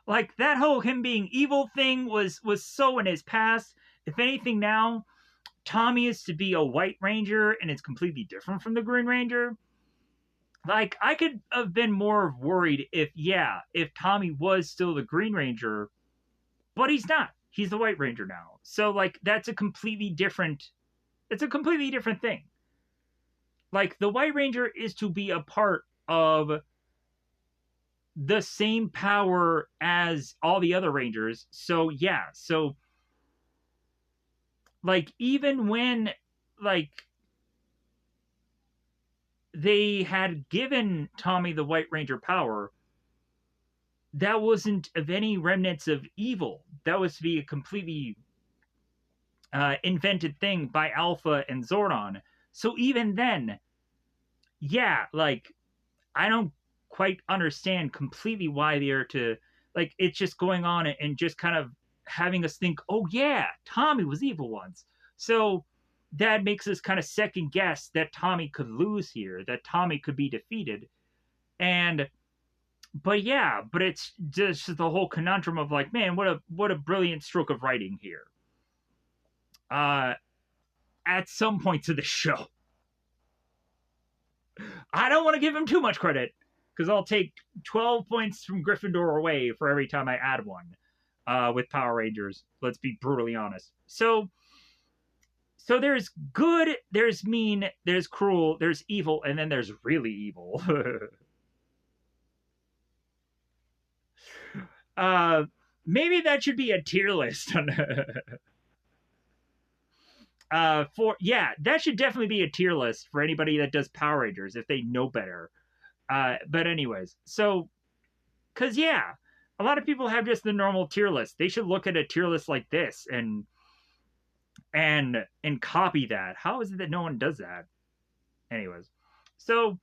S1: Like that whole him being evil thing was so in his past. If anything, now Tommy is to be a White Ranger, and it's completely different from the Green Ranger. Like I could have been more worried if if Tommy was still the Green Ranger, but he's not. He's the White Ranger now. So like that's a completely different it's a completely different thing. Like the White Ranger is to be a part of the same power as all the other Rangers. So yeah, so like even when like they had given Tommy the White Ranger power, that wasn't of any remnants of evil. That was to be a completely invented thing by Alpha and Zordon. So even then, yeah, like I don't quite understand completely why they're to like it's just going on and just kind of having us think, oh yeah, Tommy was evil once. So that makes us kind of second guess that Tommy could lose here, that Tommy could be defeated. And but yeah, but it's just the whole conundrum of like, man, what a brilliant stroke of writing here. Uh at some points of the show. I don't want to give him too much credit because I'll take 12 points from Gryffindor away for every time I add one with Power Rangers. Let's be brutally honest. So there's good, there's mean, there's cruel, there's evil, and then there's really evil. uh, maybe that should be a tier list. For yeah, that should definitely be a tier list for anybody that does Power Rangers if they know better. But anyways, so because yeah, a lot of people have just the normal tier list. They should look at a tier list like this and copy that. How is it that no one does that? Anyways, so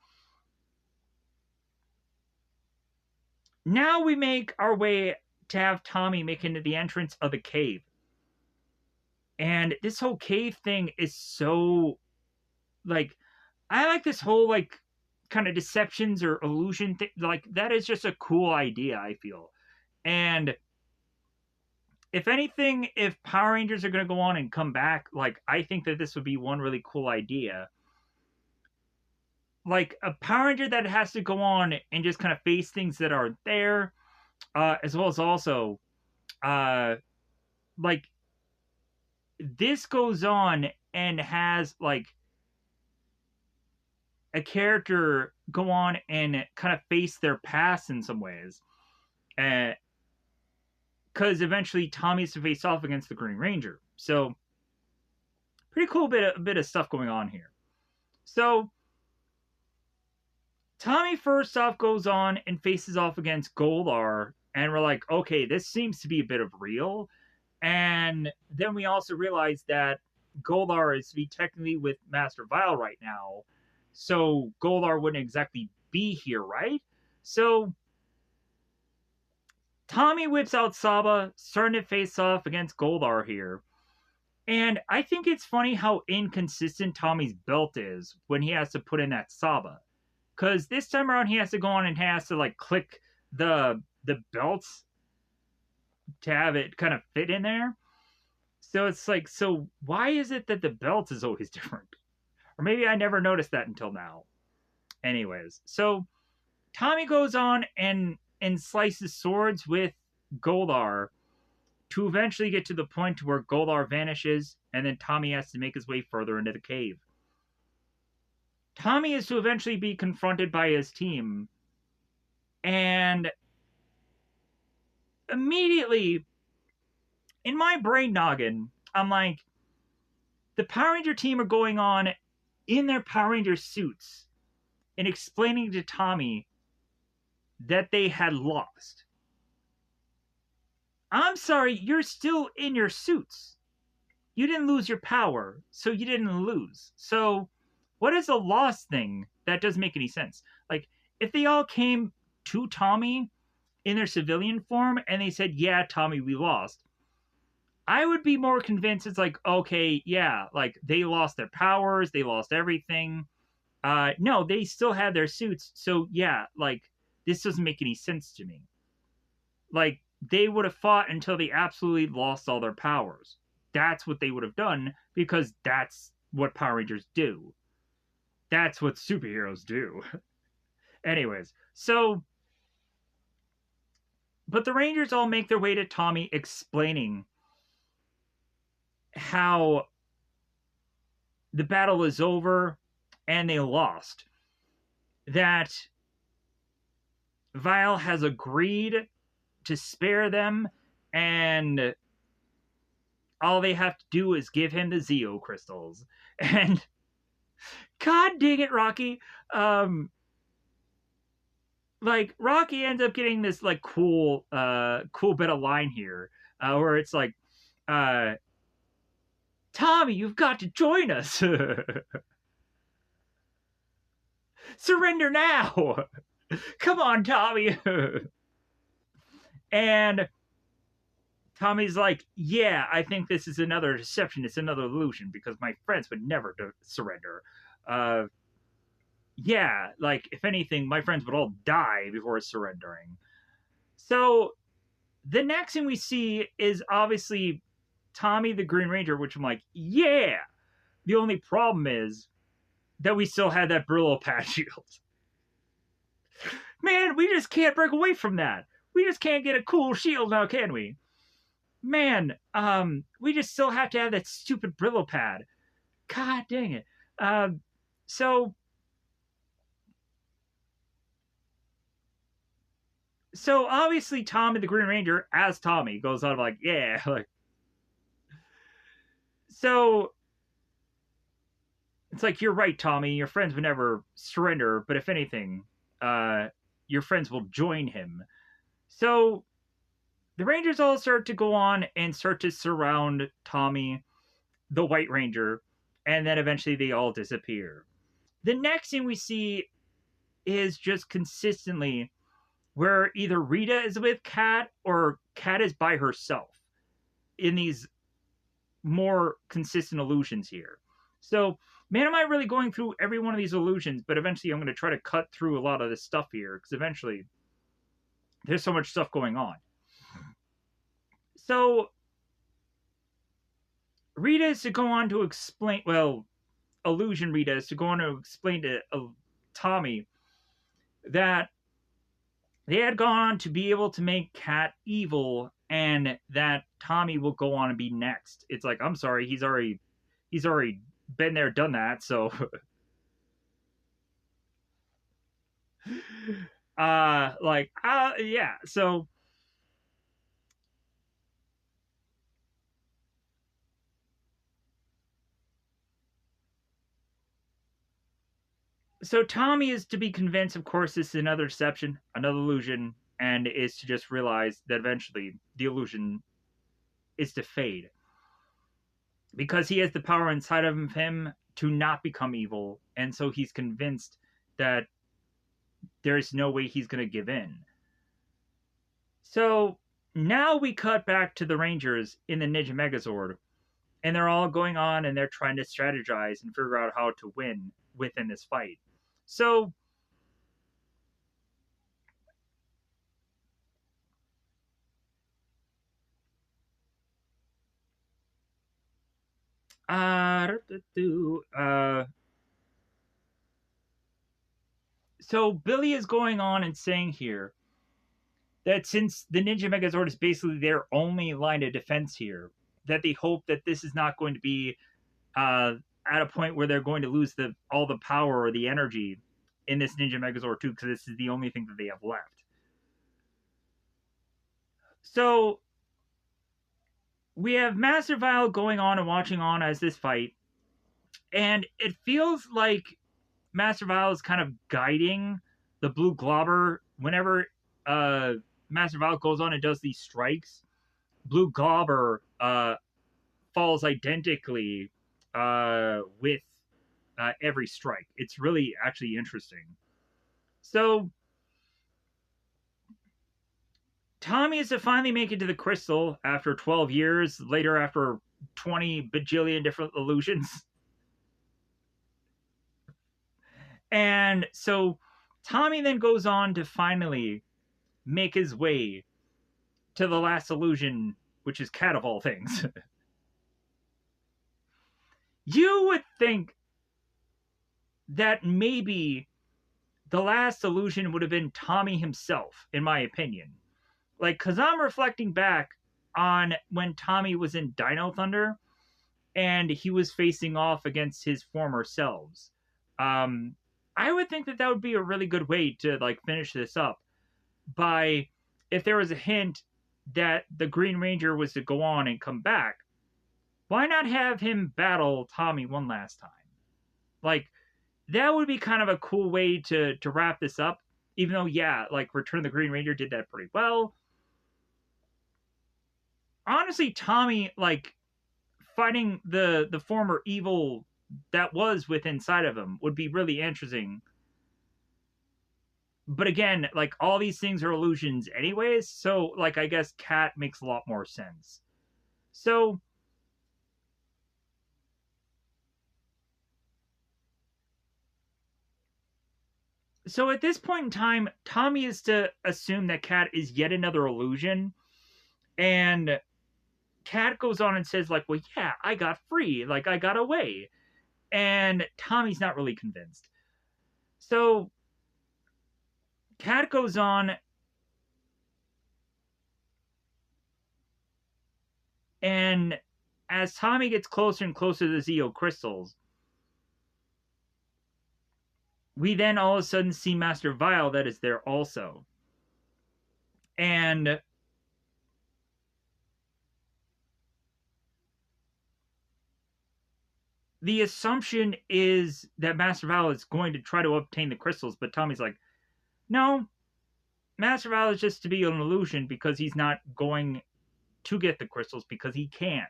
S1: now we make our way to have Tommy make into the entrance of the cave. And this whole cave thing is so like I like this whole like kind of deceptions or illusion thing. Like that is just a cool idea, I feel. And if anything, if Power Rangers are going to go on and come back, like I think that this would be one really cool idea. Like a Power Ranger that has to go on and just kind of face things that are there, as well as also, uh, like this goes on and has like a character go on and kind of face their past in some ways. Because eventually Tommy's to face off against the Green Ranger. So, pretty cool bit of stuff going on here. So, Tommy first off goes on and faces off against Goldar, and we're like, okay, this seems to be a bit of real. And then we also realize that Goldar is to be technically with Master Vile right now, so Goldar wouldn't exactly be here, right? So Tommy whips out Saba, starting to face off against Goldar here. And I think it's funny how inconsistent Tommy's belt is when he has to put in that Saba. Because this time around he has to go on and has to like click the belts to have it kind of fit in there. So it's like, so why is it that the belt is always different? Or maybe I never noticed that until now. Anyways, so Tommy goes on and slices swords with Goldar to eventually get to the point where Goldar vanishes, and then Tommy has to make his way further into the cave. Tommy is to eventually be confronted by his team, and immediately, in my brain noggin, I'm like, the Power Ranger team are going on in their Power Ranger suits and explaining to Tommy that they had lost. I'm sorry, you're still in your suits. You didn't lose your power, so you didn't lose. So, what is a loss thing? That doesn't make any sense. Like, if they all came to Tommy in their civilian form and they said, "Yeah, Tommy, we lost," I would be more convinced it's like, okay, yeah, like they lost their powers, they lost everything. No, they still had their suits, so yeah, like this doesn't make any sense to me. Like they would have fought until they absolutely lost all their powers. That's what they would have done because that's what Power Rangers do. That's what superheroes do. Anyways, so but the Rangers all make their way to Tommy explaining how the battle is over and they lost. That Vile has agreed to spare them, and all they have to do is give him the Zeo crystals. And God dang it, Rocky. Um, like Rocky ends up getting this like cool bit of line here, where it's like, uh, Tommy, you've got to join us. Surrender now. Come on, Tommy. And Tommy's like, yeah, I think this is another deception. It's another illusion because my friends would never surrender. Uh, yeah, like if anything, my friends would all die before surrendering. So the next thing we see is obviously Tommy the Green Ranger, which I'm like, yeah. The only problem is that we still had that Brillo pad shield. Man, we just can't break away from that. We just can't get a cool shield now, can we? Man, we just still have to have that stupid Brillo pad. God dang it. Um, so so obviously Tommy the Green Ranger, as Tommy, goes on like, yeah, like so it's like you're right, Tommy. Your friends would never surrender, but if anything, uh, your friends will join him. So the Rangers all start to go on and start to surround Tommy, the White Ranger, and then eventually they all disappear. The next thing we see is just consistently where either Rita is with Kat or Kat is by herself in these more consistent illusions here. So, man, am I really going through every one of these illusions, but eventually I'm going to try to cut through a lot of this stuff here because eventually there's so much stuff going on. So, Rita is to go on to explain, well, illusion Rita is to go on to explain to Tommy that they had gone on to be able to make Kat evil and that Tommy will go on and be next. It's like, I'm sorry, he's already been there, done that, so yeah, so Tommy is to be convinced, of course, this is another deception, another illusion, and is to just realize that eventually the illusion is to fade because he has the power inside of him to not become evil, and so he's convinced that there's no way he's going to give in. So now we cut back to the Rangers in the Ninja Megazord, and they're all going on and they're trying to strategize and figure out how to win within this fight. So uh, uh so Billy is going on and saying here that since the Ninja Megazord is basically their only line of defense here, that they hope that this is not going to be uh, at a point where they're going to lose all the power or the energy in this Ninja Megazord 2 because this is the only thing that they have left. So we have Master Vile going on and watching on as this fight, and it feels like Master Vile is kind of guiding the Blue Globber whenever Master Vile goes on and does these strikes. Blue Globber falls identically with every strike. It's really actually interesting. So Tommy is to finally make it to the crystal after 12 years, later after 20 bajillion different illusions. And so Tommy then goes on to finally make his way to the last illusion, which is Cat of all things. You would think that maybe the last illusion would have been Tommy himself, in my opinion. Like, because I'm reflecting back on when Tommy was in Dino Thunder and he was facing off against his former selves. Um, I would think that that would be a really good way to like finish this up by if there was a hint that the Green Ranger was to go on and come back, why not have him battle Tommy one last time? Like that would be kind of a cool way to wrap this up. Even though, yeah, like Return of the Green Ranger did that pretty well. Honestly, Tommy like fighting the former evil that was within inside of him would be really interesting. But again, like all these things are illusions anyways, so like I guess Cat makes a lot more sense. So so at this point in time, Tommy is to assume that Cat is yet another illusion, and Cat goes on and says like, "Well, yeah, I got free, like I got away," and Tommy's not really convinced. So Cat goes on and as Tommy gets closer and closer to the Zeo crystals, we then all of a sudden see Master Vile that is there also. And the assumption is that Master Vile is going to try to obtain the crystals, but Tommy's like, no, Master Vile is just to be an illusion because he's not going to get the crystals because he can't.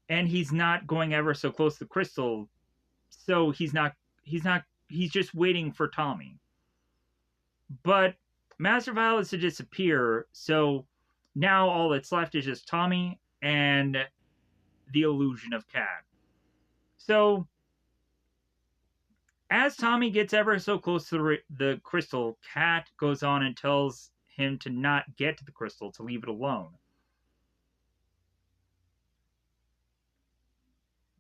S1: And he's not going ever so close to the crystal, so he's just waiting for Tommy. But Master Vile is to disappear, so now all that's left is just Tommy and the illusion of Cat. So as Tommy gets ever so close to the crystal, Cat goes on and tells him to not get to the crystal, to leave it alone.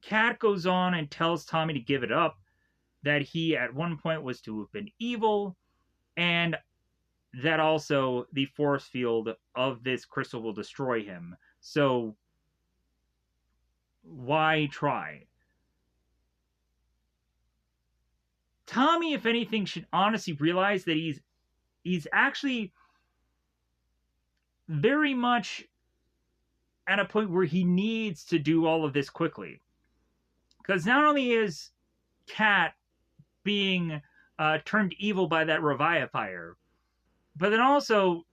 S1: Cat goes on and tells Tommy to give it up, that he at one point was to have been evil, and that also the force field of this crystal will destroy him. So why try? Tommy, if anything, should honestly realize that he's actually very much at a point where he needs to do all of this quickly. Because not only is Cat being turned evil by that Revivifier, but then also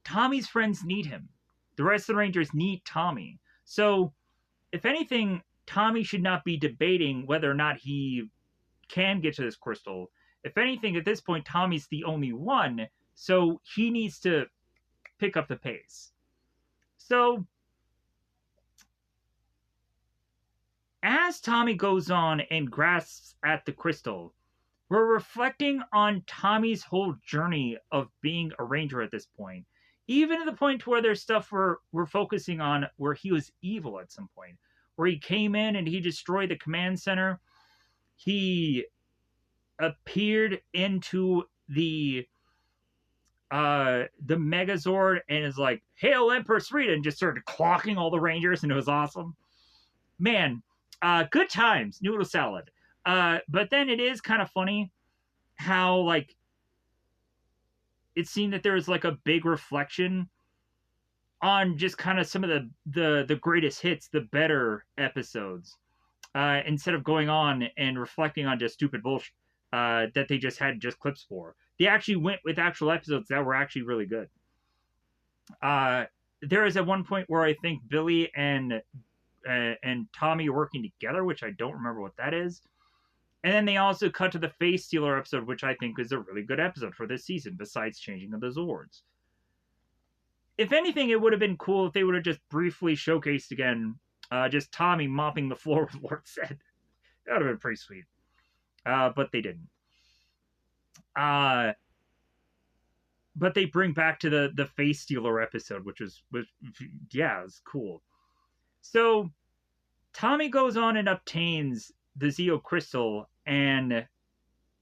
S1: Tommy's friends need him. The rest of the Rangers need Tommy. So, if anything, Tommy should not be debating whether or not he can get to this crystal. If anything, at this point, Tommy's the only one, so he needs to pick up the pace. So, as Tommy goes on and grasps at the crystal, we're reflecting on Tommy's whole journey of being a ranger at this point. Even to the point where there's stuff we're focusing on where he was evil at some point. Where he came in and he destroyed the command center. He appeared into the Megazord and is like, "Hail Empress Rita," and just started clocking all the Rangers, and it was awesome. Man, good times, noodle salad. But then it is kind of funny how like it seemed that there was like a big reflection on just kind of some of the greatest hits, the better episodes, instead of going on and reflecting on just stupid bullshit that they just had just clips for. They actually went with actual episodes that were actually really good. There is at one point where I think Billy and Tommy are working together, which I don't remember what that is. And then they also cut to the Face Stealer episode, which I think is a really good episode for this season, besides changing of the Zords. if anything, it would have been cool if they would have just briefly showcased again, just Tommy mopping the floor with Lord Zed. That would have been pretty sweet. But they didn't. Uh, but they bring back to the Face Stealer episode, which yeah, it was cool. So Tommy goes on and obtains the Zeo crystal, and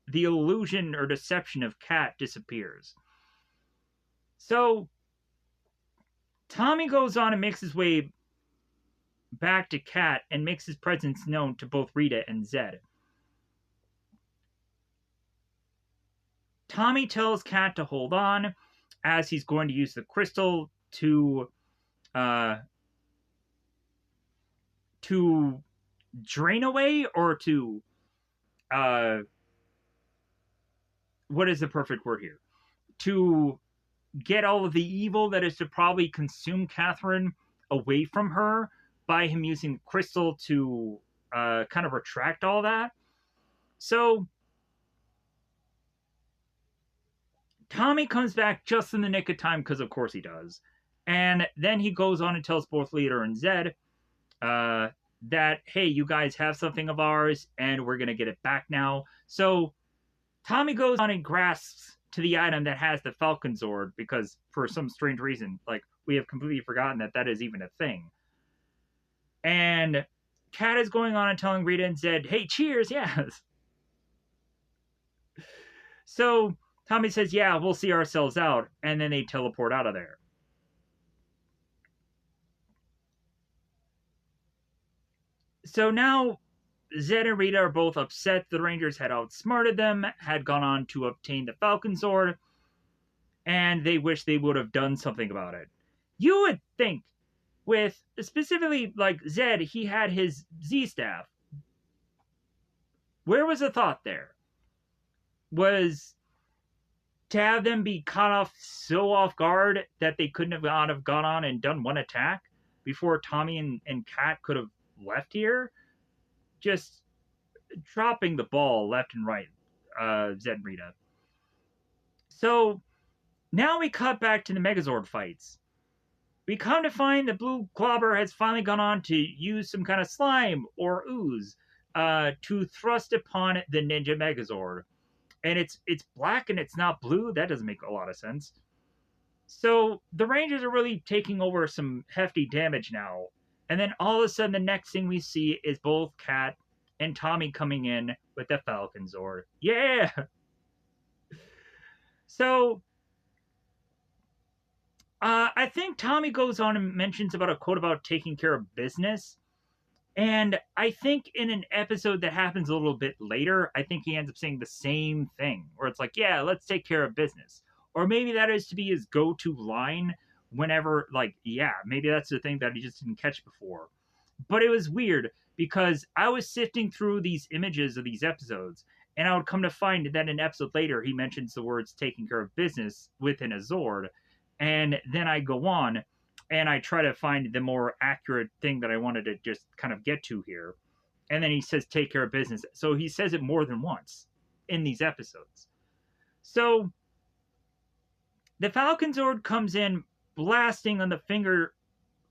S1: the illusion or deception of Cat disappears. So Tommy goes on and makes his way back to Cat and makes his presence known to both Rita and Zed. Tommy tells Cat to hold on as he's going to use the crystal uh, to drain away or to what is the perfect word here? To get all of the evil that is to probably consume Catherine away from her by him using crystal to kind of retract all that. So Tommy comes back just in the nick of time because, of course, he does. And then he goes on and tells both Leader and Zed that, hey, you guys have something of ours and we're going to get it back now. So Tommy goes on and grasps to the item that has the Falcon Zord because for some strange reason, like, we have completely forgotten that that is even a thing. And Cat is going on and telling Rita and Zed, hey, cheers, yes. So Tommy says, yeah, we'll see ourselves out. And then they teleport out of there. So now Zed and Rita are both upset the Rangers had outsmarted them, had gone on to obtain the Falcon Sword, and they wish they would have done something about it. You would think, with specifically like Zed, he had his Z staff. Where was the thought there? Was to have them be caught off so off guard that they couldn't have gone on and done one attack before Tommy and Kat could have left here? Just dropping the ball left and right, Zed and Rita. So now we cut back to the Megazord fights. We come to find that Blue Clobber has finally gone on to use some kind of slime or ooze to thrust upon the Ninja Megazord. And it's black and it's not blue. That doesn't make a lot of sense. So the Rangers are really taking over some hefty damage now. And then all of a sudden, the next thing we see is both Kat and Tommy coming in with the Falcon Zord. Yeah! So I think Tommy goes on and mentions about a quote about taking care of business. And I think in an episode that happens a little bit later, I think he ends up saying the same thing, where it's like, yeah, let's take care of business. Or maybe that is to be his go-to line whenever, like, yeah, maybe that's the thing that he just didn't catch before. But it was weird because I was sifting through these images of these episodes, and I would come to find that an episode later, he mentions the words taking care of business within a Zord. And then I go on and I try to find the more accurate thing that I wanted to just kind of get to here. And then he says, take care of business. So he says it more than once in these episodes. So the Falcon Zord comes in blasting on the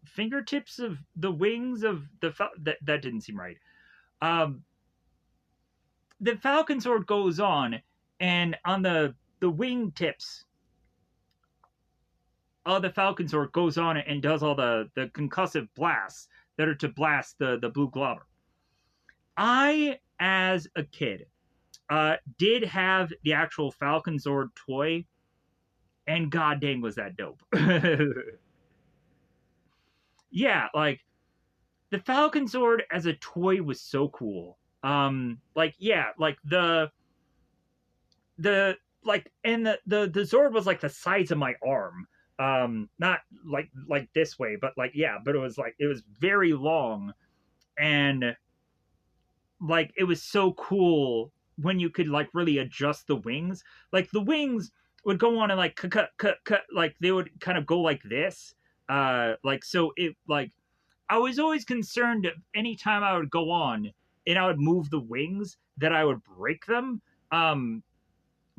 S1: fingertips of the wings of the that didn't seem right. The Falcon Zord goes on, and on the wingtips the Falcon Zord goes on and does all the concussive blasts that are to blast the Blue Globber. I, as a kid, did have the actual Falcon Zord toy, and god dang was that dope. Yeah, like, the Falcon Zord as a toy was so cool. Like, yeah, like the Zord was like the size of my arm. Not like this way, but like, yeah, but it was very long, and like it was so cool when you could like really adjust the wings. Like the wings would go on and like cut, like they would kind of go like this. Like, so it, like, I was always concerned that anytime I would go on and I would move the wings that I would break them.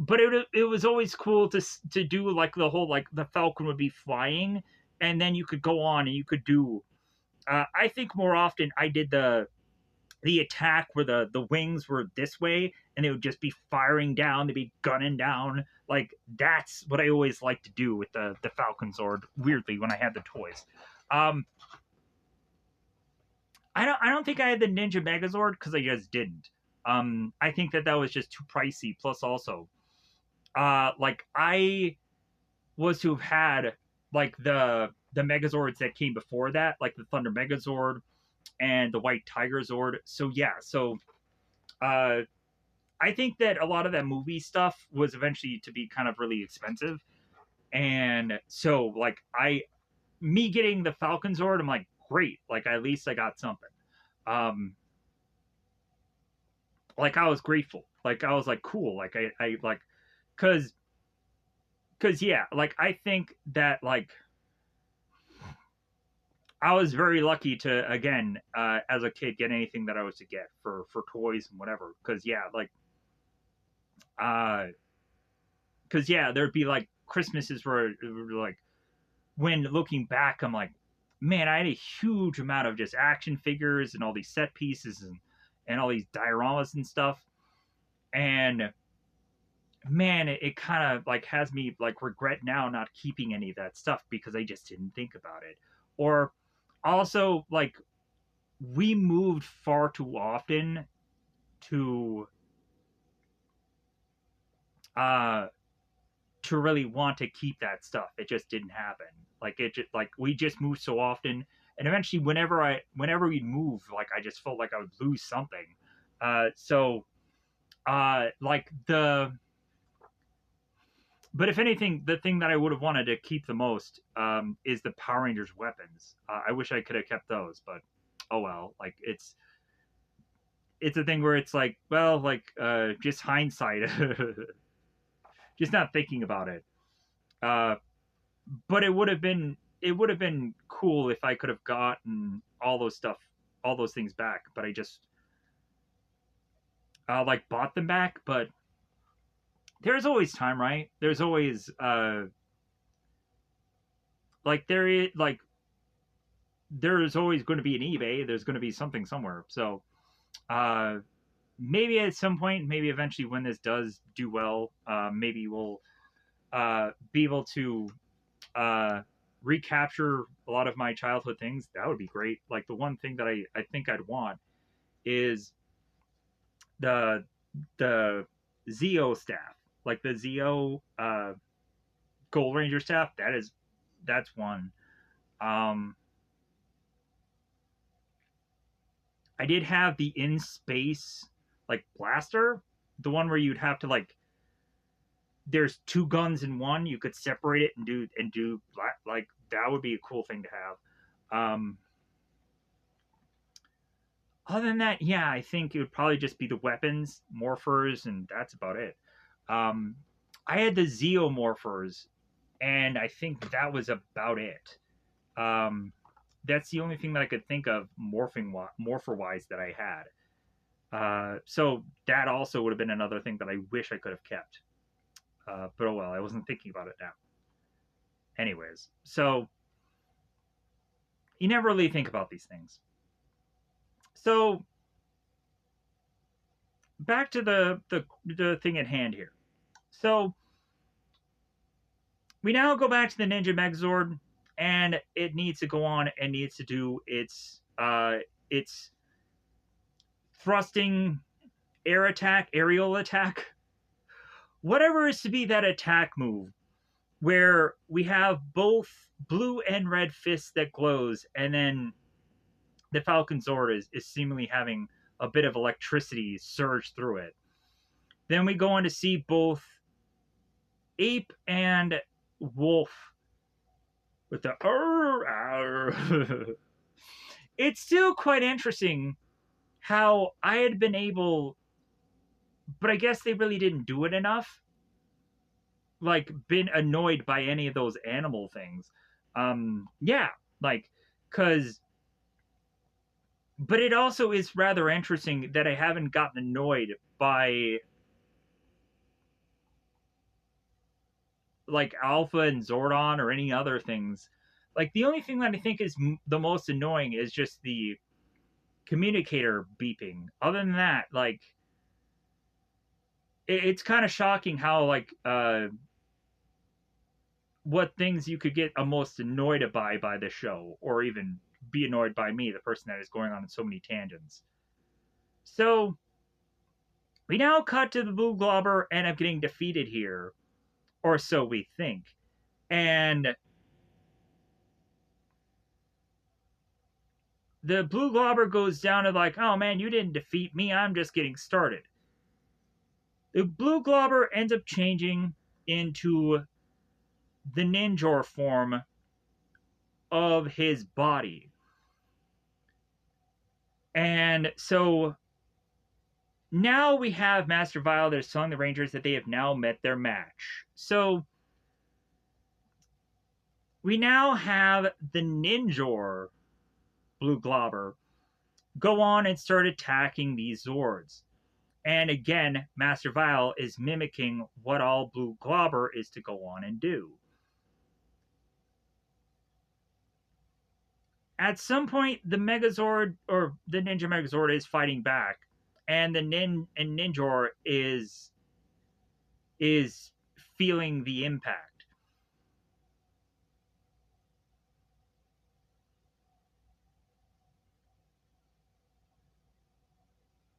S1: but it was always cool to do like the whole like the Falcon would be flying, and then you could go on and you could do. I think more often I did the attack where the wings were this way and they would just be firing down, they'd be gunning down. Like that's what I always like to do with the Falcon Zord. Weirdly, when I had the toys, um, I don't think I had the Ninja Megazord because I just didn't. I think that was just too pricey. Plus, also, like I was to have had like the Megazords that came before that, like the Thunder Megazord and the White Tiger Zord. So yeah, so uh, I think that a lot of that movie stuff was eventually to be kind of really expensive, and so like me getting the Falcon Zord, I'm like great, like at least I got something. Um, like I was grateful, like I was like cool, like I like because yeah, like I think that like I was very lucky to again as a kid get anything that I was to get for toys and whatever. Because yeah, like uh, because yeah, there'd be like Christmases where it were like when looking back, I'm like, man, I had a huge amount of just action figures and all these set pieces and all these dioramas and stuff. And man, it kind of like has me like regret now not keeping any of that stuff because I just didn't think about it. Or also like we moved far too often to uh to really want to keep that stuff. It just didn't happen. Like it just like we just moved so often, and eventually, whenever we'd move, like I just felt like I would lose something. Like but if anything, the thing that I would have wanted to keep the most is the Power Rangers weapons. I wish I could have kept those, but oh well. Like it's a thing where it's like, well, like just hindsight, just not thinking about it. Uh, but it would have been cool if I could have gotten all those things back. But I just like bought them back. But there's always time, right? There's always like there's always going to be an eBay. There's going to be something somewhere. So uh, maybe at some point, maybe eventually when this does do well, maybe we'll be able to uh, recapture a lot of my childhood things. That would be great. Like the one thing that I think I'd want is the the Zeo staff, like the Zeo Gold Ranger staff. That's one. Um, I did have the in space like blaster, the one where you'd have to like there's two guns in one. You could separate it and do like that would be a cool thing to have. Other than that, yeah, I think it would probably just be the weapons, morphers, and that's about it. Um, I had the Zeomorphers, and I think that was about it. Um, that's the only thing that I could think of morpher wise that I had. So that also would have been another thing that I wish I could have kept. But oh well, I wasn't thinking about it now. Anyways, so you never really think about these things. So back to the thing at hand here. So we now go back to the Ninja Megazord, and it needs to go on and needs to do its thrusting aerial attack, whatever is to be that attack move, where we have both blue and red fists that glows, and then the Falcon Zord is seemingly having a bit of electricity surge through it. Then we go on to see both Ape and Wolf with the arr, arr. It's still quite interesting how I had been able, but I guess they really didn't do it enough. Like, been annoyed by any of those animal things. Yeah, like, because, but it also is rather interesting that I haven't gotten annoyed by like Alpha and Zordon or any other things. Like the only thing that I think is the most annoying is just the communicator beeping. Other than that, like it's kind of shocking how like what things you could get most annoyed by the show, or even be annoyed by me, the person that is going on so many tangents. So we now cut to the Blue Globber end up getting defeated here, or so we think. And the Blue Globber goes down to like, oh man, you didn't defeat me, I'm just getting started. The Blue Globber ends up changing into the Ninjor form of his body. And so now we have Master Vile that is telling the Rangers that they have now met their match. So we now have the Ninjor Blue Globber go on and start attacking these Zords. And again, Master Vile is mimicking what all Blue Globber is to go on and do. At some point, the Megazord, or the Ninja Megazord, is fighting back, and the Ninjor is feeling the impact.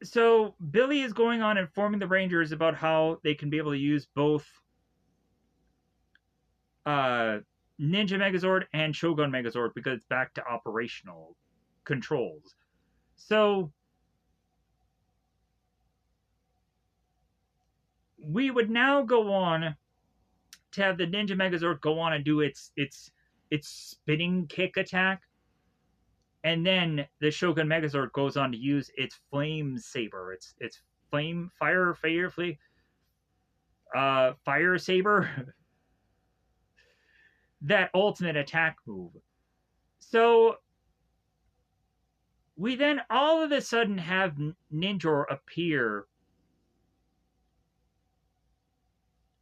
S1: So Billy is going on informing the Rangers about how they can be able to use both Ninja Megazord and Shogun Megazord because it's back to operational controls. So we would now go on to have the Ninja Megazord go on and do its spinning kick attack, and then the Shogun Megazord goes on to use its flame saber, its fire saber, that ultimate attack move. So we then all of a sudden have Ninjor appear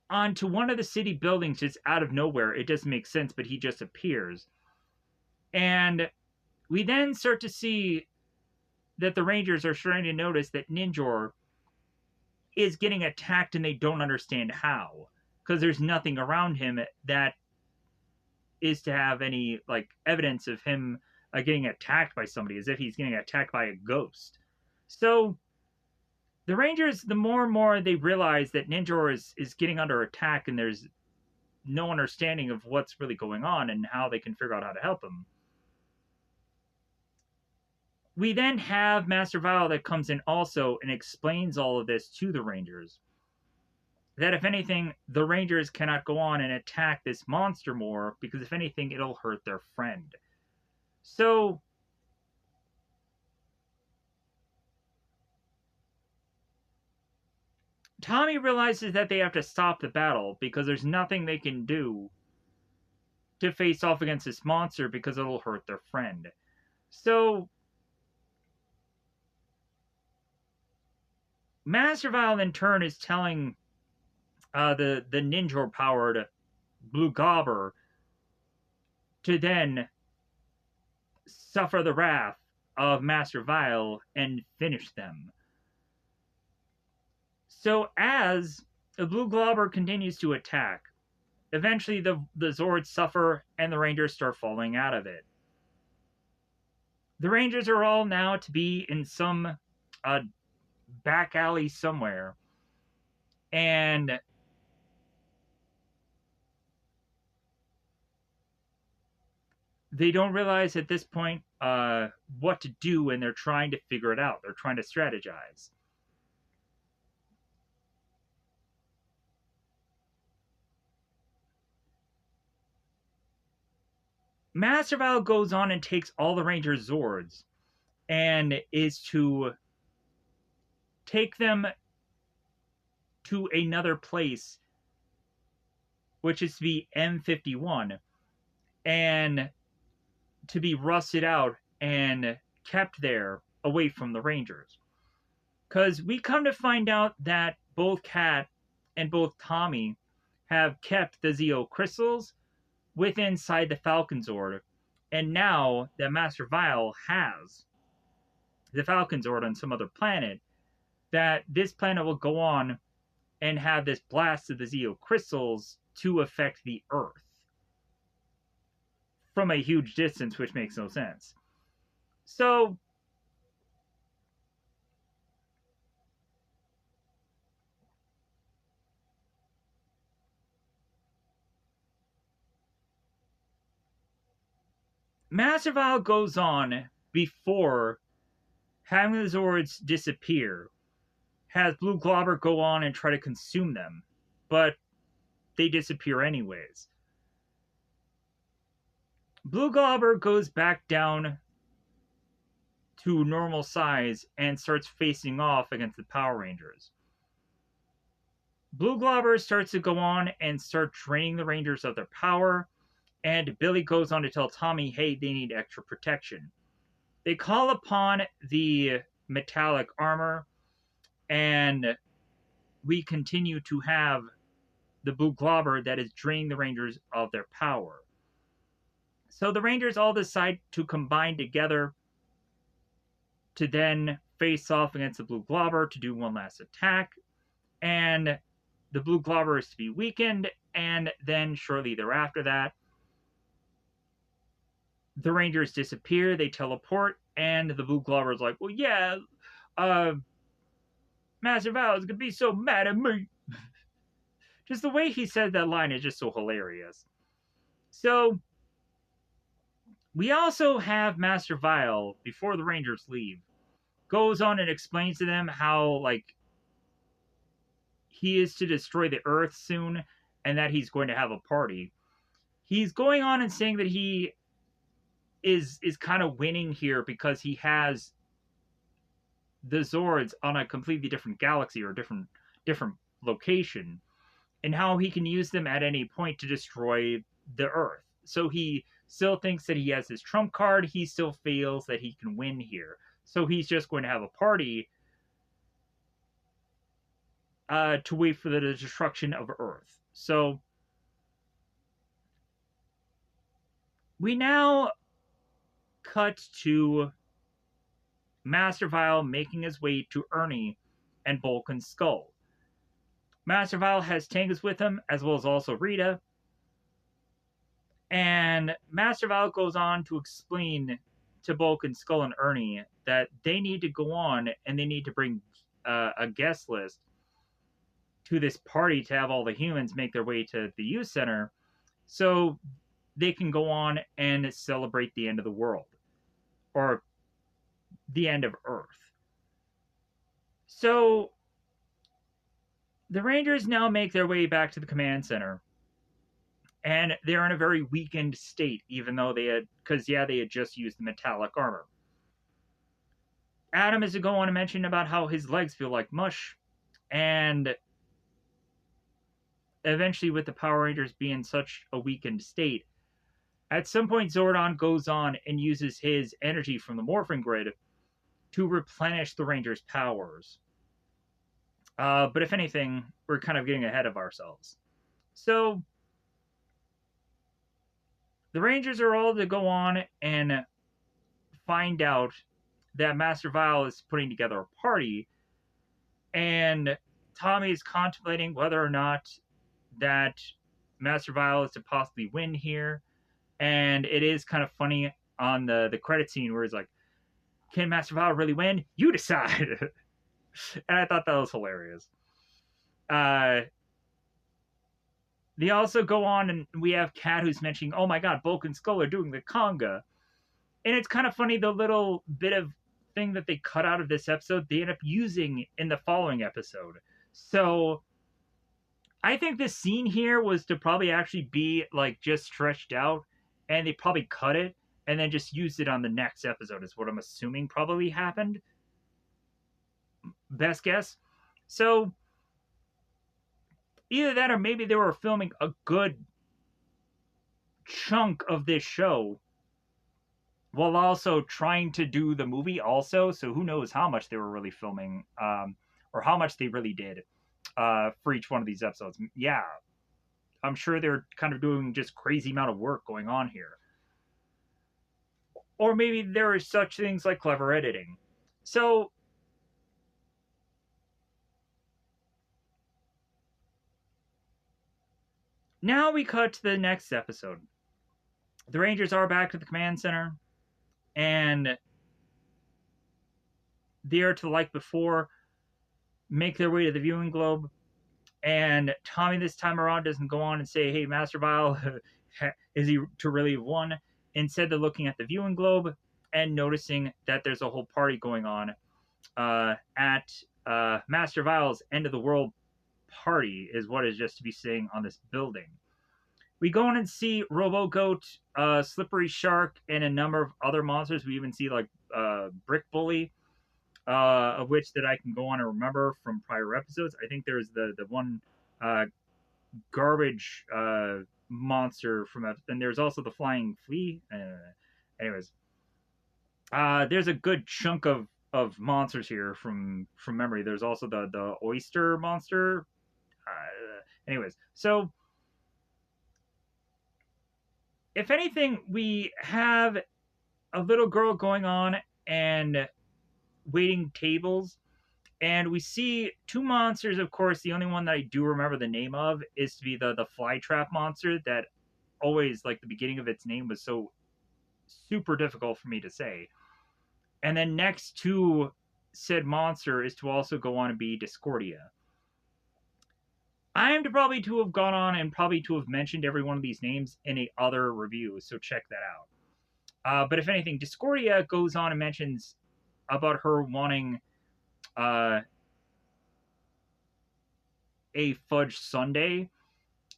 S1: onto one of the city buildings just out of nowhere. It doesn't make sense, but he just appears. And we then start to see that the Rangers are starting to notice that Ninjor is getting attacked and they don't understand how. Because there's nothing around him that is to have any like evidence of him getting attacked by somebody, as if he's getting attacked by a ghost. So the Rangers, the more and more they realize that Ninjor is getting under attack and there's no understanding of what's really going on and how they can figure out how to help him. We then have Master Vile that comes in also and explains all of this to the Rangers. That if anything, the Rangers cannot go on and attack this monster more because if anything, it'll hurt their friend. So Tommy realizes that they have to stop the battle because there's nothing they can do to face off against this monster because it'll hurt their friend. So Master Vile in turn is telling the Ninjor powered Blue Globber to then suffer the wrath of Master Vile and finish them. So as the Blue Globber continues to attack, eventually the Zords suffer and the Rangers start falling out of it. The Rangers are all now to be in some back alley somewhere, and they don't realize at this point what to do, and they're trying to figure it out. They're trying to strategize. Master Vile goes on and takes all the Rangers' Zords and is to take them to another place, which is to be M51, and to be rusted out and kept there away from the Rangers. Because we come to find out that both Kat and both Tommy have kept the Zeo crystals with inside the Falcon Zord, and now that Master Vile has the Falcon Zord on some other planet, that this planet will go on and have this blast of the Zeo crystals to affect the Earth from a huge distance, which makes no sense. So Master Vile goes on before having the Zords disappear, has Blue Globber go on and try to consume them, but they disappear anyways. Blue Globber goes back down to normal size and starts facing off against the Power Rangers. Blue Globber starts to go on and start draining the Rangers of their power, and Billy goes on to tell Tommy, hey, they need extra protection. They call upon the metallic armor, and we continue to have the Blue Globber that is draining the Rangers of their power. So the Rangers all decide to combine together to then face off against the Blue Globber to do one last attack, and the Blue Globber is to be weakened, and then shortly thereafter that, the Rangers disappear, they teleport, and the Blue Globber is like, well, yeah, Master Val is gonna be so mad at me. Just the way he said that line is just so hilarious. So, we also have Master Vile, before the Rangers leave, goes on and explains to them how, like, he is to destroy the Earth soon, and that he's going to have a party. He's going on and saying that he is kind of winning here because he has the Zords on a completely different galaxy or different location, and how he can use them at any point to destroy the Earth. So he still thinks that he has his trump card. He still feels that he can win here. So he's just going to have a party to wait for the destruction of Earth. So we now cut to Master Vile making his way to Ernie and Vulcan's skull. Master Vile has Tangus with him, as well as also Rita. And Master Vile goes on to explain to Vulcan, Skull, and Ernie that they need to go on and they need to bring a guest list to this party to have all the humans make their way to the youth center so they can go on and celebrate the end of the world or the end of Earth. So the Rangers now make their way back to the command center, and they're in a very weakened state, even though they had just used the metallic armor. Adam is to go on to mention about how his legs feel like mush, and eventually with the Power Rangers being in such a weakened state, at some point Zordon goes on and uses his energy from the Morphin grid to replenish the Rangers' powers. But if anything, we're kind of getting ahead of ourselves. So the Rangers are all to go on and find out that Master Vile is putting together a party, and Tommy is contemplating whether or not that Master Vile is to possibly win here. And it is kind of funny on the credit scene where it's like, can Master Vile really win? You decide. And I thought that was hilarious. They also go on, and we have Kat who's mentioning, oh my god, Bulk and Skull are doing the conga. And it's kind of funny, the little bit of thing that they cut out of this episode, they end up using in the following episode. So I think this scene here was to probably actually be like just stretched out, and they probably cut it and then just used it on the next episode, is what I'm assuming probably happened. Best guess. So either that, or maybe they were filming a good chunk of this show while also trying to do the movie also. So who knows how much they were really filming, or how much they really did for each one of these episodes. Yeah. I'm sure they're kind of doing just crazy amount of work going on here. Or maybe there are such things like clever editing. So now we cut to the next episode. The Rangers are back at the command center, and they are to, like before, make their way to the viewing globe. And Tommy this time around doesn't go on and say, "Hey, Master Vile, is he to really have won?" Instead, they're looking at the viewing globe and noticing that there's a whole party going on at Master Vile's end of the world party, is what is just to be seen on this building. We go in and see Robo Goat, Slippery Shark, and a number of other monsters. We even see like Brick Bully, of which that I can go on and remember from prior episodes. I think there's the one garbage monster from, and there's also the Flying Flea. Anyways, there's a good chunk of monsters here from memory. There's also the oyster monster. Anyways, so if anything, we have a little girl going on and waiting tables, and we see two monsters. Of course, the only one that I do remember the name of is to be the fly trap monster that always, like, the beginning of its name was so super difficult for me to say. And then next to said monster is to also go on and be Discordia. I am to probably to have gone on and probably to have mentioned every one of these names in a other review, so check that out. But if anything, Discordia goes on and mentions about her wanting a fudge sundae,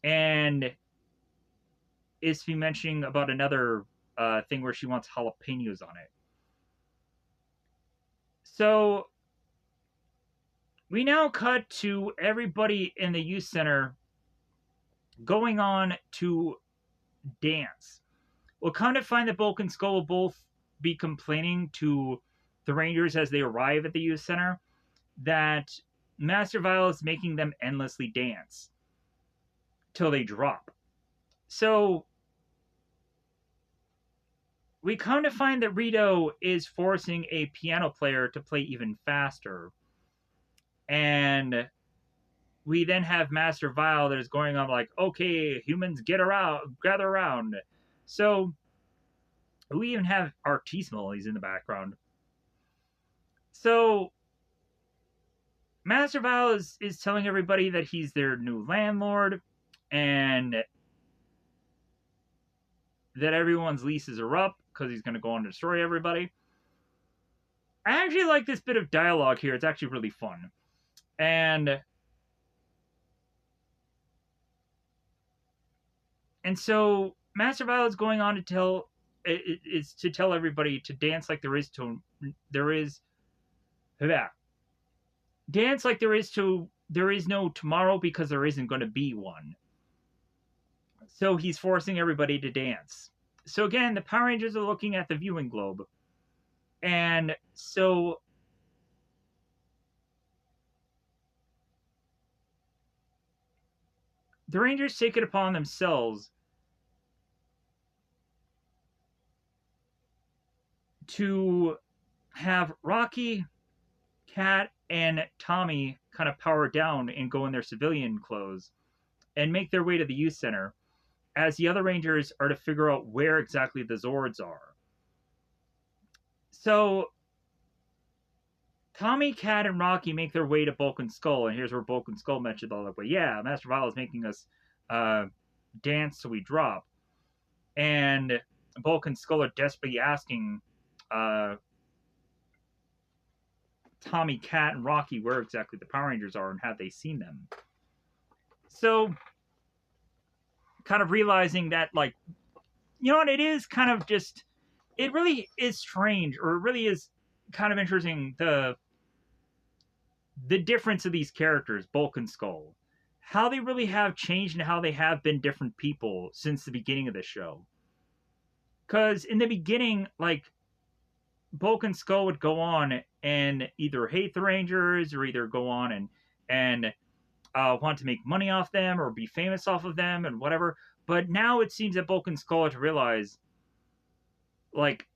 S1: and is to be mentioning about another thing where she wants jalapenos on it. So we now cut to everybody in the youth center going on to dance. We'll kind of find that Bulk and Skull will both be complaining to the Rangers as they arrive at the youth center that Master Vile is making them endlessly dance till they drop. So we come to find that Rito is forcing a piano player to play even faster. And we then have Master Vile that is going on like, "Okay, humans, get around, gather around." So we even have Artismal, he's in the background. So Master Vile is telling everybody that he's their new landlord, and that everyone's leases are up because he's going to go on to destroy everybody. I actually like this bit of dialogue here. It's actually really fun. And so Master Vile is going on to tell everybody to dance like there is dance like there is no tomorrow, because there isn't going to be one. So he's forcing everybody to dance. So again, the Power Rangers are looking at the viewing globe. And so the Rangers take it upon themselves to have Rocky, Kat, and Tommy kind of power down and go in their civilian clothes and make their way to the youth center, as the other Rangers are to figure out where exactly the Zords are. So Tommy, Kat, and Rocky make their way to Bulk and Skull, and here's where Bulk and Skull mentioned all that. But yeah, Master Vile is making us dance so we drop. And Bulk and Skull are desperately asking Tommy, Kat, and Rocky where exactly the Power Rangers are and have they seen them. So kind of realizing that, like, you know what, it is kind of just, it really is strange, or it really is kind of interesting, the difference of these characters, Bulk and Skull, how they really have changed and how they have been different people since the beginning of the show. Because in the beginning, like, Bulk and Skull would go on and either hate the Rangers or either go on and want to make money off them or be famous off of them and whatever. But now it seems that Bulk and Skull to realize like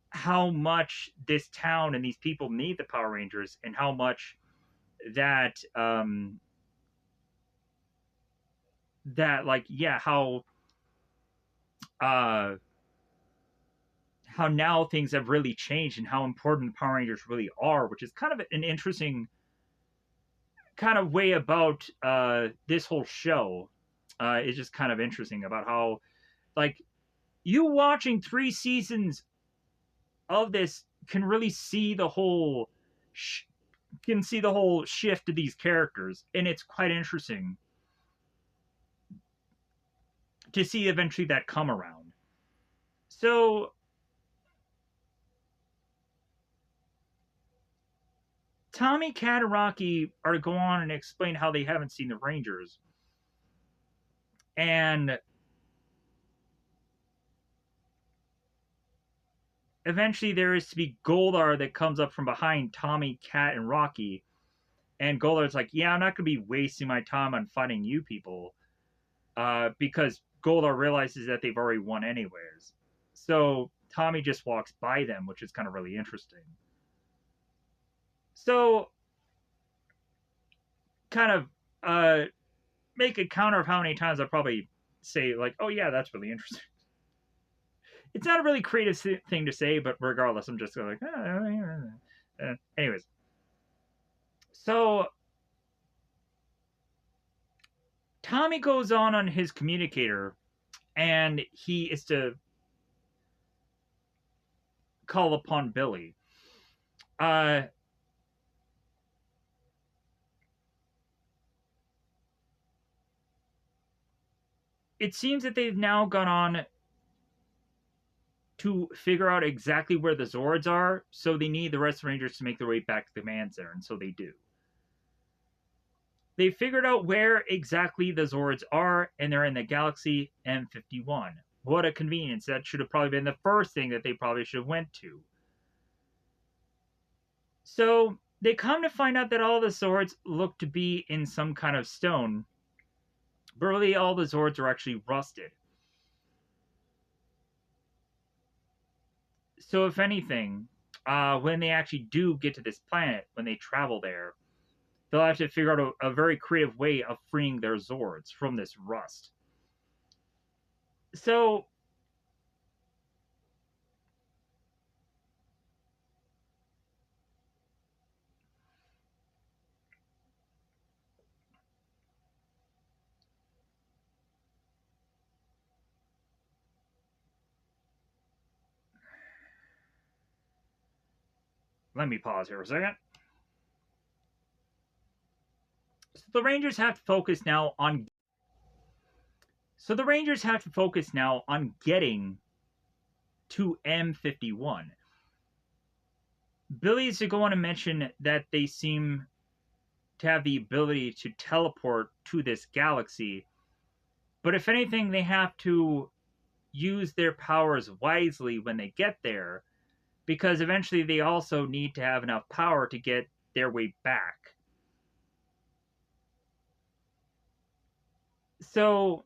S1: how much this town and these people need the Power Rangers, and how much that that like yeah uh how now things have really changed and how important the Power Rangers really are, which is kind of an interesting kind of way about this whole show. It's just kind of interesting about how like you watching 3 seasons of this can really see the whole can see the whole shift of these characters, and it's quite interesting to see eventually that come around. So Tommy, Cat, and Rocky are to go on and explain how they haven't seen the Rangers, and eventually there is to be Goldar that comes up from behind Tommy, Cat, and Rocky, and Goldar's like, "Yeah, I'm not going to be wasting my time on fighting you people," because Goldar realizes that they've already won anyways. So Tommy just walks by them, which is kind of really interesting. So, kind of make a counter of how many times I probably say like, "Oh yeah, that's really interesting." It's not a really creative thing to say, but regardless, I'm just like, anyways. So Tommy goes on his communicator, and he is to call upon Billy. Uh, it seems that they've now gone on to figure out exactly where the Zords are, so they need the rest of the Rangers to make their way back to the command center, and so they do. They figured out where exactly the Zords are, and they're in the Galaxy M51. What a convenience. That should have probably been the first thing that they probably should have went to. So they come to find out that all the Zords look to be in some kind of stone, but really all the Zords are actually rusted. So if anything, when they actually do get to this planet, when they travel there, they'll have to figure out a very creative way of freeing their Zords from this rust. So let me pause here for a second. So the Rangers have to focus now on. So the Rangers have to focus now on getting to M51. Billy is to go on and mention that they seem to have the ability to teleport to this galaxy, but if anything, they have to use their powers wisely when they get there, because eventually they also need to have enough power to get their way back. So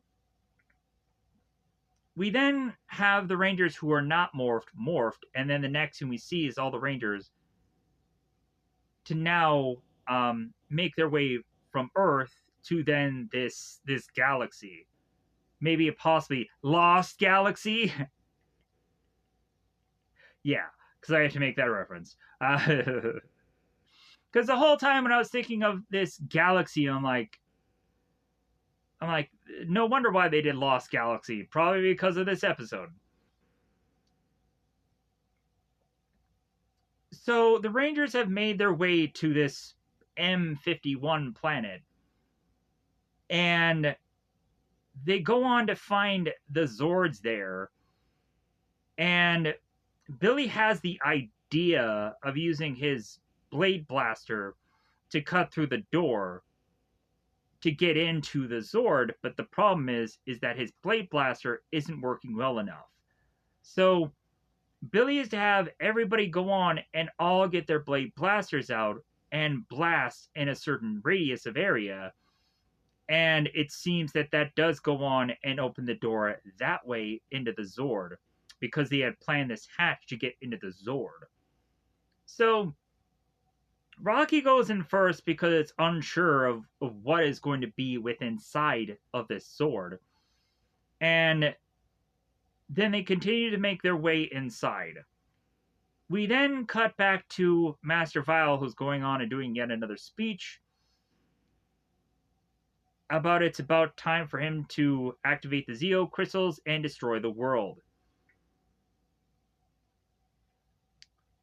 S1: we then have the Rangers who are not morphed, and then the next thing we see is all the Rangers to now make their way from Earth to then this galaxy, maybe a possibly lost galaxy. Yeah, because I have to make that reference. Because the whole time when I was thinking of this galaxy, I'm like, no wonder why they did Lost Galaxy. Probably because of this episode. So the Rangers have made their way to this M51 planet, and they go on to find the Zords there. And Billy has the idea of using his blade blaster to cut through the door to get into the Zord, but the problem is that his blade blaster isn't working well enough. So Billy is to have everybody go on and all get their blade blasters out and blast in a certain radius of area And it seems that that does go on and open the door that way into the Zord, because they had planned this hatch to get into the Zord. So Rocky goes in first because it's unsure of what is going to be within inside of this Zord. And then they continue to make their way inside. We then cut back to Master Vile, who's going on and doing yet another speech about it's about time for him to activate the Zeo crystals and destroy the world.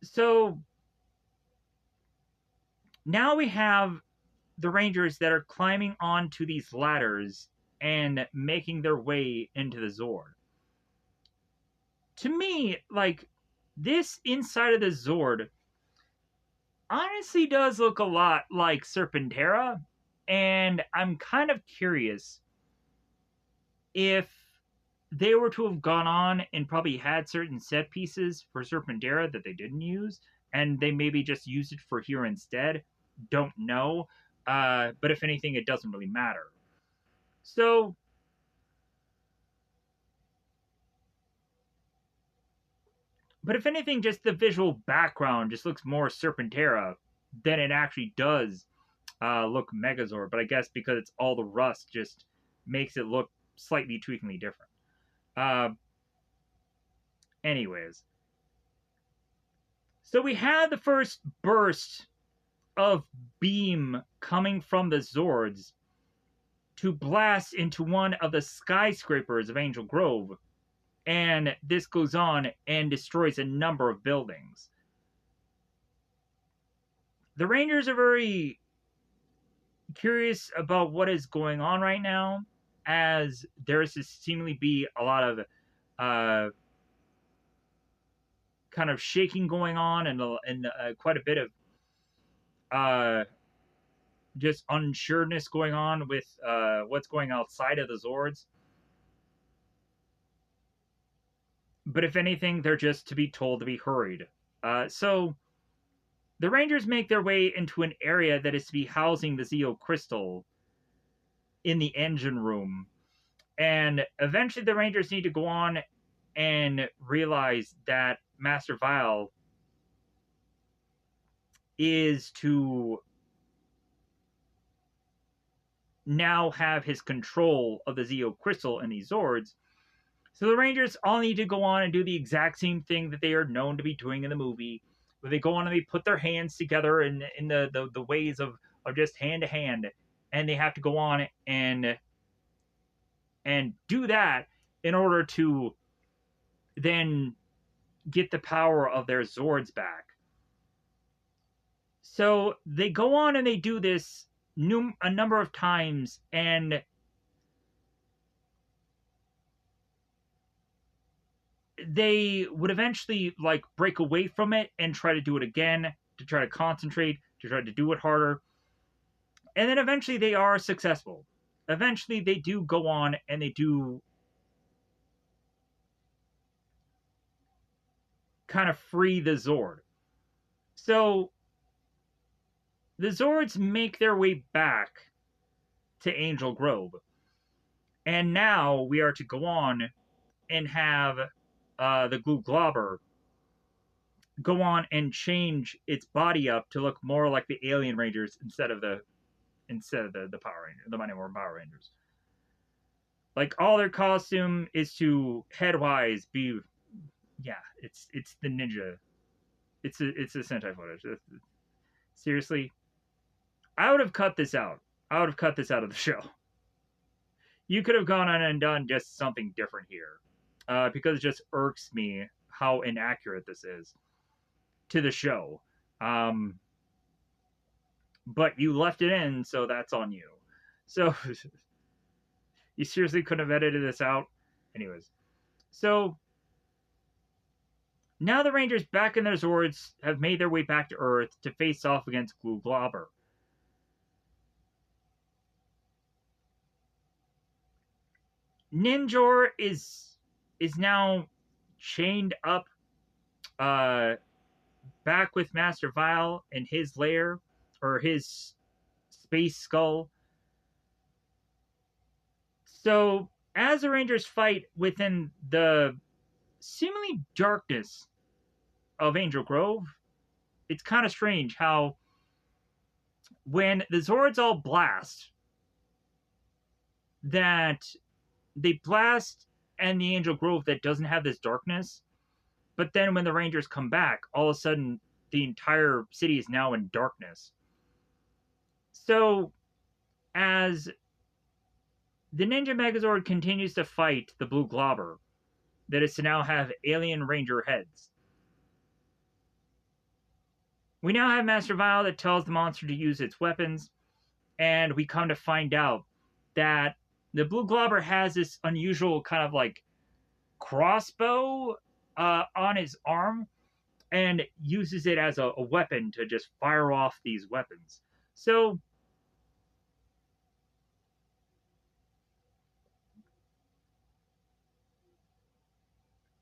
S1: So now we have the Rangers that are climbing onto these ladders and making their way into the Zord. To me, like, this inside of the Zord honestly does look a lot like Serpentera, and I'm kind of curious if they were to have gone on and probably had certain set pieces for Serpentera that they didn't use, and they maybe just used it for here instead. Don't know. But if anything, it doesn't really matter. So, but if anything, just the visual background just looks more Serpentera than it actually does look Megazord. But I guess because it's all the rust, just makes it look slightly tweakingly different. Uh, anyways, so we had the first burst of beam coming from the Zords to blast into one of the skyscrapers of Angel Grove, and this goes on and destroys a number of buildings. The Rangers are very curious about what is going on right now, as there is to seemingly be a lot of kind of shaking going on, and quite a bit of just unsureness going on with what's going outside of the Zords. But if anything, they're just to be told to be hurried. So the Rangers make their way into an area that is to be housing the Zeo crystal in the engine room. And eventually the Rangers need to go on and realize that Master Vile is to now have his control of the Zeo crystal and these Zords. So the Rangers all need to go on and do the exact same thing that they are known to be doing in the movie, where they go on and they put their hands together in the ways of just hand to hand, and they have to go on and do that in order to then get the power of their Zords back. So they go on and they do this a number of times, and they would eventually like break away from it and try to do it again, to try to concentrate, to try to do it harder. And then eventually they are successful. Eventually they do go on and they do kind of free the Zord. So the Zords make their way back to Angel Grove. And now we are to go on and have the Glue Globber go on and change its body up to look more like the Alien Rangers instead of the Power Rangers, the Mighty Morphin Power Rangers. Like, all their costume is to headwise be, yeah, it's the ninja. It's a Sentai footage. Seriously, I would have cut this out. I would have cut this out of the show. You could have gone on and done just something different here, because it just irks me how inaccurate this is to the show. But you left it in, so that's on you. So you seriously couldn't have edited this out? Anyways. So now the Rangers back in their Zords have made their way back to Earth to face off against Glue Globber. Ninjor is now chained up back with Master Vile in his lair, or his space skull. So as the Rangers fight within the seemingly darkness of Angel Grove, it's kind of strange how when the Zords all blast, that they blast and the Angel Grove that doesn't have this darkness, but then when the Rangers come back, all of a sudden the entire city is now in darkness. So as the Ninja Megazord continues to fight the Blue Globber, that is to now have alien Ranger heads. We now have Master Vile that tells the monster to use its weapons, and we come to find out that the Blue Globber has this unusual kind of like crossbow on his arm and uses it as a weapon to just fire off these weapons. So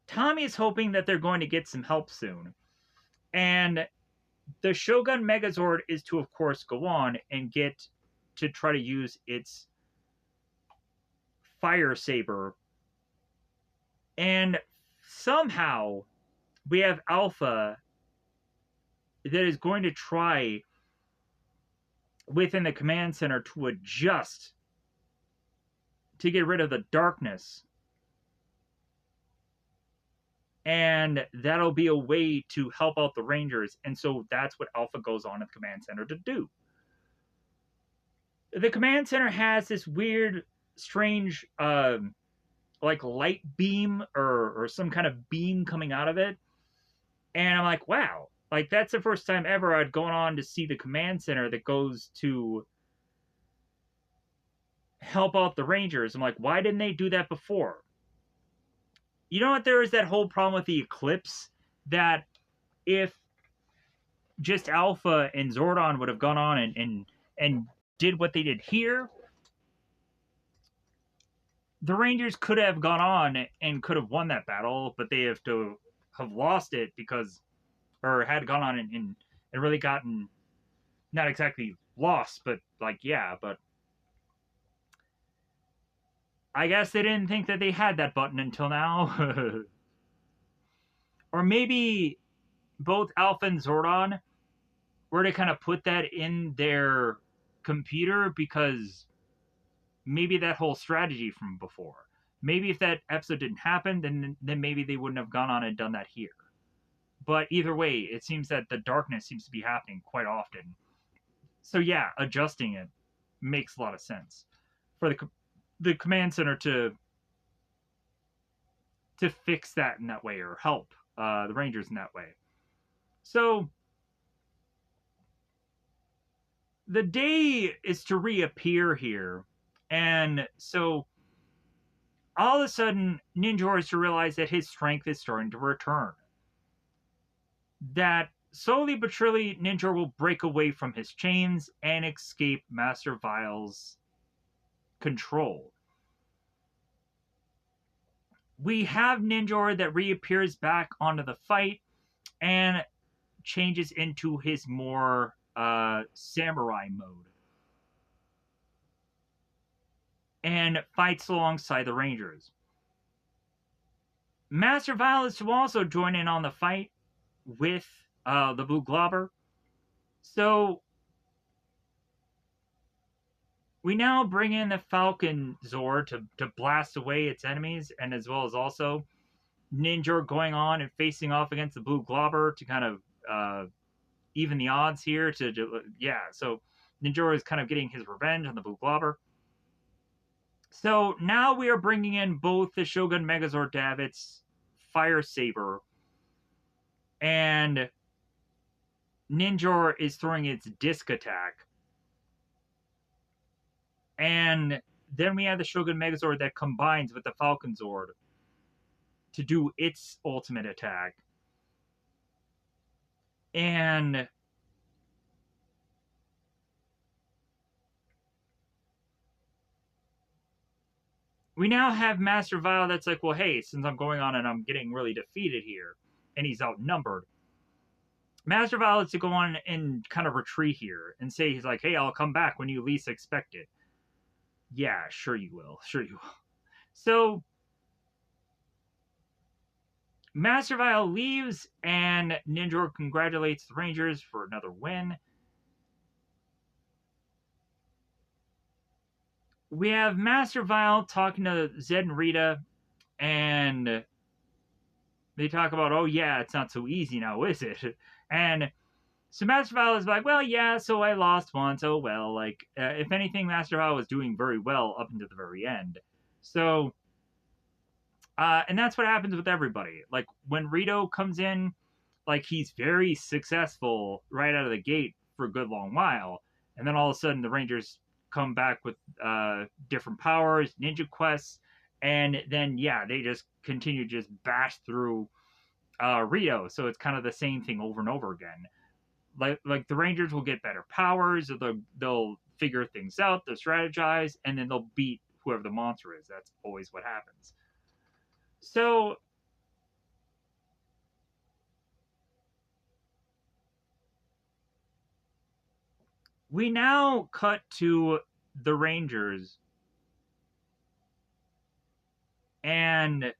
S1: Tommy is hoping that they're going to get some help soon. And the Shogun Megazord is to, of course, go on and get to try to use its fire saber. And somehow we have Alpha that is going to try within the command center to adjust to get rid of the darkness. And that'll be a way to help out the Rangers. And so that's what Alpha goes on at the command center to do. The command center has this weird, strange, like light beam or some kind of beam coming out of it. And I'm like, wow, like that's the first time ever I'd gone on to see the command center that goes to help out the Rangers. I'm like, why didn't they do that before? You know what? There is that whole problem with the Eclipse that if just Alpha and Zordon would have gone on and did what they did here, the Rangers could have gone on and could have won that battle, but they have to have lost it because, or had gone on and really gotten, not exactly lost, but like, yeah, but I guess they didn't think that they had that button until now. Or maybe both Alpha and Zordon were to kind of put that in their computer because maybe that whole strategy from before. Maybe if that episode didn't happen, then maybe they wouldn't have gone on and done that here. But either way, it seems that the darkness seems to be happening quite often. So yeah, adjusting it makes a lot of sense for the command center to fix that in that way or help the Rangers in that way. So the day is to reappear here, and so all of a sudden Ninjor is to realize that his strength is starting to return. That slowly but surely Ninjor will break away from his chains and escape Master Vile's control. We have Ninjor that reappears back onto the fight and changes into his more samurai mode and fights alongside the Rangers. Master Vile is to also join in on the fight with the Blue Globber. So we now bring in the Falcon Zord to blast away its enemies, and as well as also Ninjor going on and facing off against the Blue Globber to kind of even the odds here. So Ninjor is kind of getting his revenge on the Blue Globber. So now we are bringing in both the Shogun Megazord to have its fire saber, and Ninjor is throwing its disc attack. And then we have the Shogun Megazord that combines with the Falcon Zord to do its ultimate attack. And we now have Master Vile that's like, well, hey, since I'm going on and I'm getting really defeated here, and he's outnumbered, Master Vile is to go on and kind of retreat here and say, he's like, hey, I'll come back when you least expect it. Yeah, sure you will. Sure you will. So Master Vile leaves, and Ninja congratulates the Rangers for another win. We have Master Vile talking to Zed and Rita, and they talk about, oh yeah, it's not so easy now, is it? And so Master Vile is like, well, yeah, so I lost once. Oh well, like if anything, Master Vile was doing very well up until the very end. So, and that's what happens with everybody. Like when Rito comes in, like he's very successful right out of the gate for a good long while, and then all of a sudden the Rangers come back with different powers, ninja quests, and then yeah, they just continue to just bash through Rio. So it's kind of the same thing over and over again. Like the Rangers will get better powers, or they'll figure things out, they'll strategize, and then they'll beat whoever the monster is. That's always what happens. So we now cut to the Rangers, and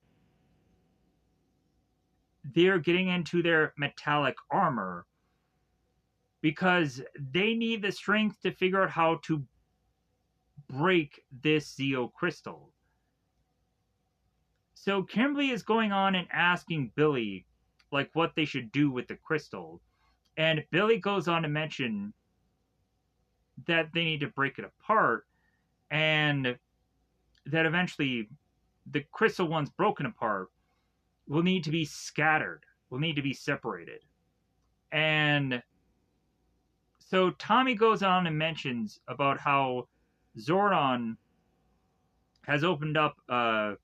S1: they're getting into their metallic armor because they need the strength to figure out how to break this Zeo crystal. So Kimberly is going on and asking Billy like what they should do with the crystal. And Billy goes on to mention that they need to break it apart, and that eventually the crystal, once broken apart, will need to be scattered, will need to be separated. And so Tommy goes on and mentions about how Zordon has opened up a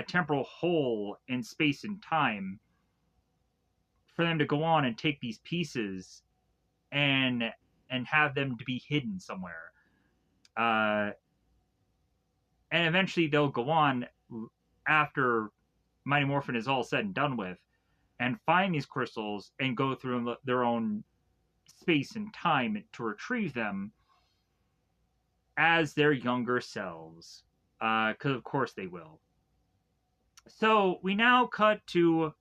S1: temporal hole in space and time for them to go on and take these pieces and have them to be hidden somewhere. Uh, and eventually they'll go on after Mighty Morphin is all said and done with, and find these crystals and go through their own space and time to retrieve them as their younger selves. Because of course they will. So we now cut to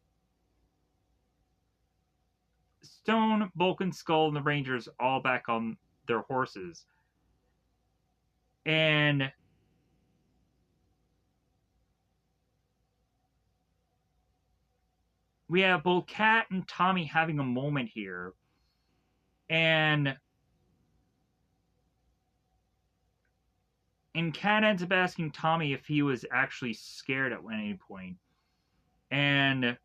S1: Stone, Bulk, and Skull, and the Rangers all back on their horses. And we have both Kat and Tommy having a moment here. And Kat ends up asking Tommy if he was actually scared at any point. And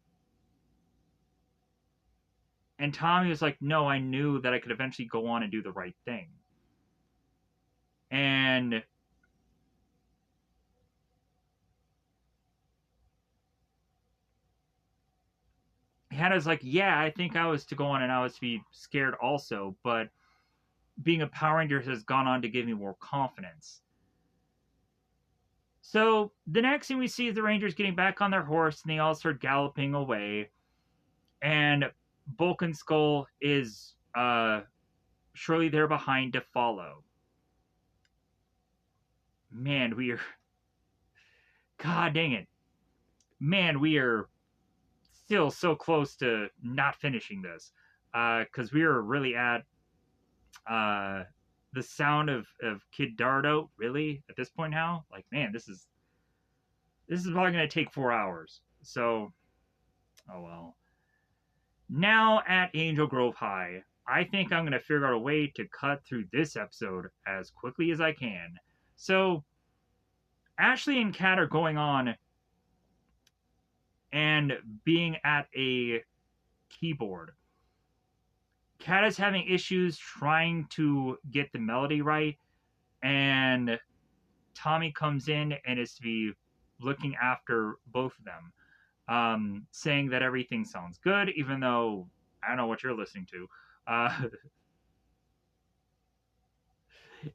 S1: Tommy was like, no, I knew that I could eventually go on and do the right thing. And Hannah's like, yeah, I think I was to go on and I was to be scared also, but being a Power Ranger has gone on to give me more confidence. So the next thing we see is the Rangers getting back on their horse, and they all start galloping away. And Bulk and Skull is surely there behind to follow. Man, we are. God dang it. Man, we are still so close to not finishing this. Because we are really at the sound of Kid Dardo, really, at this point now. Like, man, this is probably going to take 4 hours. So, oh well. Now at Angel Grove High, I think I'm going to figure out a way to cut through this episode as quickly as I can. So, Ashley and Kat are going on and being at a keyboard. Kat is having issues trying to get the melody right, and Tommy comes in and is to be looking after both of them, saying that everything sounds good, even though I don't know what you're listening to.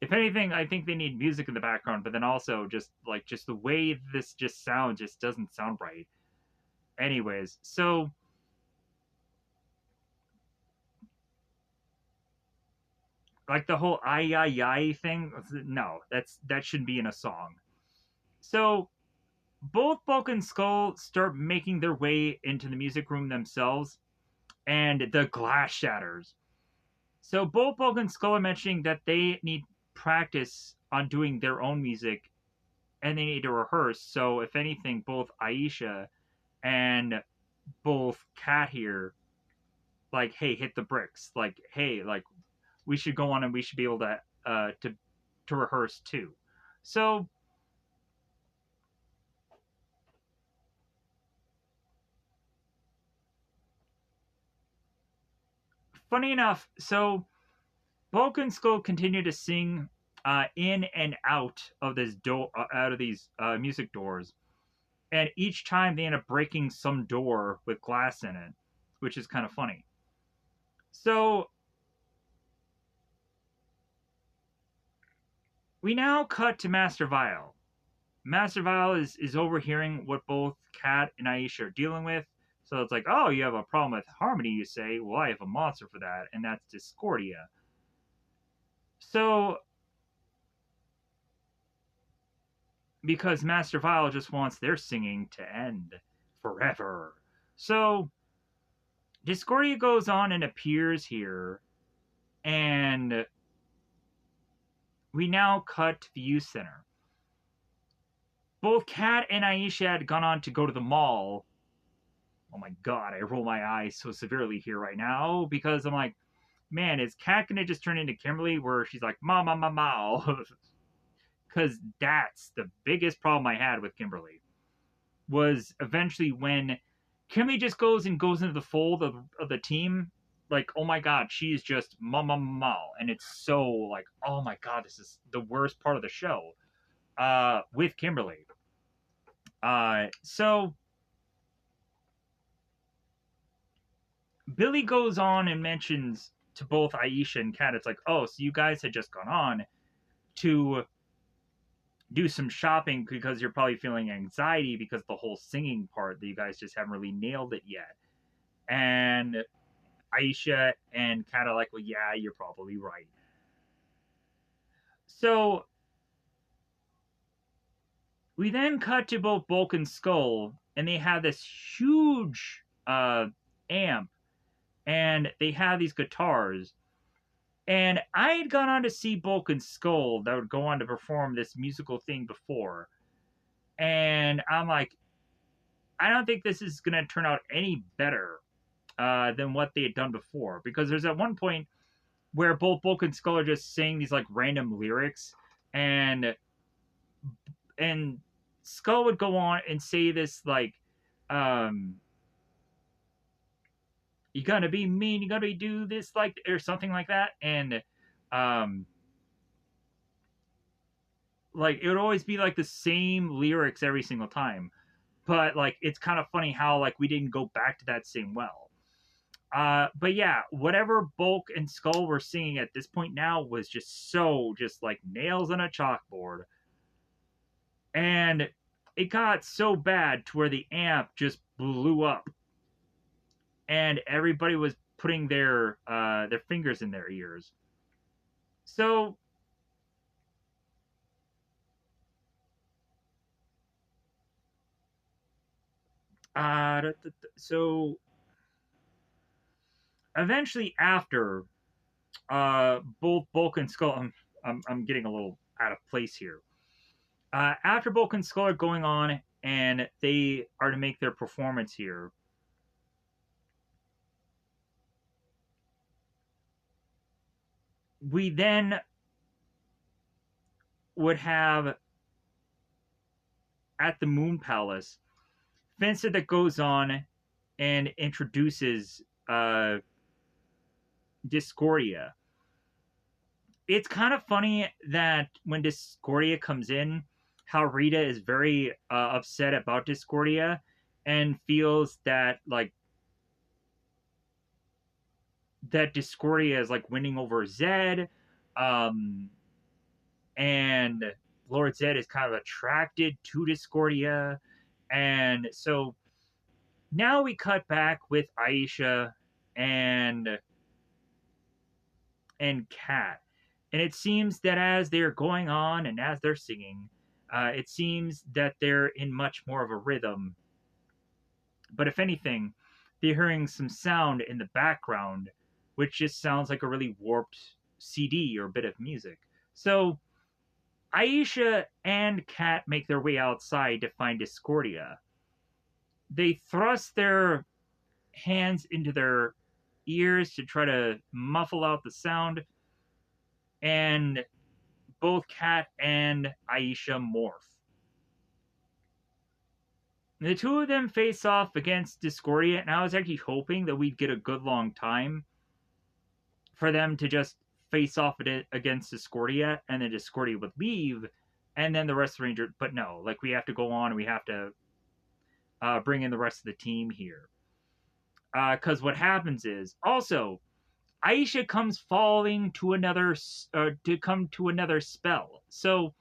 S1: If anything, I think they need music in the background, but then also just the way this just sounds just doesn't sound right. Anyways, so Like the whole ay ay ay thing. No, that shouldn't be in a song. So both Bulk and Skull start making their way into the music room themselves, and the glass shatters. So both Bulk and Skull are mentioning that they need practice on doing their own music, and they need to rehearse. So if anything, both Aisha and both Kat here, like, hey, hit the bricks. Like, hey, like we should go on and we should be able to rehearse too. So funny enough, so Bulk and Skull continue to sing in and out of this door, out of these music doors, and each time they end up breaking some door with glass in it, which is kind of funny. So we now cut to Master Vile. Master Vile is overhearing what both Kat and Aisha are dealing with. So it's like, oh, you have a problem with harmony, you say. Well, I have a monster for that, and that's Discordia. So, because Master Vile just wants their singing to end forever. So, Discordia goes on and appears here, and we now cut to the youth center. Both Kat and Aisha had gone on to go to the mall. Oh my god, I roll my eyes so severely here right now because I'm like, man, is Kat gonna just turn into Kimberly where she's like, ma ma ma ma? Because that's the biggest problem I had with Kimberly was eventually when Kimberly just goes into the fold of the team. Like, oh my god, she's just ma ma ma, and it's so like, oh my god, this is the worst part of the show. With Kimberly. So Billy goes on and mentions to both Aisha and Kat, it's like, oh, so you guys had just gone on to do some shopping because you're probably feeling anxiety because the whole singing part that you guys just haven't really nailed it yet. And Aisha and Kat are like, well, yeah, you're probably right. So we then cut to both Bulk and Skull, and they have this huge amp, and they have these guitars. And I had gone on to see Bulk and Skull that would go on to perform this musical thing before. And I'm like, I don't think this is going to turn out any better than what they had done before. Because there's at one point where both Bulk and Skull are just saying these like random lyrics, and and Skull would go on and say this like, um, "You gotta be mean, you gotta do this like," or something like that, and um, like it would always be like the same lyrics every single time. But like it's kind of funny how like we didn't go back to that same well. But yeah, whatever Bulk and Skull were singing at this point now was just so just like nails on a chalkboard. And it got so bad to where the amp just blew up and everybody was putting their fingers in their ears. So so eventually after both Bulk and Skull, I'm getting a little out of place here. After Bulk and Skull are going on and they are to make their performance here, we then would have at the Moon Palace Fencer that goes on and introduces Discordia. It's kind of funny that when Discordia comes in, how Rita is very upset about Discordia and feels that like that Discordia is like winning over Zed, um, and Lord Zed is kind of attracted to Discordia, and so now we cut back with Aisha and and Kat. And it seems that as they're going on and as they're singing, it seems that they're in much more of a rhythm. But if anything, they're hearing some sound in the background, which just sounds like a really warped CD or bit of music. So Aisha and Kat make their way outside to find Discordia. They thrust their hands into their ears to try to muffle out the sound, and both Kat and Aisha morph. The two of them face off against Discordia, and I was actually hoping that we'd get a good long time for them to just face off against Discordia, and then Discordia would leave, and then the rest of the Ranger. But no, like we have to go on, and we have to bring in the rest of the team here. Because what happens is also Aisha comes falling to another to come to another spell. So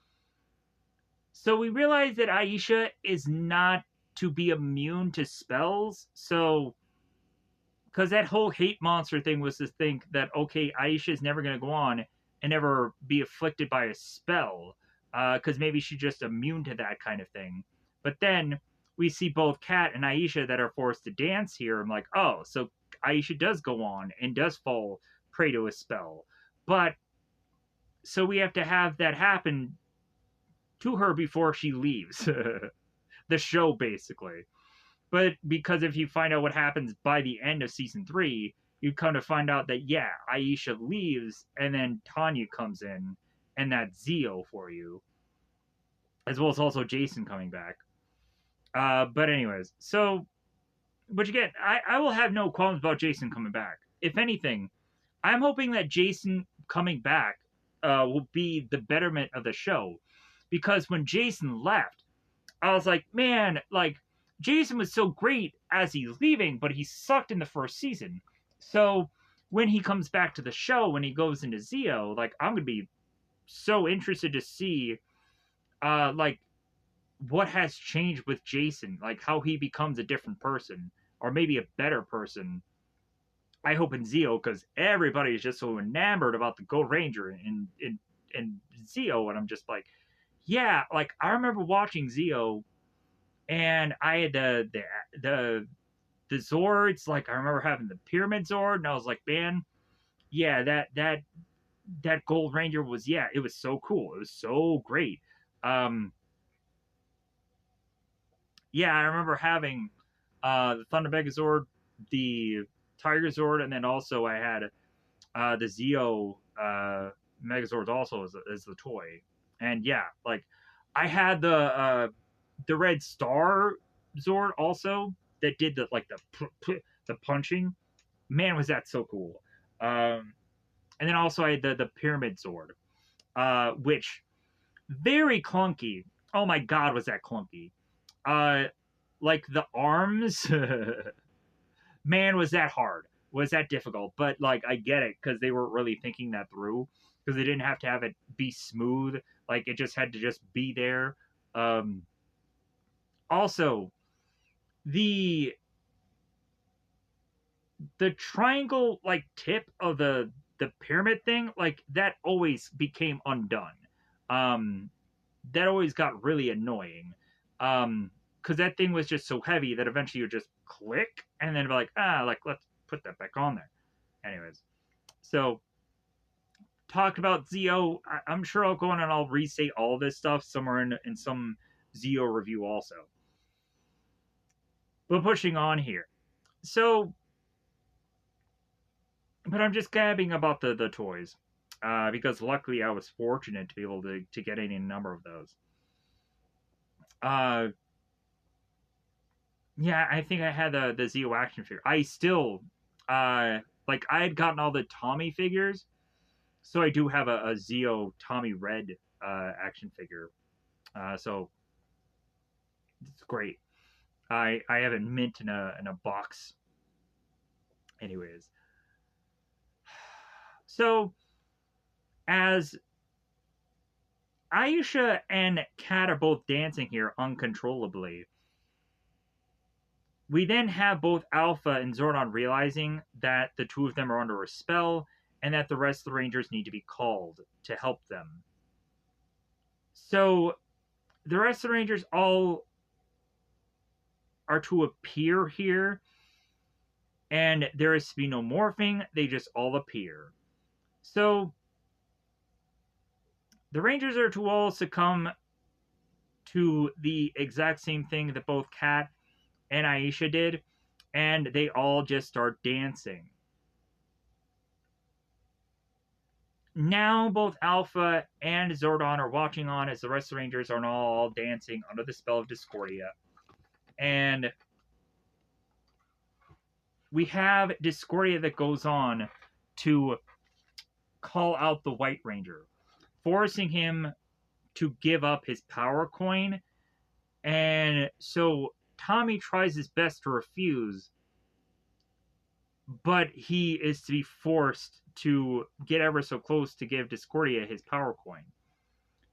S1: we realize that Aisha is not to be immune to spells. So because that whole hate monster thing was to think that okay, Aisha is never going to go on and never be afflicted by a spell because maybe she's just immune to that kind of thing. But then we see both Kat and Aisha that are forced to dance here. I'm like, oh, so Aisha does go on and does fall prey to a spell. But so we have to have that happen to her before she leaves the show, basically. But because if you find out what happens by the end of season 3, you come to find out that, yeah, Aisha leaves and then Tanya comes in, and that's Zio for you, as well as also Jason coming back. But anyways, so, but again, I will have no qualms about Jason coming back. If anything, I'm hoping that Jason coming back will be the betterment of the show. Because when Jason left, I was like, man, like, Jason was so great as he's leaving, but he sucked in the first season. So when he comes back to the show, when he goes into Zio, like, I'm going to be so interested to see, like, what has changed with Jason, like, how he becomes a different person, or maybe a better person. I hope in Zio, because everybody is just so enamored about the Gold Ranger in Zio, and I'm just like, yeah, like, I remember watching Zio and I had the Zords. Like I remember having the Pyramid Zord, and I was like, man, yeah, that Gold Ranger was, yeah, it was so cool. It was so great. Um, yeah, I remember having the Thunder Megazord, the Tiger Zord, and then also I had the Zeo Megazords also as the toy. And yeah, like I had the Red Star Zord also that did the like the punching. Man, was that so cool! And then also I had the Pyramid Zord, which very clunky. Oh my god, was that clunky? Uh, like the arms, man, was that hard? Was that difficult? But like I get it because they weren't really thinking that through because they didn't have to have it be smooth. Like it just had to just be there. Um, Also, the the triangle like tip of the pyramid thing, like that always became undone. Um, that always got really annoying. Because that thing was just so heavy that eventually you would just click and then be like, like let's put that back on there. Anyways, so talked about Zio. I'm sure I'll go on and I'll restate all this stuff somewhere in some Zio review also. But pushing on here. So but I'm just gabbing about the toys. Because luckily I was fortunate to be able to get any number of those. Uh, yeah, I think I had the Zeo action figure. I still, like, I had gotten all the Tommy figures, so I do have a Zeo Tommy Red action figure. So it's great. I have it mint in a box. Anyways, so as Aisha and Kat are both dancing here uncontrollably, we then have both Alpha and Zordon realizing that the two of them are under a spell, and that the rest of the Rangers need to be called to help them. So the rest of the Rangers all are to appear here, and there is to be no morphing, they just all appear. So the Rangers are to all succumb to the exact same thing that both Kat and Aisha did, and they all just start dancing. Now both Alpha and Zordon are watching on as the rest of the Rangers are all dancing under the spell of Discordia. And we have Discordia that goes on to call out the White Ranger, forcing him to give up his power coin. And so Tommy tries his best to refuse, but he is to be forced to get ever so close to give Discordia his power coin.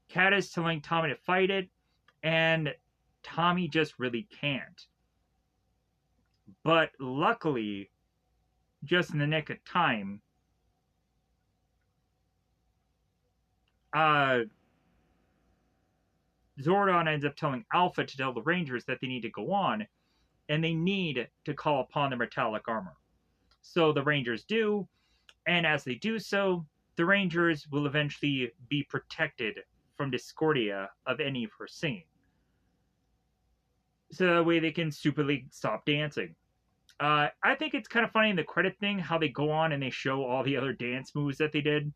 S1: Kat is telling Tommy to fight it, and Tommy just really can't. But luckily, just in the nick of time, Zordon ends up telling Alpha to tell the Rangers that they need to go on, and they need to call upon their metallic armor. So the Rangers do, and as they do so, the Rangers will eventually be protected from Discordia of any of her singing. So that way they can stupidly stop dancing. I think it's kind of funny in the credit thing how they go on and they show all the other dance moves that they did.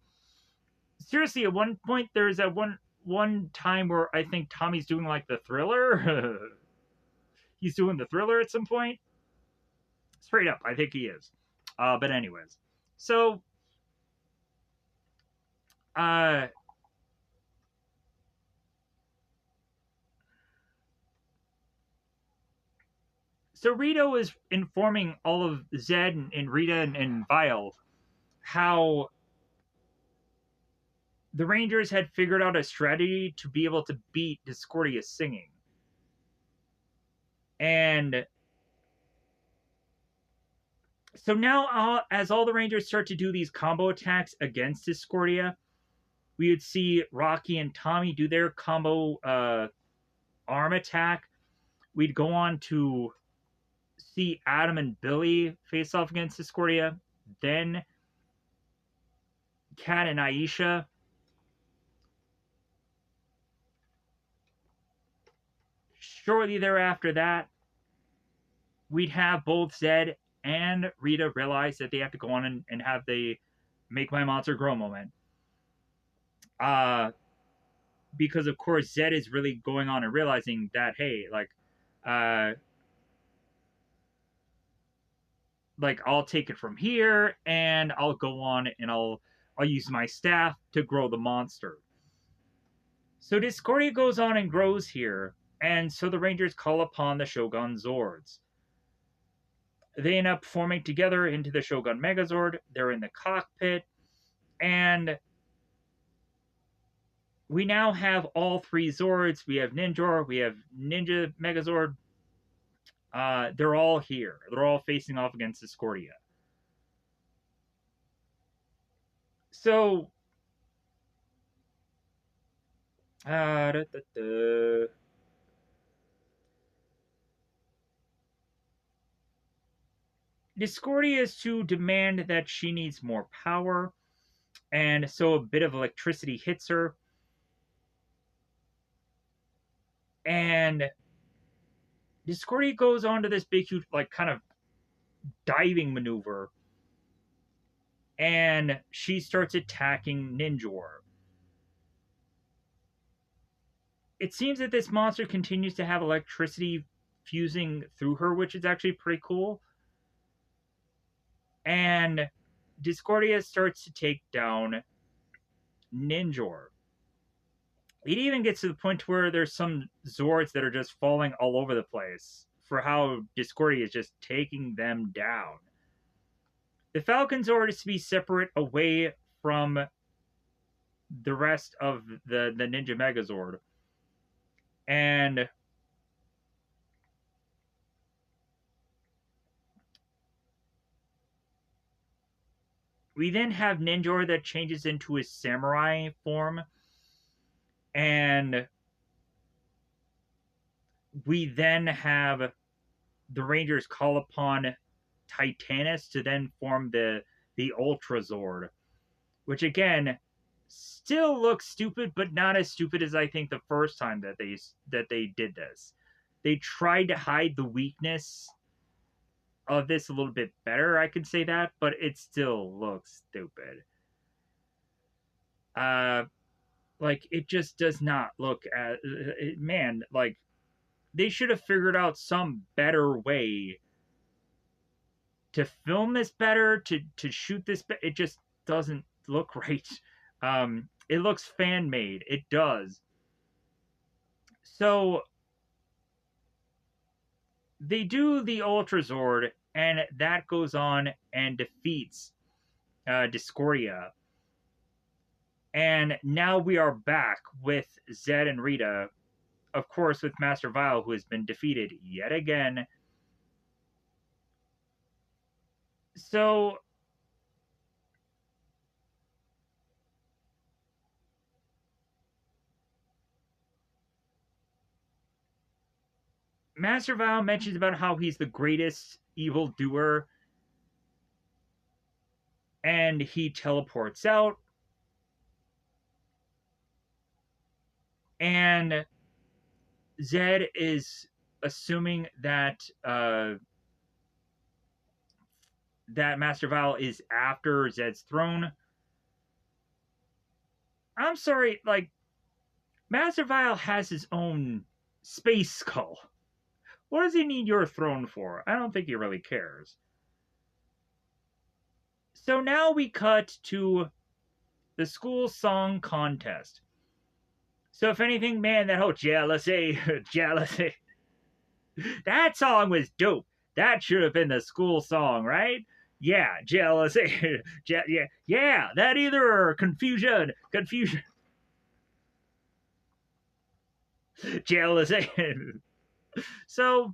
S1: Seriously, at one point there's that one time where I think Tommy's doing like the Thriller. He's doing the Thriller at some point. Straight up, I think he is. But anyways, so uh, so Rito is informing all of Zed and Rita and Vile how the Rangers had figured out a strategy to be able to beat Discordia's singing. And so now, as all the Rangers start to do these combo attacks against Discordia, we would see Rocky and Tommy do their combo arm attack. We'd go on to see Adam and Billy face off against Discordia. Then Kat and Aisha. Shortly thereafter that, we'd have both Zed and Rita realize that they have to go on and have the make my monster grow moment. Because of course Zed is really going on and realizing that, hey, like I'll take it from here and I'll go on and I'll use my staff to grow the monster. So Discordia goes on and grows here, and so the Rangers call upon the Shogun Zords. They end up forming together into the Shogun Megazord. They're in the cockpit, and we now have all three Zords. We have Ninjor, we have Ninja Megazord. They're all here. They're all facing off against Discordia. So, Discordia is to demand that she needs more power, and so a bit of electricity hits her. And Discordia goes on to this big, huge, like, kind of diving maneuver, and she starts attacking Ninjor. It seems that this monster continues to have electricity fusing through her, which is actually pretty cool. And Discordia starts to take down Ninjor. It even gets to the point where there's some Zords that are just falling all over the place for how Discordia is just taking them down. The Falcon Zord is to be separate away from the rest of the Ninja Megazord. And We then have Ninjor that changes into his samurai form, and we then have the Rangers call upon Titanus to then form the Ultra Zord, which again still looks stupid, but not as stupid as I think the first time that they did this. They tried to hide the weakness of this a little bit better, I could say that, but it still looks stupid. Uh, like it just does not look at man. Like they should have figured out some better way to film this better, to shoot this. It just doesn't look right. It looks fan made. It does. So they do the Ultra Zord, and that goes on and defeats Discordia. And now we are back with Zed and Rita, of course, with Master Vile, who has been defeated yet again. So Master Vile mentions about how he's the greatest evil doer, and he teleports out. And Zed is assuming that that Master Vile is after Zed's throne. I'm sorry, like Master Vile has his own space skull. What does he need your throne for? I don't think he really cares. So now we cut to the school song contest. So if anything, man, that whole jealousy, jealousy, that song was dope. That should have been the school song, right? Yeah, jealousy, yeah, that either confusion, jealousy. So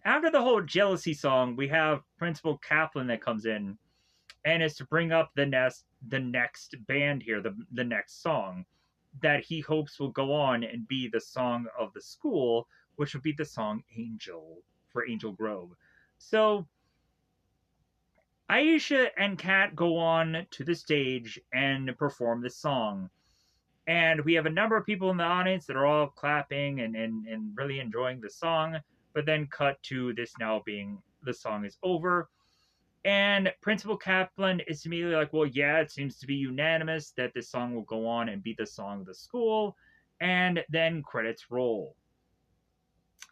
S1: after the whole jealousy song, we have Principal Kaplan that comes in and is to bring up the next band here, the next song that he hopes will go on and be the song of the school, which would be the song Angel for Angel Grove. So Aisha and Kat go on to the stage and perform the song. And we have a number of people in the audience that are all clapping and really enjoying the song, but then cut to this now being the song is over. And Principal Kaplan is immediately like, well, yeah, it seems to be unanimous that this song will go on and be the song of the school. And then credits roll.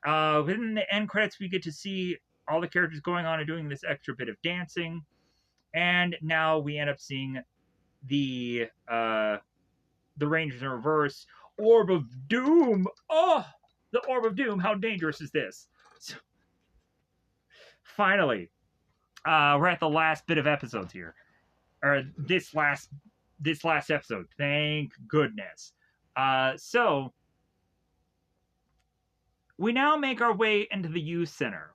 S1: Within the end credits, we get to see all the characters going on and doing this extra bit of dancing. And now we end up seeing the Rangers in reverse. Orb of Doom! Oh! The Orb of Doom! How dangerous is this? So, finally, we're at the last bit of episodes here, or this last episode. Thank goodness. So we now make our way into the youth center.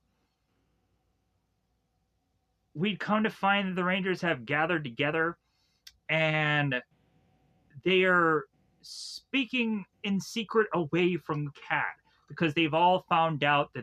S1: We come to find that the Rangers have gathered together, and they are speaking in secret away from Kat because they've all found out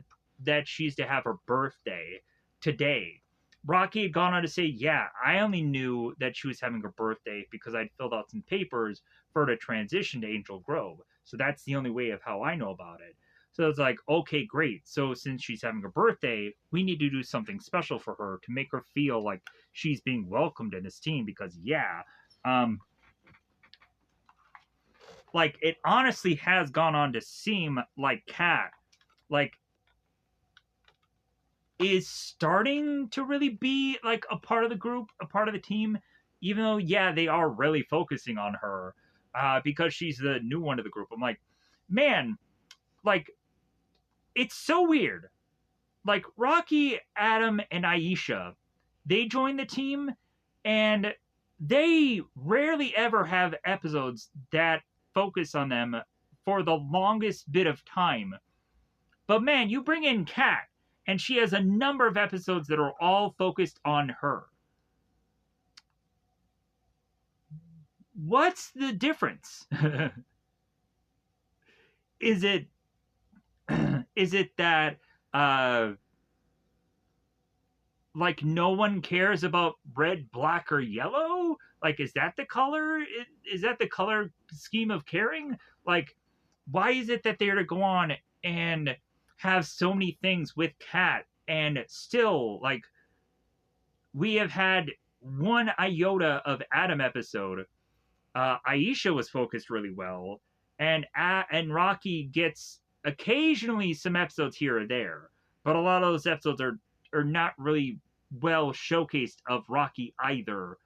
S1: that she's to have her birthday today. Rocky had gone on to say, yeah, I only knew that she was having her birthday because I'd filled out some papers for her to transition to Angel Grove. So that's the only way of how I know about it. So it's like, okay, great. So since she's having her birthday, we need to do something special for her to make her feel like she's being welcomed in this team because, yeah, like it honestly has gone on to seem like Kat, like, is starting to really be like a part of the group, a part of the team, even though, yeah, they are really focusing on her because she's the new one of the group. I'm like, man, like, it's so weird. Like, Rocky, Adam, and Aisha, they join the team, and they rarely ever have episodes that focus on them for the longest bit of time. But man, you bring in Kat, and she has a number of episodes that are all focused on her. What's the difference? Is it is it that uh like no one cares about red, black, or yellow? Like, is that the color? Is that the color scheme of caring? Like, why is it that they're to go on and have so many things with Cat and still like we have had one iota of Adam episode. Aisha was focused really well, and Rocky gets occasionally some episodes here or there, but a lot of those episodes are not really well showcased of Rocky either,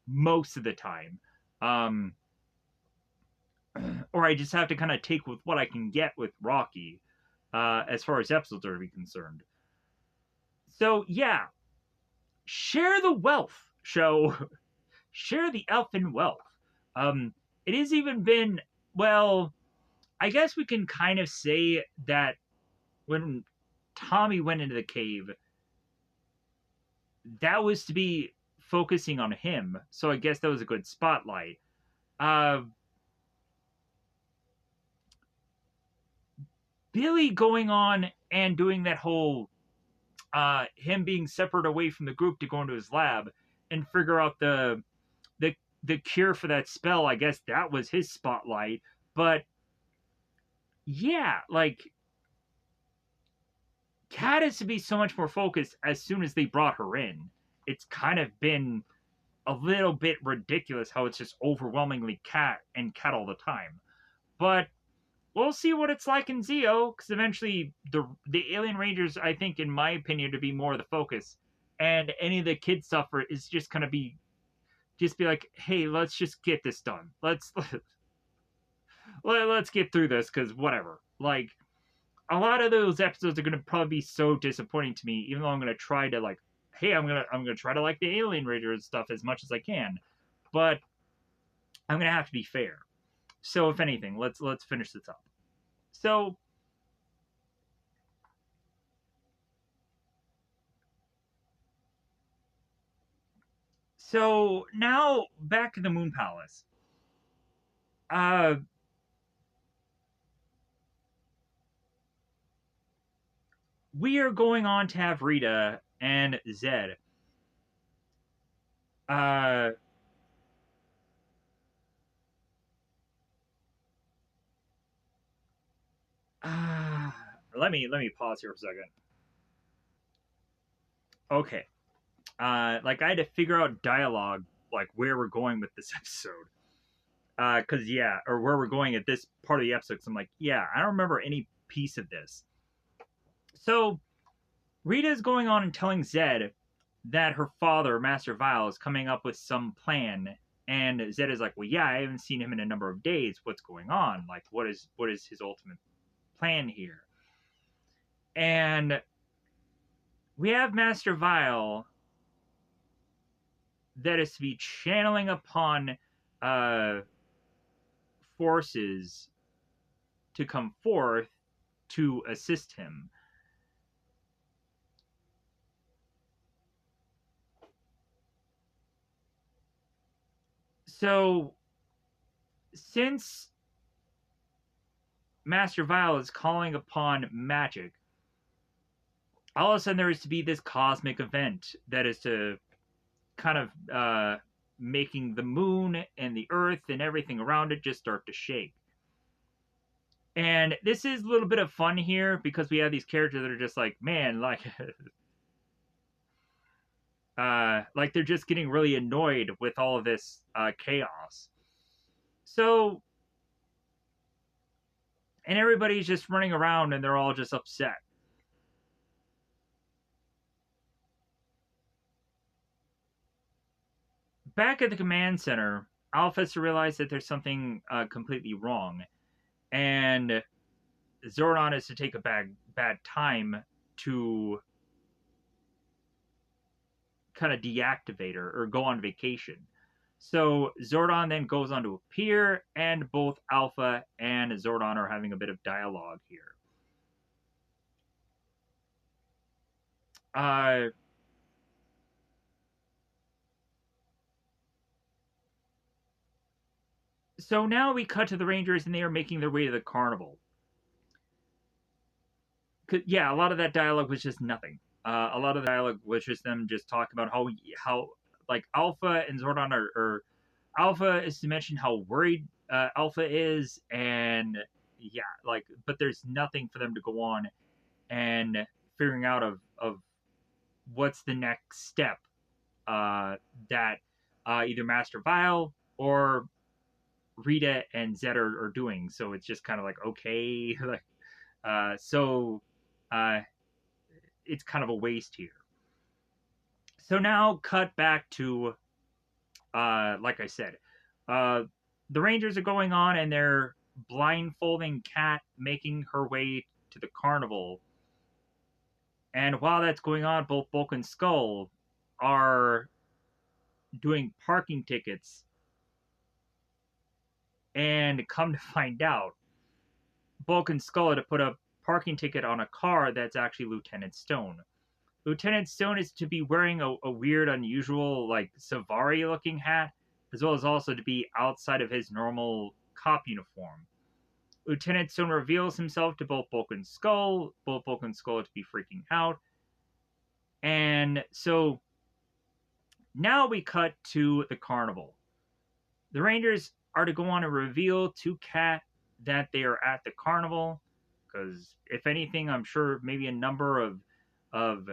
S1: most of the time. Um, or I just have to kind of take with what I can get with Rocky, as far as episodes are to be concerned. So yeah, share the wealth, show. Share the elfin wealth. Um, it has even been, well, I guess we can kind of say that when Tommy went into the cave, that was to be focusing on him. So I guess that was a good spotlight. Uh, Billy going on and doing that whole him being separate away from the group to go into his lab and figure out the the cure for that spell. I guess that was his spotlight. But yeah, like Kat is to be so much more focused as soon as they brought her in. It's kind of been a little bit ridiculous how it's just overwhelmingly Kat and Kat all the time. But we'll see what it's like in Zeo, because eventually the Alien Rangers, I think, in my opinion, to be more of the focus, and any of the kid stuff is just gonna be just be like, hey, let's just get this done. Let's get through this, because whatever. Like a lot of those episodes are going to probably be so disappointing to me, even though I'm going to try to like, hey, I'm gonna try to like the Alien Raiders stuff as much as I can, but I'm going to have to be fair. So if anything, let's finish this up. So so now back to the Moon Palace. Uh, we are going on to have Rita and Zed. Uh, uh let me pause here for a second. Okay. Like I had to figure out dialogue, like where we're going with this episode. Because yeah, or where we're going at this part of the episode. Cause I'm like, yeah, I don't remember any piece of this. So Rita is going on and telling Zed that her father, Master Vile, is coming up with some plan, and Zed is like, well, yeah, I haven't seen him in a number of days. What's going on? Like, what is his ultimate plan here? And we have Master Vile that is to be channeling upon uh, forces to come forth to assist him. So, since Master Vile is calling upon magic, all of a sudden there is to be this cosmic event that is to kind of making the moon and the earth and everything around it just start to shake. And this is a little bit of fun here because we have these characters that are just like, man, like they're just getting really annoyed with all of this chaos. So, and everybody's just running around and they're all just upset. Back at the command center, Alpha has to realize that there's something completely wrong, and Zordon is to take a bad time to kind of deactivate her or go on vacation. So Zordon then goes on to appear, and both Alpha and Zordon are having a bit of dialogue here. Uh, So now we cut to the Rangers, and they are making their way to the carnival. Yeah, a lot of that dialogue was just nothing. A lot of the dialogue was just them just talking about how like Alpha and Zordon are Alpha is to mention how worried Alpha is, and yeah, like, but there's nothing for them to go on and figuring out of what's the next step that either Master Vile or Rita and Zed are doing. So it's just kind of like, okay, like, so uh, it's kind of a waste here. So now cut back to, like I said, uh, the Rangers are going on and they're blindfolding Kat, making her way to the carnival. And while that's going on, both Bulk and Skull are doing parking tickets. And come to find out, Bulk and Skull had to put a parking ticket on a car that's actually Lieutenant Stone. Lieutenant Stone is to be wearing a weird, unusual, like, Savari looking hat, as well as also to be outside of his normal cop uniform. Lieutenant Stone reveals himself to both Bulk and Skull. Both Bulk and Skull are to be freaking out. And so now we cut to the carnival. The Rangers are to go on a reveal to Kat that they are at the carnival. Because if anything, I'm sure maybe a number of of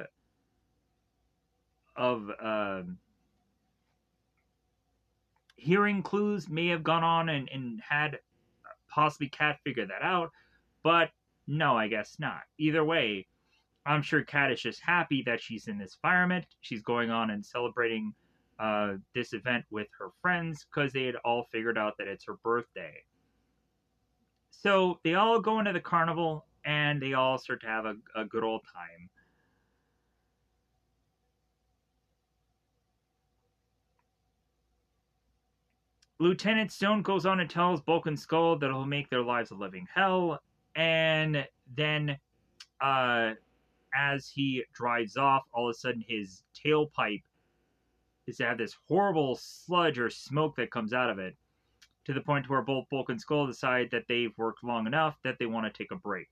S1: hearing clues may have gone on and had possibly Kat figure that out, but no, I guess not. Either way, I'm sure Kat is just happy that she's in this environment. She's going on and celebrating this event with her friends because they had all figured out that it's her birthday. So they all go into the carnival and they all start to have a good old time. Lieutenant Stone goes on and tells Bulk and Skull that it'll make their lives a living hell, and then as he drives off, all of a sudden his tailpipe is to have this horrible sludge or smoke that comes out of it, to the point where both Bulk and Skull decide that they've worked long enough that they want to take a break.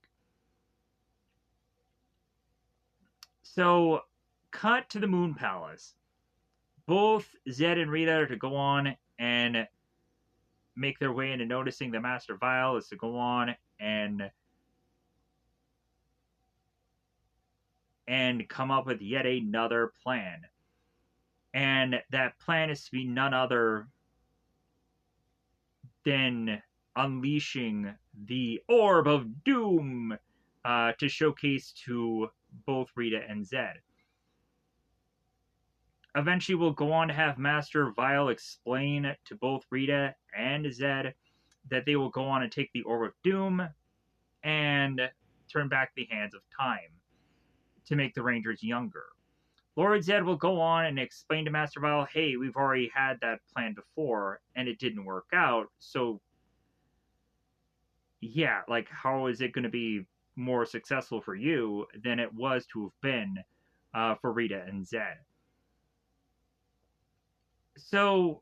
S1: So, cut to the Moon Palace. Both Zed and Rita are to go on and make their way into noticing the Master Vile is to go on and come up with yet another plan. And that plan is to be none other than unleashing the Orb of Doom to showcase to both Rita and Zed. Eventually, we'll go on to have Master Vile explain to both Rita and Zed that they will go on and take the Orb of Doom and turn back the hands of time to make the Rangers younger. Lord Zed will go on and explain to Master Vile, hey, we've already had that plan before, and it didn't work out, so yeah, like, how is it going to be more successful for you than it was to have been for Rita and Zed? So,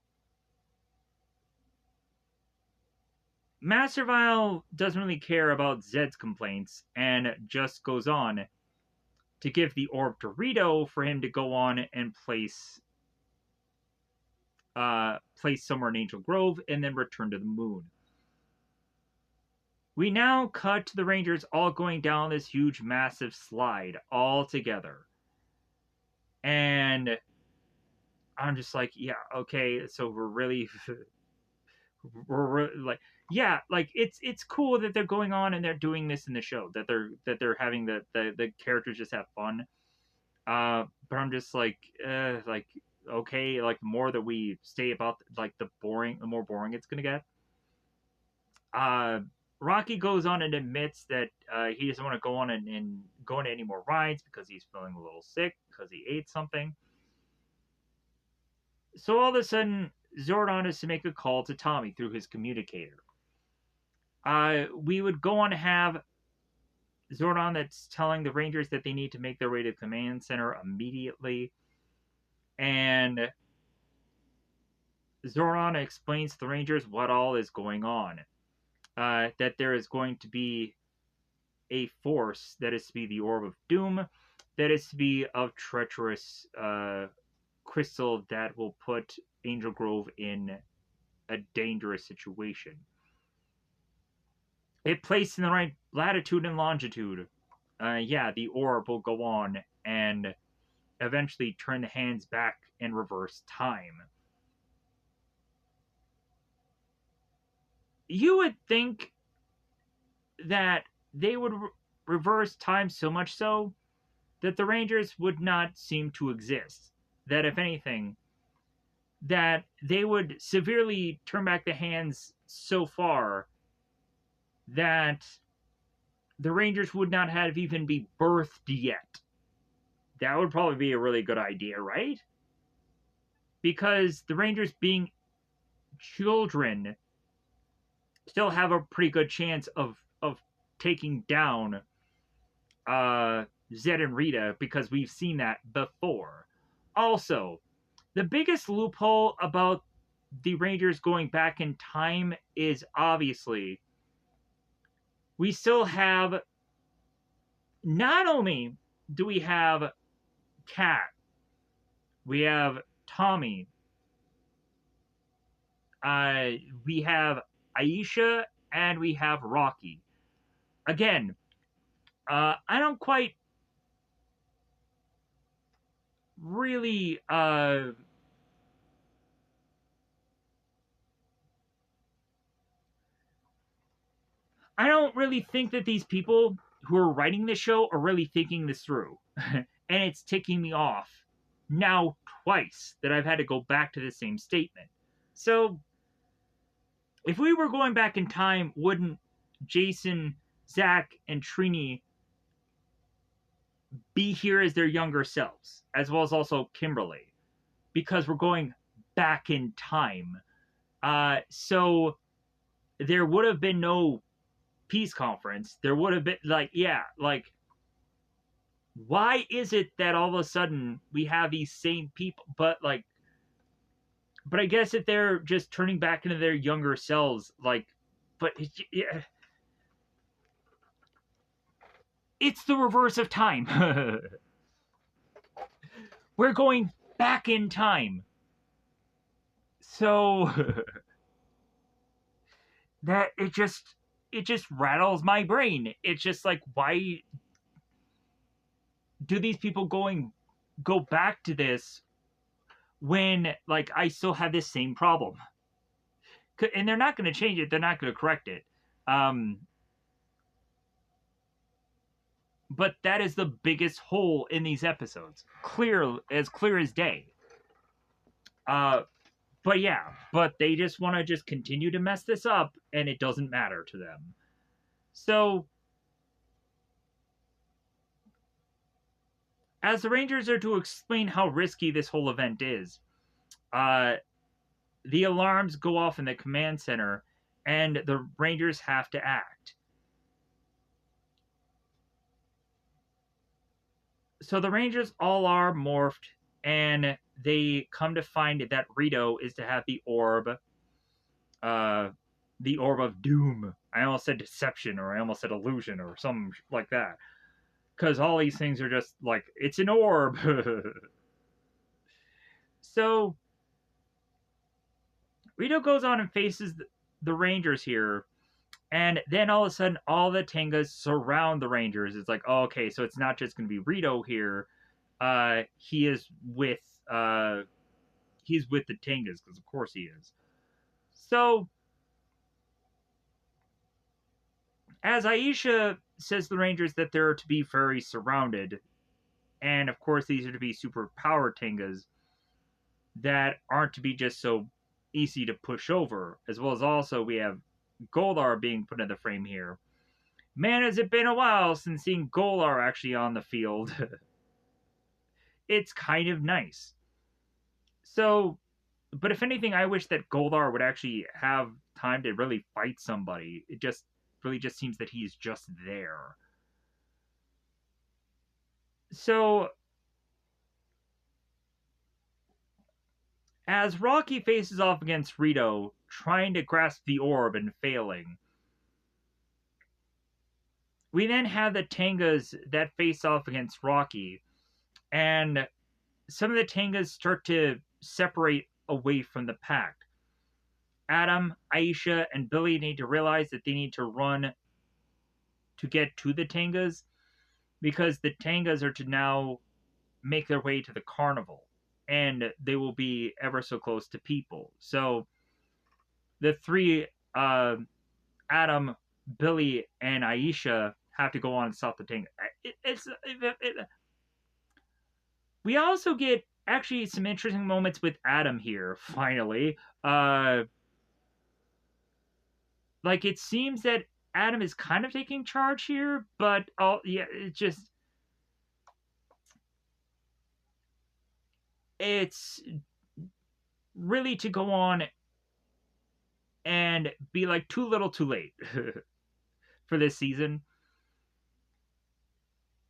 S1: Master Vile doesn't really care about Zed's complaints and just goes on to give the orb to Rito for him to go on and place somewhere in Angel Grove and then return to the moon. We now cut to the Rangers all going down this huge, massive slide all together. And I'm just like, yeah, okay, so we're really like, yeah, like it's cool that they're going on and they're doing this in the show, that they're having the characters just have fun. But I'm just like okay, like the more that we stay about like the more boring it's gonna get. Rocky goes on and admits that he doesn't want to go on and go on any more rides because he's feeling a little sick because he ate something. So all of a sudden, Zordon is to make a call to Tommy through his communicator. We would go on to have Zordon that's telling the Rangers that they need to make their way to the command center immediately. And Zoran explains to the Rangers what all is going on. That there is going to be a force that is to be the Orb of Doom, that is to be of treacherous crystal that will put Angel Grove in a dangerous situation. If placed in the right latitude and longitude, yeah, the orb will go on and eventually turn the hands back and reverse time. You would think that they would reverse time so much so that the Rangers would not seem to exist. That, if anything, that they would severely turn back the hands so far that the Rangers would not have even be birthed yet. That would probably be a really good idea, right? Because the Rangers being children still have a pretty good chance of taking down Zed and Rita because we've seen that before. Also, the biggest loophole about the Rangers going back in time is obviously we still have, not only do we have Kat, we have Tommy, uh, we have Aisha, and we have Rocky. Again, I don't quite really I don't really think that these people who are writing this show are really thinking this through. And it's ticking me off now twice that I've had to go back to the same statement. So, if we were going back in time, wouldn't Jason, Zach, and Trini be here as their younger selves, as well as also Kimberly? Because we're going back in time. So there would have been no peace conference. There would have been like why is it that all of a sudden we have these same people but I guess if they're just turning back into their younger selves, but yeah, it's the reverse of time. We're going back in time. So that it just rattles my brain. It's just like, why do these people go back to this when like I still have this same problem? And they're not going to change it. They're not going to correct it. Um, but that is the biggest hole in these episodes, clear as day. Uh, but yeah, but they just want to just continue to mess this up, and it doesn't matter to them. So, as the Rangers are to explain how risky this whole event is, uh, the alarms go off in the command center, and the Rangers have to act. So the Rangers all are morphed, and they come to find that Rito is to have uh, the orb of doom. I almost said deception, or I almost said illusion, or something like that. Because all these things are just like, it's an orb. So Rito goes on and faces the Rangers here, and then all of a sudden, all the Tengas surround the Rangers. It's like, oh, okay, so it's not just going to be Rito here. He is with he's with the Tengas, because of course he is. So, as Aisha says to the Rangers that they're to be very surrounded, and of course these are to be super power Tengas that aren't to be just so easy to push over, as well as also we have Goldar being put in the frame here. Man, has it been a while since seeing Goldar actually on the field. It's kind of nice. So, but if anything, I wish that Goldar would actually have time to really fight somebody. It just really just seems that he's just there. So As Rocky faces off against Rito, trying to grasp the orb and failing, we then have the Tangas that face off against Rocky, and some of the Tangas start to separate away from the pack. Adam, Aisha, and Billy need to realize that they need to run to get to the Tangas because the Tangas are to now make their way to the carnival and they will be ever so close to people. So the three, Adam, Billy, and Aisha, have to go on and stop the Tangas. We also get actually some interesting moments with Adam here, finally. Like it seems that Adam is kind of taking charge here, but yeah, it's really to go on and be like too little too late for this season.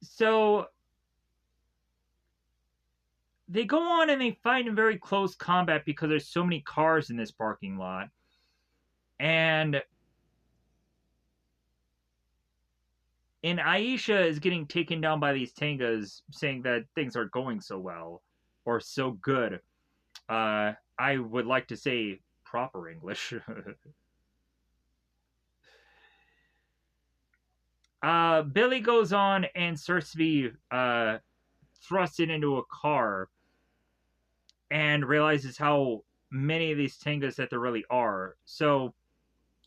S1: So they go on and they fight in very close combat because there's so many cars in this parking lot. And Aisha is getting taken down by these Tangas, saying that things are going so well or so good. I would like to say proper English. Billy goes on and starts to be thrusted into a car and realizes how many of these Tangas that there really are. So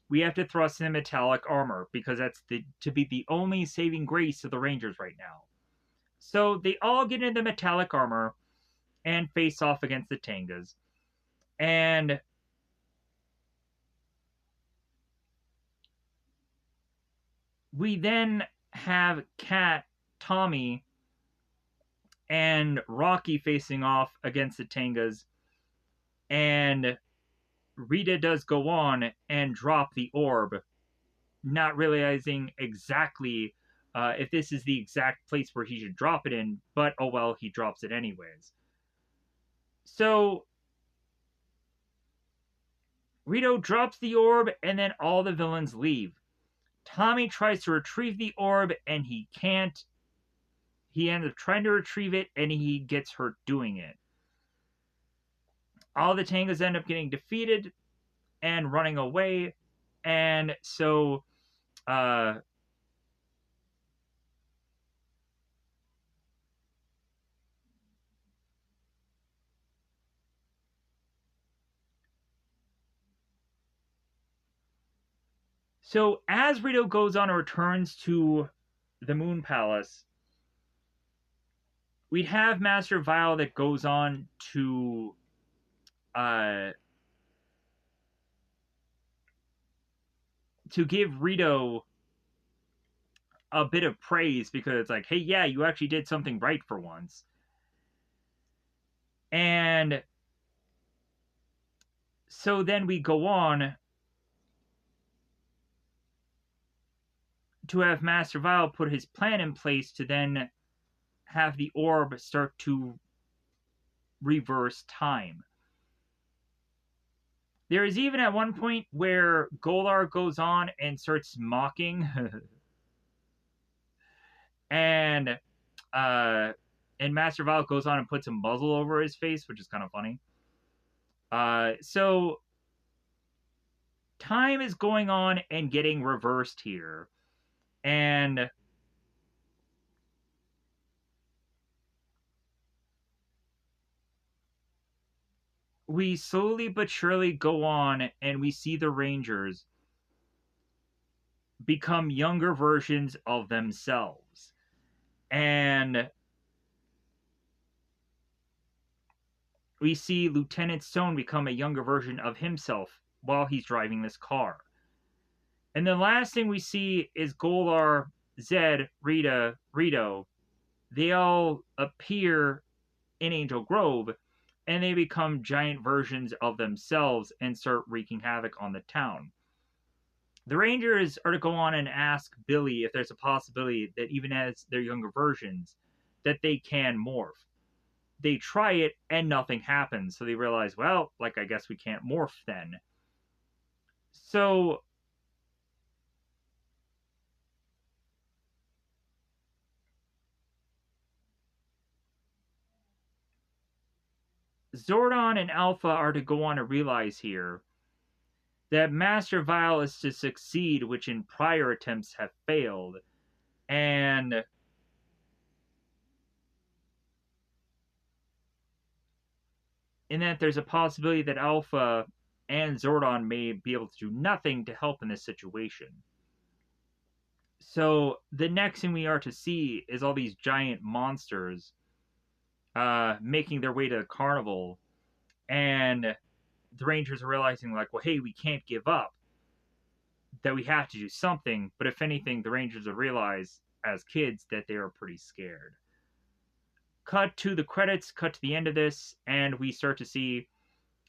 S1: we have to thrust in metallic armor because that's to be the only saving grace of the Rangers right now. So they all get into metallic armor and face off against the Tangas. And we then have Kat, Tommy, and Rocky facing off against the Tangas. And Rita does go on and drop the orb, not realizing exactly if this is the exact place where he should drop it in, but oh well, he drops it anyways. So Rito drops the orb, and then all the villains leave. Tommy tries to retrieve the orb, and he can't. He ends up trying to retrieve it, and he gets hurt doing it. All the Tangas end up getting defeated and running away, and so So as Rito goes on and returns to the Moon Palace, we have Master Vile that goes on uh, to give Rito a bit of praise because it's like, hey, yeah, you actually did something right for once. And so then we go on to have Master Vile put his plan in place to then have the orb start to reverse time. There is even at one point where Golar goes on and starts mocking and Master Vile goes on and puts a muzzle over his face, which is kind of funny. So time is going on and getting reversed here. And we slowly but surely go on and we see the Rangers become younger versions of themselves. And we see Lieutenant Stone become a younger version of himself while he's driving this car. And the last thing we see is Golar, Zed, Rita, Rito. They all appear in Angel Grove and they become giant versions of themselves and start wreaking havoc on the town. The Rangers are to go on and ask Billy if there's a possibility that even as their younger versions, that they can morph. they try it and nothing happens. So they realize, well, like, I guess we can't morph then. So Zordon and Alpha are to go on to realize here that Master Vile is to succeed, which in prior attempts have failed. And in that there's a possibility that Alpha and Zordon may be able to do nothing to help in this situation. So the next thing we are to see is all these giant monsters making their way to the carnival, and the Rangers are realizing, like, well, hey, we can't give up, that we have to do something. But if anything, the Rangers will realize as kids that they are pretty scared. Cut to the credits, cut to the end of this, and we start to see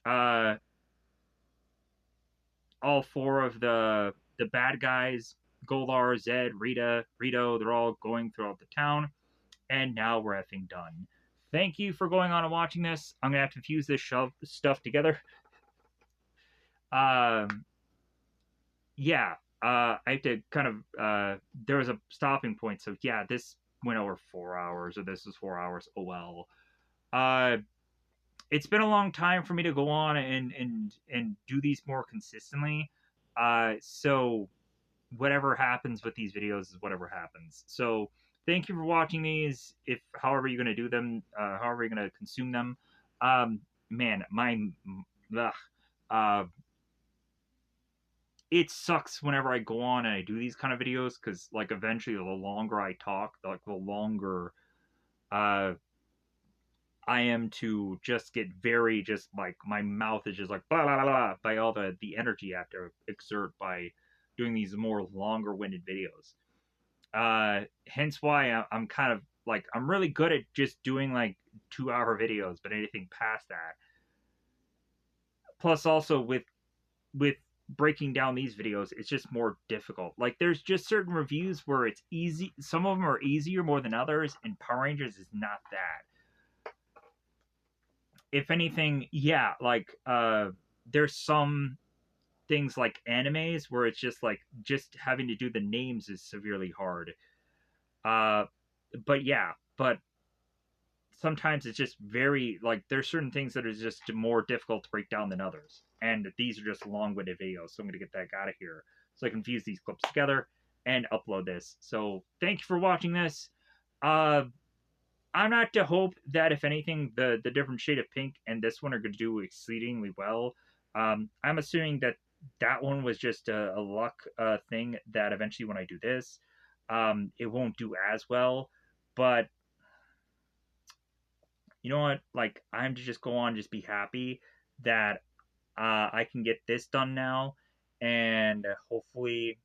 S1: uh, all four of the bad guys, Golar, Zed, Rito, they're all going throughout the town, and now we're effing done. Thank you for going on and watching this. I'm gonna have to fuse this stuff together. Um, yeah, I have to kind of there was a stopping point, so yeah, this went over 4 hours, or this was 4 hours. Oh well. Uh, it's been a long time for me to go on and do these more consistently. So whatever happens with these videos is whatever happens. So thank you for watching these. If however you're gonna do them, however you're gonna consume them. Man, ugh, uh, it sucks whenever I go on and I do these kind of videos, because like eventually the longer I talk, like the longer uh I am to just get very, just like my mouth is just like blah blah blah, blah by all the energy I have to exert by doing these more longer winded videos. Hence why I'm kind of like, I'm really good at just doing like 2 hour videos, but anything past that. Plus also with breaking down these videos, it's just more difficult. Like there's just certain reviews where it's easy, some of them are easier more than others, and Power Rangers is not that. If anything, yeah, like there's some things like animes where it's just like, just having to do the names is severely hard. Uh but yeah, but sometimes it's just very, like, there's certain things that are just more difficult to break down than others, and these are just long-winded videos, so I'm gonna get that out of here so I can fuse these clips together and upload this. So thank you for watching this. uh I'm not to hope that, if anything, the different shade of pink and this one are going to do exceedingly well. I'm assuming that that one was just a luck thing, that eventually when I do this, it won't do as well. But you know what? Like, I'm to just go on, just be happy that I can get this done now, and hopefully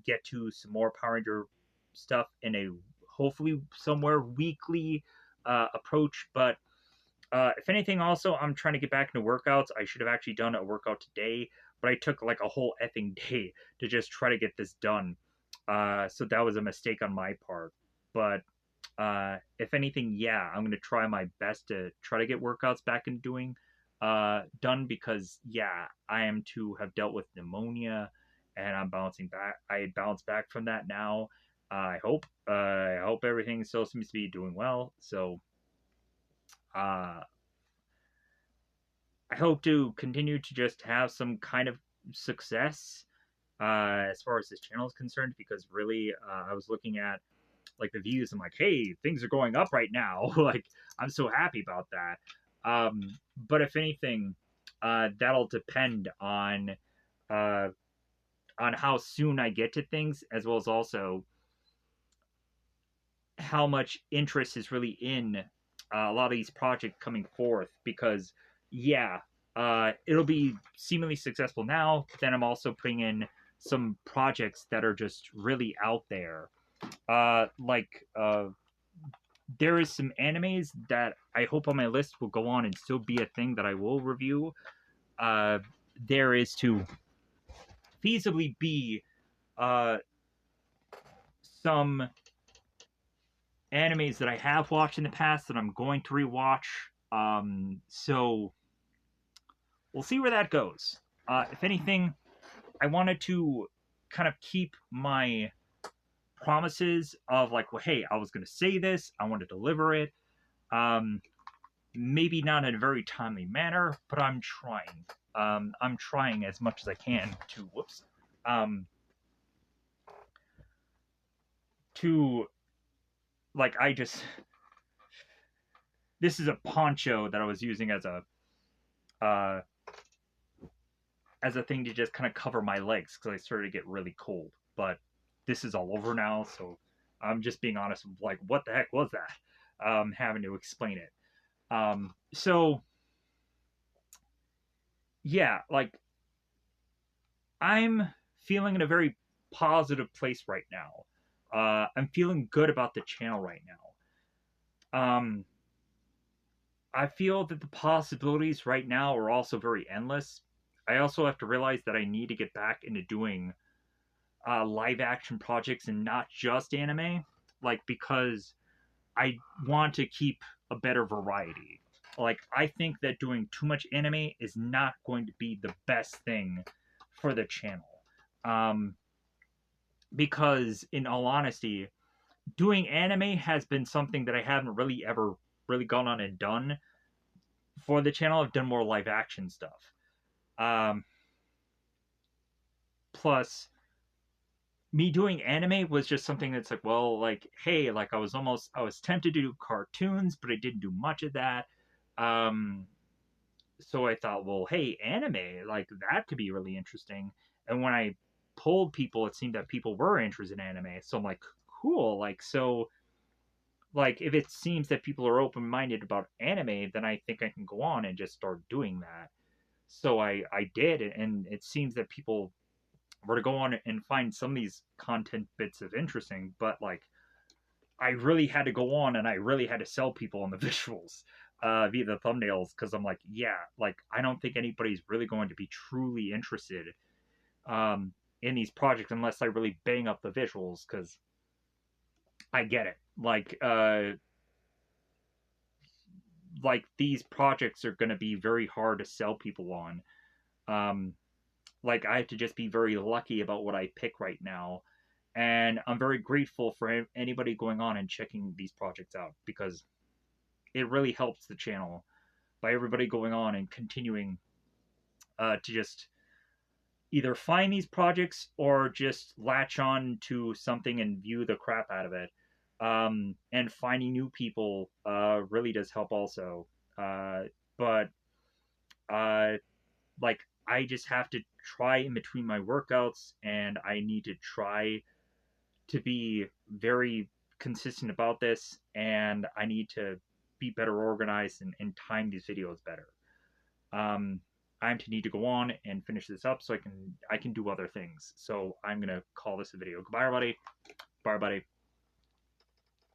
S1: get to some more Power Ranger stuff in a, hopefully somewhere weekly approach. But if anything, also, I'm trying to get back into workouts. I should have actually done a workout today, but I took like a whole effing day to just try to get this done. So that was a mistake on my part. But if anything, yeah, I'm gonna try my best to try to get workouts back into doing done, because yeah, I am to have dealt with pneumonia, and I'm bouncing back. I bounce back from that now. I hope everything still seems to be doing well. So uh, I hope to continue to just have some kind of success as far as this channel is concerned, because really, I was looking at like the views. I'm like, hey, things are going up right now. Like, I'm so happy about that. But if anything, that'll depend uh, on how soon I get to things, as well as also how much interest is really in a lot of these projects coming forth. Because yeah, it'll be seemingly successful now, but then I'm also putting in some projects that are just really out there. There is some animes that I hope on my list will go on and still be a thing that I will review. There is to feasibly be uh, some animes that I have watched in the past that I'm going to rewatch. So we'll see where that goes. If anything, I wanted to kind of keep my promises of like, well, hey, I was going to say this, I want to deliver it. Um, Maybe not in a very timely manner, but I'm trying. I'm trying as much as I can to um, to like I just this is a poncho that I was using uh, as a thing to just kind of cover my legs because I started to get really cold. But this is all over now, so I'm just being honest. Like, what the heck was that? Having to explain it. So yeah, like I'm feeling in a very positive place right now. I'm feeling good about the channel right now. I feel that the possibilities right now are also very endless. I also have to realize that I need to get back into doing live action projects and not just anime, like because I want to keep a better variety. Like I think that doing too much anime is not going to be the best thing for the channel. Um, because in all honesty, doing anime has been something that I haven't really ever really gone on and done for the channel. I've done more live action stuff. Um, Plus, me doing anime was just something that's like, well, like, hey, like I was tempted to do cartoons, but I didn't do much of that. Um, so I thought, well, hey, anime, like that could be really interesting. And when I polled people, it seemed that people were interested in anime. So I'm like, cool. Like, so like if it seems that people are open minded about anime, then I think I can go on and just start doing that. So I did, and it seems that people were to go on and find some of these content bits of interesting, but like I really had to go on and I really had to sell people on the visuals via the thumbnails because I'm like, yeah, like I don't think anybody's really going to be truly interested um, in these projects unless I really bang up the visuals because I get it. Like these projects are going to be very hard to sell people on. Um, like I have to just be very lucky about what I pick right now. And I'm very grateful for anybody going on and checking these projects out because it really helps the channel by everybody going on and continuing to just either find these projects or just latch on to something and view the crap out of it. And finding new people really does help also. Uh, but uh, like I just have to try in between my workouts, and I need to try to be very consistent about this, and I need to be better organized and time these videos better. Um, I'm to need to go on and finish this up so I can do other things. So I'm gonna call this a video. Goodbye, everybody. Bye, everybody.